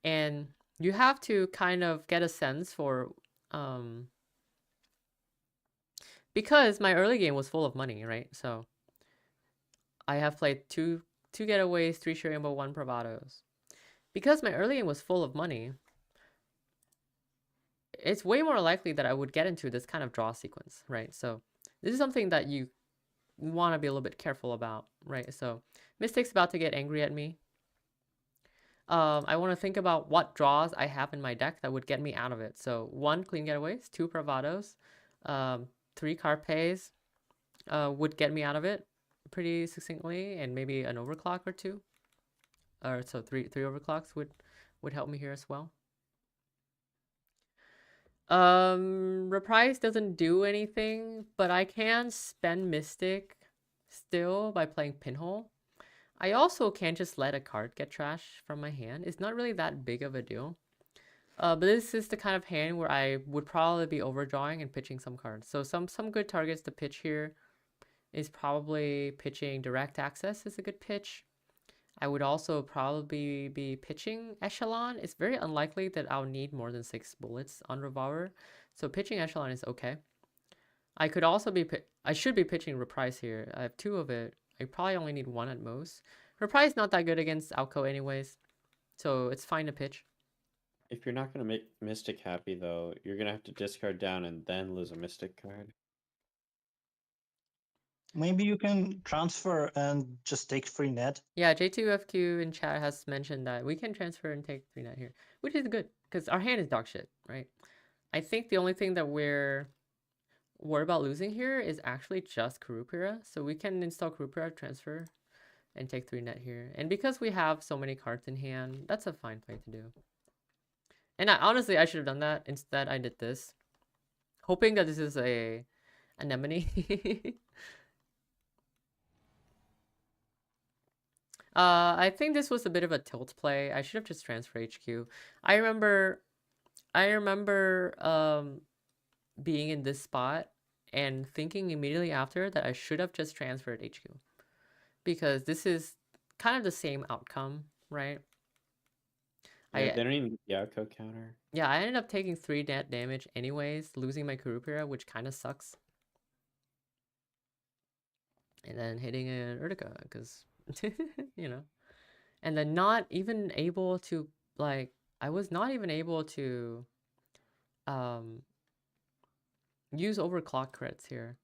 And you have to kind of get a sense for... because my early game was full of money, right? So I have played 2 getaways, 3 Shuriambo, 1 Bravados. Because my early game was full of money, it's way more likely that I would get into this kind of draw sequence, right? So this is something that you want to be a little bit careful about, right? So Mystic's about to get angry at me. I want to think about what draws I have in my deck that would get me out of it. So 1 clean getaways, 2 Bravados, 3 Carpes would get me out of it pretty succinctly, and maybe an overclock or 2. So 3 overclocks would help me here as well. Reprise doesn't do anything, but I can spend Mystic still by playing Pinhole. I also can just let a card get trashed from my hand. It's not really that big of a deal. But this is the kind of hand where I would probably be overdrawing and pitching some cards. So some good targets to pitch here is probably pitching Direct Access is a good pitch. I would also probably be pitching Echelon. It's very unlikely that I'll need more than 6 bullets on Revolver, so pitching Echelon is okay. I could also be I should be pitching Reprise here. I have 2 of it. I probably only need 1 at most. Reprise not that good against Alco anyways, so it's fine to pitch. If you're not going to make Mystic happy, though, you're going to have to discard down and then lose a Mystic card. Maybe you can transfer and just take free net. Yeah, J2FQ in chat has mentioned that we can transfer and take 3 net here, which is good, because our hand is dog shit, right? I think the only thing that we're worried about losing here is actually just Kurupira, so we can install Kurupira, transfer, and take 3 net here. And because we have so many cards in hand, that's a fine play to do. And honestly, I should have done that. Instead, I did this, hoping that this is a anemone. I think this was a bit of a tilt play. I should have just transferred HQ. I remember being in this spot and thinking immediately after that I should have just transferred HQ, because this is kind of the same outcome, right? Yeah, they don't even get the outcode counter. Yeah, I ended up taking 3 net damage anyways, losing my Kurupira, which kind of sucks. And then hitting an Urtica, because, you know. And then not even able to, like, I was not even able to use overclock crits here.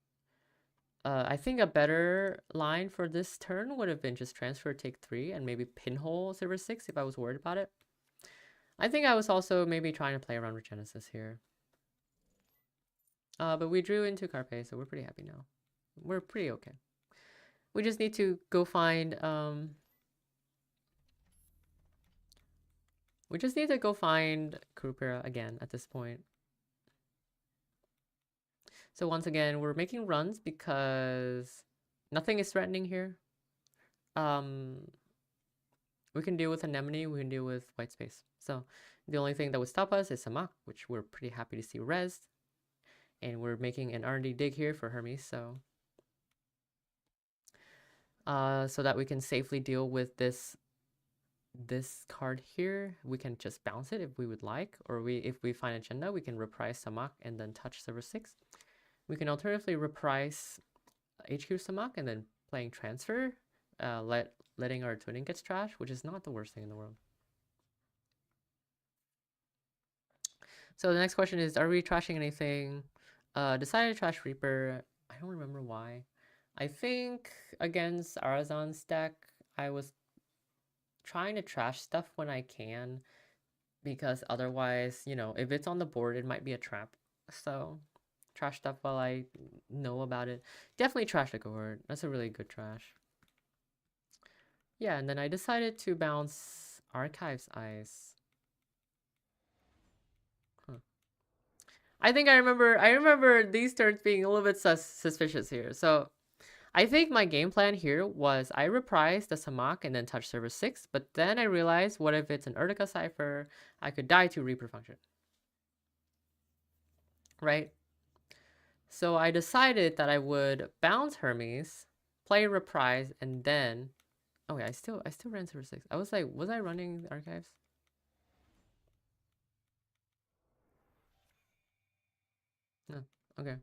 I think a better line for this turn would have been just transfer, take 3, and maybe pinhole Silver 6 if I was worried about it. I think I was also maybe trying to play around with Genesis here. But we drew into Carpe, so we're pretty happy now. We're pretty okay. We just need to go find Kurupira again at this point. So once again, we're making runs because nothing is threatening here. We can deal with Anemone, we can deal with White Space. So the only thing that would stop us is Samak, which we're pretty happy to see rezzed. And we're making an R&D dig here for Hermes, so that we can safely deal with this card here. We can just bounce it if we would like, or if we find agenda, we can reprise Samak and then touch Silver 6. We can alternatively reprise HQ Samak and then playing transfer, letting our twinning gets trashed, which is not the worst thing in the world. So the next question is, are we trashing anything? Decided to trash Reaper. I don't remember why. I think against Arazan's deck, I was trying to trash stuff when I can, because otherwise, you know, if it's on the board, it might be a trap. So trash stuff while I know about it. Definitely trash the cohort. That's a really good trash. Yeah, and then I decided to bounce Archives Ice. I think I remember these turns being a little bit suspicious here. So I think my game plan here was I reprised the Samak and then touch Server 6, but then I realized, what if it's an Urtica Cypher? I could die to Reaper function. Right? So I decided that I would bounce Hermes, play reprise, and then... Oh yeah, I still ran Server 6. I was like, was I running the Archives? No. Okay.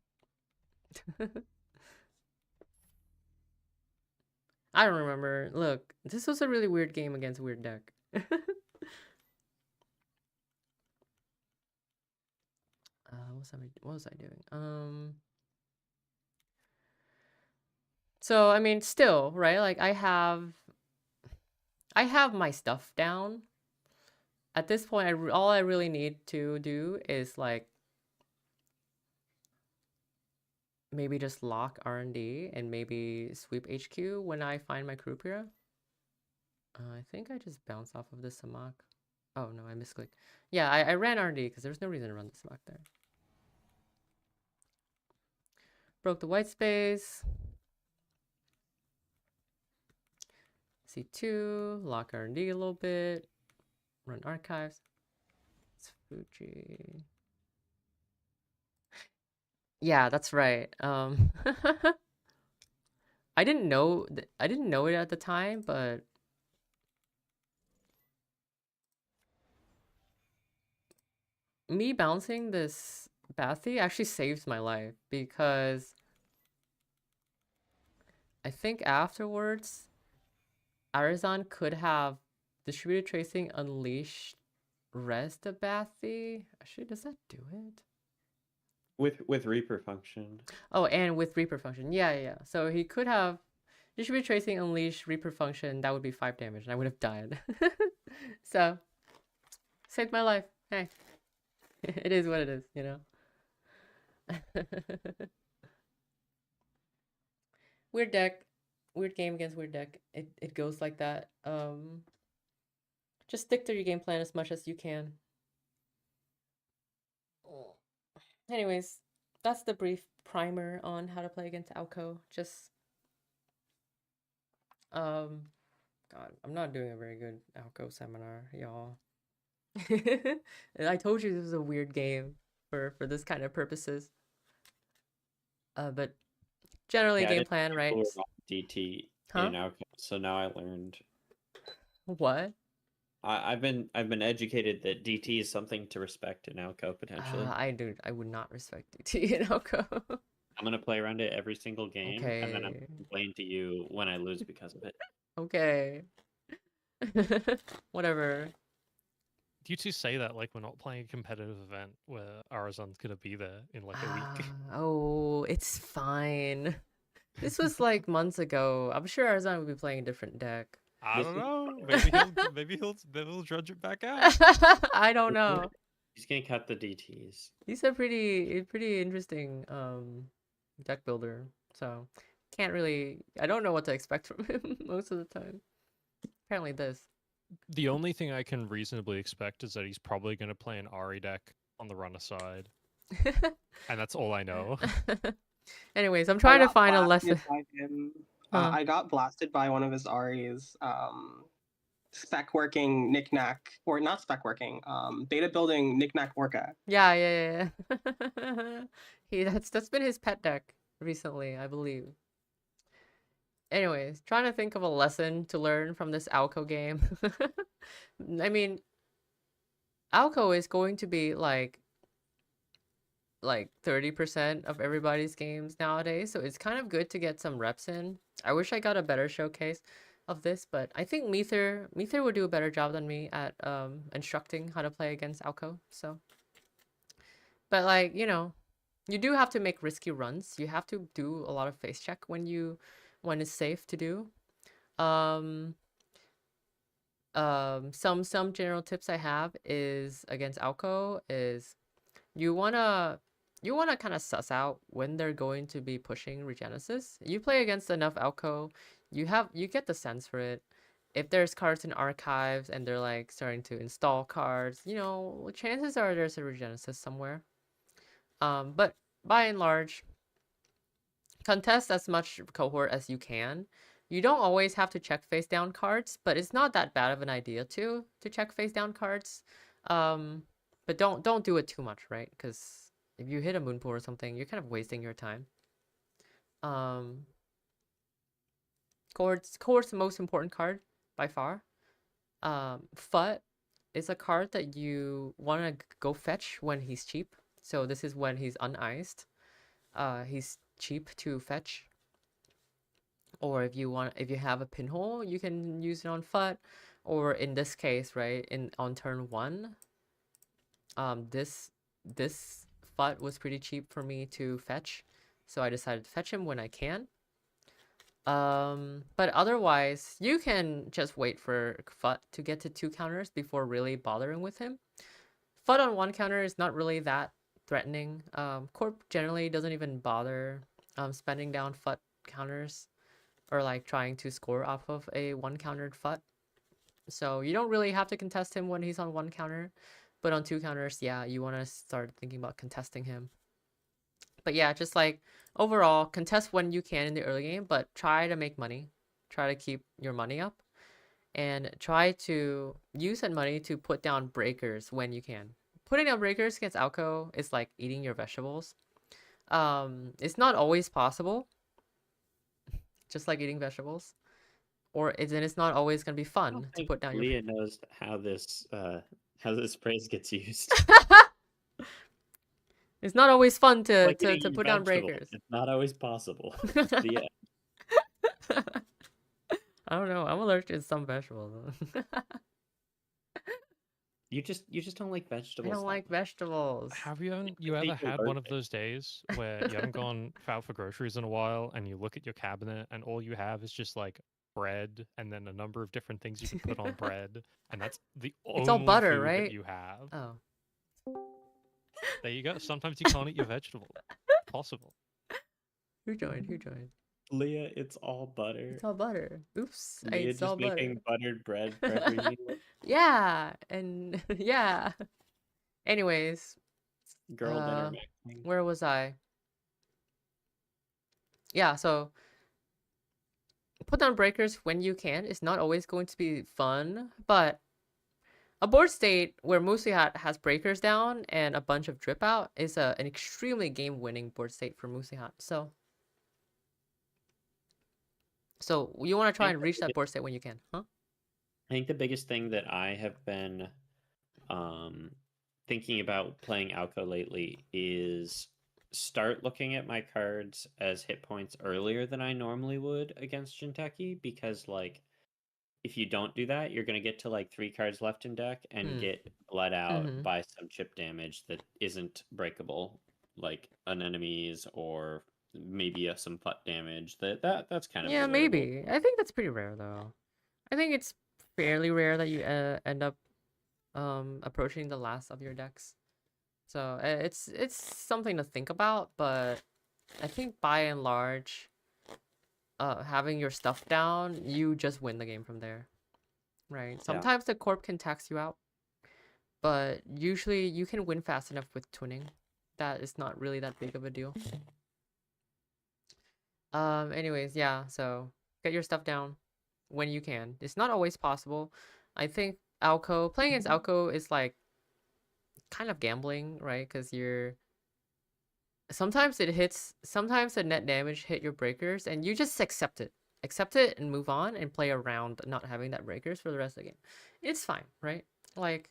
I don't remember. Look, this was a really weird game against a weird deck. What was I doing? So I mean, still, right? Like I have my stuff down. At this point, all I really need to do is like maybe just lock R&D and maybe sweep HQ when I find my Kurupira. I think I just bounced off of this Samak. Oh no, I misclicked. Yeah, I ran R&D because there's no reason to run the Samak there. Broke the white space. C2, lock R&D a little bit. Run Archives. It's Fuji. Yeah, that's right. I didn't know it at the time, but me bouncing this Bathy actually saves my life because I think afterwards Arizon could have distributed tracing unleashed rest the Bathy. Actually, does that do it? With Reaper function. Oh, and with Reaper function. Yeah. So he could have distributed tracing unleashed Reaper function. That would be 5 damage, and I would have died. So saved my life. Hey, it is what it is, you know. Weird deck, weird game against weird deck. It goes like that. Just stick to your game plan as much as you can. Anyways, that's the brief primer on how to play against Alco. Just God, I'm not doing a very good Alco seminar, y'all. I told you this was a weird game for this kind of purposes. But generally game plan, right? DT in Alco, so now I learned. What? I've been educated that DT is something to respect in Alco potentially. I would not respect DT in Alco. I'm gonna play around it every single game, and then I'm gonna complain to you when I lose because of it. Okay. Whatever. Do you two say that like we're not playing a competitive event where Arizon's gonna be there in like a week? Oh, it's fine. This was like months ago. I'm sure Arizon would be playing a different deck. I don't know. Maybe he'll dredge it back out. I don't know. He's gonna cut the DTs. He's a pretty interesting deck builder. So can't really. I don't know what to expect from him most of the time. Apparently this. The only thing I can reasonably expect is that he's probably going to play an Ari deck on the runner side. And that's all I know. Anyways, I'm trying to find a lesson. I got blasted by one of his Ari's spec working knickknack, or not spec working, beta building knickknack orca. Yeah. That's been his pet deck recently, I believe. Anyways, trying to think of a lesson to learn from this Alco game. I mean, Alco is going to be like 30% of everybody's games nowadays, so it's kind of good to get some reps in. I wish I got a better showcase of this, but I think Meether would do a better job than me at instructing how to play against Alco. So, but like, you know, you do have to make risky runs. You have to do a lot of face check when it's safe to do. Some general tips I have is against Alco is you wanna kind of suss out when they're going to be pushing Regenesis. You play against enough Alco, you get the sense for it. If there's cards in archives and they're like starting to install cards, you know, chances are there's a Regenesis somewhere. But by and large, contest as much cohort as you can. You don't always have to check face down cards, but it's not that bad of an idea to check face down cards. But don't do it too much, right? Because if you hit a Moonpool or something, you're kind of wasting your time. Cohort's the most important card by far. Fut is a card that you want to go fetch when he's cheap. So this is when he's uniced. He's cheap to fetch. Or if you have a pinhole, you can use it on Fut. Or in this case, right, on turn 1, this Fut was pretty cheap for me to fetch, so I decided to fetch him when I can. But otherwise, you can just wait for Fut to get to 2 counters before really bothering with him. Fut on 1 counter is not really that threatening. Corp generally doesn't even bother spending down Fut counters or like trying to score off of a 1-countered Fut. So you don't really have to contest him when he's on 1 counter. But on 2 counters, yeah, you want to start thinking about contesting him. But yeah, just like overall, contest when you can in the early game, but try to make money. Try to keep your money up. And try to use that money to put down breakers when you can. Putting down breakers against Alco is like eating your vegetables. It's not always possible. Just like eating vegetables. Or it's not always going to be fun to put down Leah knows how this phrase gets used. It's not always fun to Like eating put down vegetables. breakers. It's not always possible. The I don't know. I'm allergic to some vegetables. You just don't like I vegetables. don't like vegetables. Have you ever make you had one of allergic. those days where you haven't gone out for groceries in a while and you look at your cabinet and all you have is just like bread and then a number of different things you can put on bread and that's the It's all only butter, food right? that you have? Oh. There you go. Sometimes you can't eat your vegetable. Possible. Who joined? Who joined? Leah, it's all butter. It's all butter. Oops. I Leah ate all just butter. making buttered bread for every meal. Yeah. And yeah. Anyways. Girl dinner mixing. Where was I? Yeah, so put down breakers when you can. It's not always going to be fun, but a board state where Moosey Hat has breakers down and a bunch of drip out is an extremely game-winning board state for Moosey Hat. So you want to try and reach that board state when you can, huh? I think the biggest thing that I have been thinking about playing Alco lately is start looking at my cards as hit points earlier than I normally would against Jinteki, because like if you don't do that, you're gonna get to like 3 cards left in deck and get bled out by some chip damage that isn't breakable, like an enemy's or maybe some putt damage. That's kind of Yeah, miserable. maybe. I think that's pretty rare though. I think it's fairly rare that you end up approaching the last of your decks. So it's something to think about, but I think by and large, having your stuff down, you just win the game from there. Right? Sometimes the corp can tax you out, but usually you can win fast enough with twinning. That is not really that big of a deal. Anyways, yeah, so get your stuff down when you can. It's not always possible. I think playing against Alco is like kind of gambling, right? Because sometimes it hits, sometimes the net damage hit your breakers and you just accept it. Accept it and move on and play around not having that breakers for the rest of the game. It's fine, right? Like,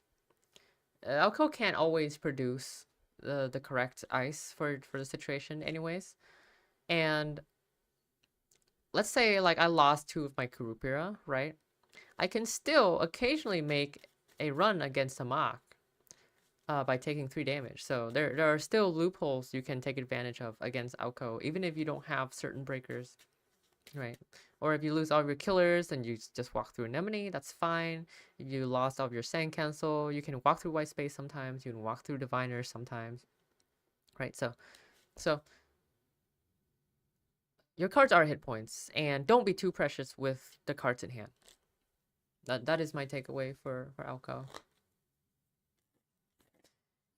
Alco can't always produce the correct ice for the situation anyways. And let's say like I lost 2 of my Kurupira, right? I can still occasionally make a run against a Mach by taking 3 damage. So there are still loopholes you can take advantage of against Alco, even if you don't have certain breakers, right? Or if you lose all of your killers, then you just walk through Anemone, that's fine. If you lost all of your Sand Cancel, you can walk through White Space sometimes, you can walk through Diviners sometimes, right? So your cards are hit points, and don't be too precious with the cards in hand. That is my takeaway for Alco.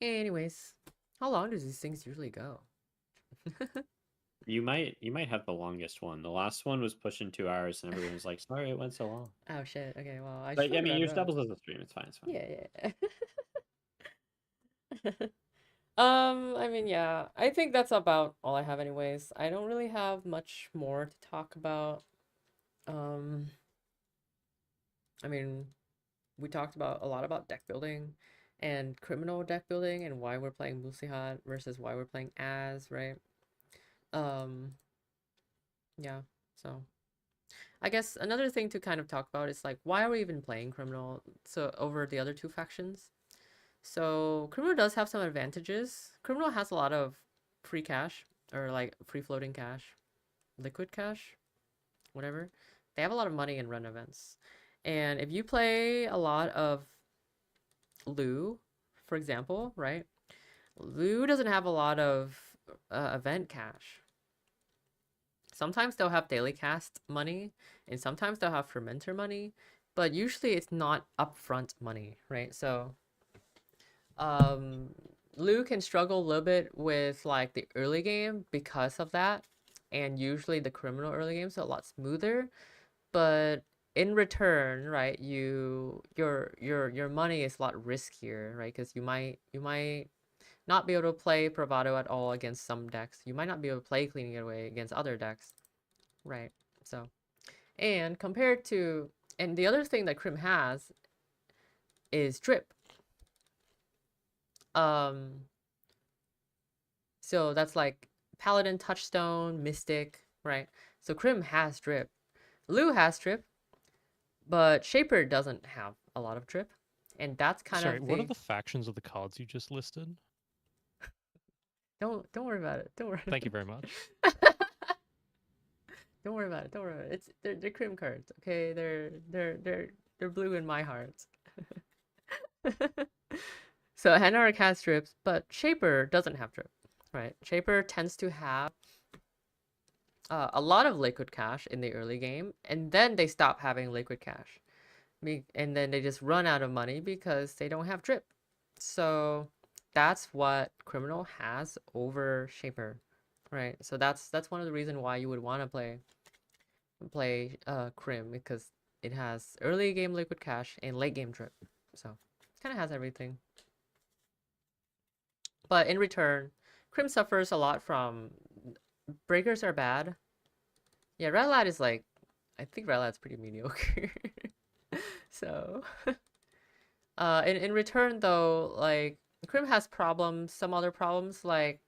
Anyways, how long does these things usually go? You might have the longest one. The last one was pushing 2 hours, and everyone was like, "Sorry, it went so long." Oh shit. Okay, well I. But I mean, yours doubles as a stream. It's fine. It's fine. Yeah. I mean, yeah. I think that's about all I have, anyways. I don't really have much more to talk about. I mean, we talked about a lot about deck building and criminal deck building and why we're playing Musihat versus why we're playing As, right? Yeah, so I guess another thing to kind of talk about is like, why are we even playing criminal over the other 2 factions? So criminal does have some advantages. Criminal has a lot of free cash, or like free floating cash, liquid cash, whatever. They have a lot of money in run events. And if you play a lot of Lu, for example, right? Lu doesn't have a lot of event cash. Sometimes they'll have daily cast money, and sometimes they'll have fermenter money, but usually it's not upfront money, right? So Lu can struggle a little bit with like the early game because of that, and usually the criminal early games are a lot smoother, but in return, right, your money is a lot riskier, right? Because you might not be able to play Bravado at all against some decks. You might not be able to play Cleaning It Away against other decks, right? So, and compared to, and the other thing that Crim has is drip. So that's like Paladin, Touchstone, Mystic, right? So Crim has drip. Lu has drip, but Shaper doesn't have a lot of drip. And that's kind Sorry, of what are the factions of the cards you just listed? Don't worry about it. Don't worry. Thank you very much. Don't worry about it. Don't worry about it. They're Crim cards, okay? They're blue in my heart. So Hanark has drips, but Shaper doesn't have drip, right? Shaper tends to have a lot of liquid cash in the early game, and then they stop having liquid cash. And then they just run out of money because they don't have drip. So that's what Criminal has over Shaper, right? So that's one of the reasons why you would want to play Crim, because it has early game liquid cash and late game drip. So it kind of has everything. But in return, Crim suffers a lot from breakers are bad. Yeah, Red Lad is like, I think Red Lad's pretty mediocre. So in return though, like Crim has problems, some other problems, like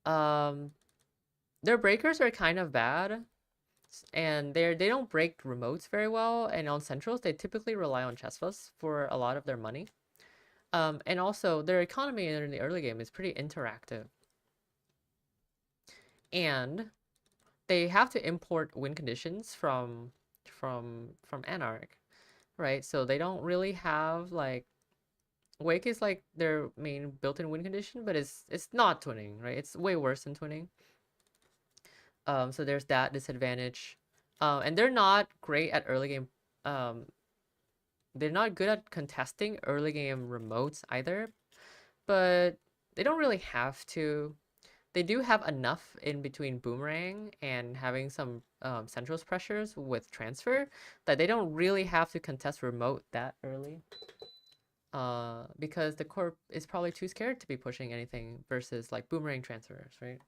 their breakers are kind of bad, and they don't break remotes very well, and on centrals they typically rely on Chesfas for a lot of their money. And also their economy in the early game is pretty interactive, and they have to import win conditions from Anarch, right? So they don't really have like Wake is like their main built-in win condition, but it's not twinning, right? It's way worse than twinning. So there's that disadvantage. And they're not great at early game. They're not good at contesting early game remotes either, but they don't really have to. They do have enough in between Boomerang and having some centrals pressures with transfer that they don't really have to contest remote that early. Because the corp is probably too scared to be pushing anything versus like Boomerang transfers, right?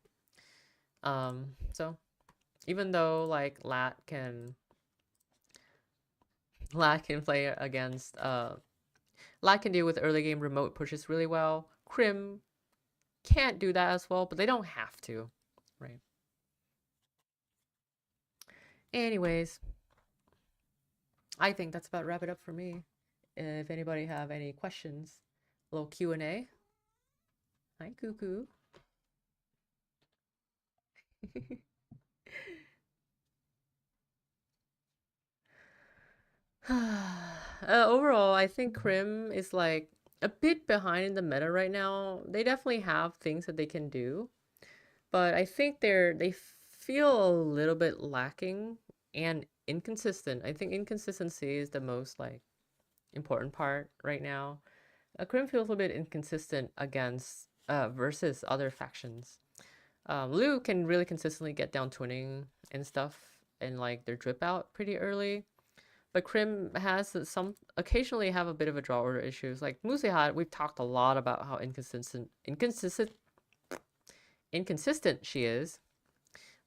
So even though like Lat can play against Lat can deal with early game remote pushes really well. Crim can't do that as well, but they don't have to, right? Anyways, I think that's about wrap it up for me. If anybody have any questions, a little Q&A. Hi, Cuckoo. Overall, I think Crim is like a bit behind in the meta right now. They definitely have things that they can do, but I think they feel a little bit lacking and inconsistent. I think inconsistency is the most like important part right now. Crim feels a little bit inconsistent against versus other factions. Lu can really consistently get down twinning and stuff and like their drip out pretty early. But Crim has some occasionally have a bit of a draw order issues. Like Musehat, we've talked a lot about how inconsistent she is.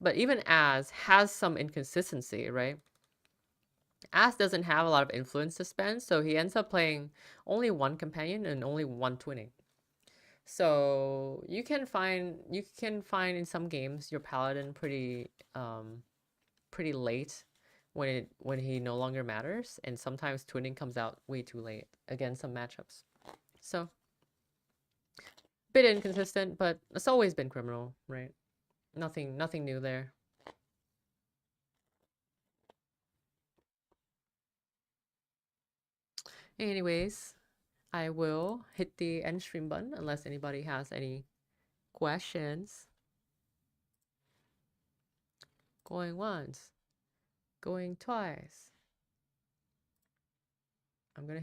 But even Az has some inconsistency, right? Az doesn't have a lot of influence to spend, so he ends up playing only one companion and only one twinning. So you can find in some games your paladin pretty late when he no longer matters, and sometimes twinning comes out way too late against some matchups. So bit inconsistent, but it's always been Criminal, right? Nothing new there. Anyways, I will hit the end stream button unless anybody has any questions. Going once, going twice. I'm gonna hit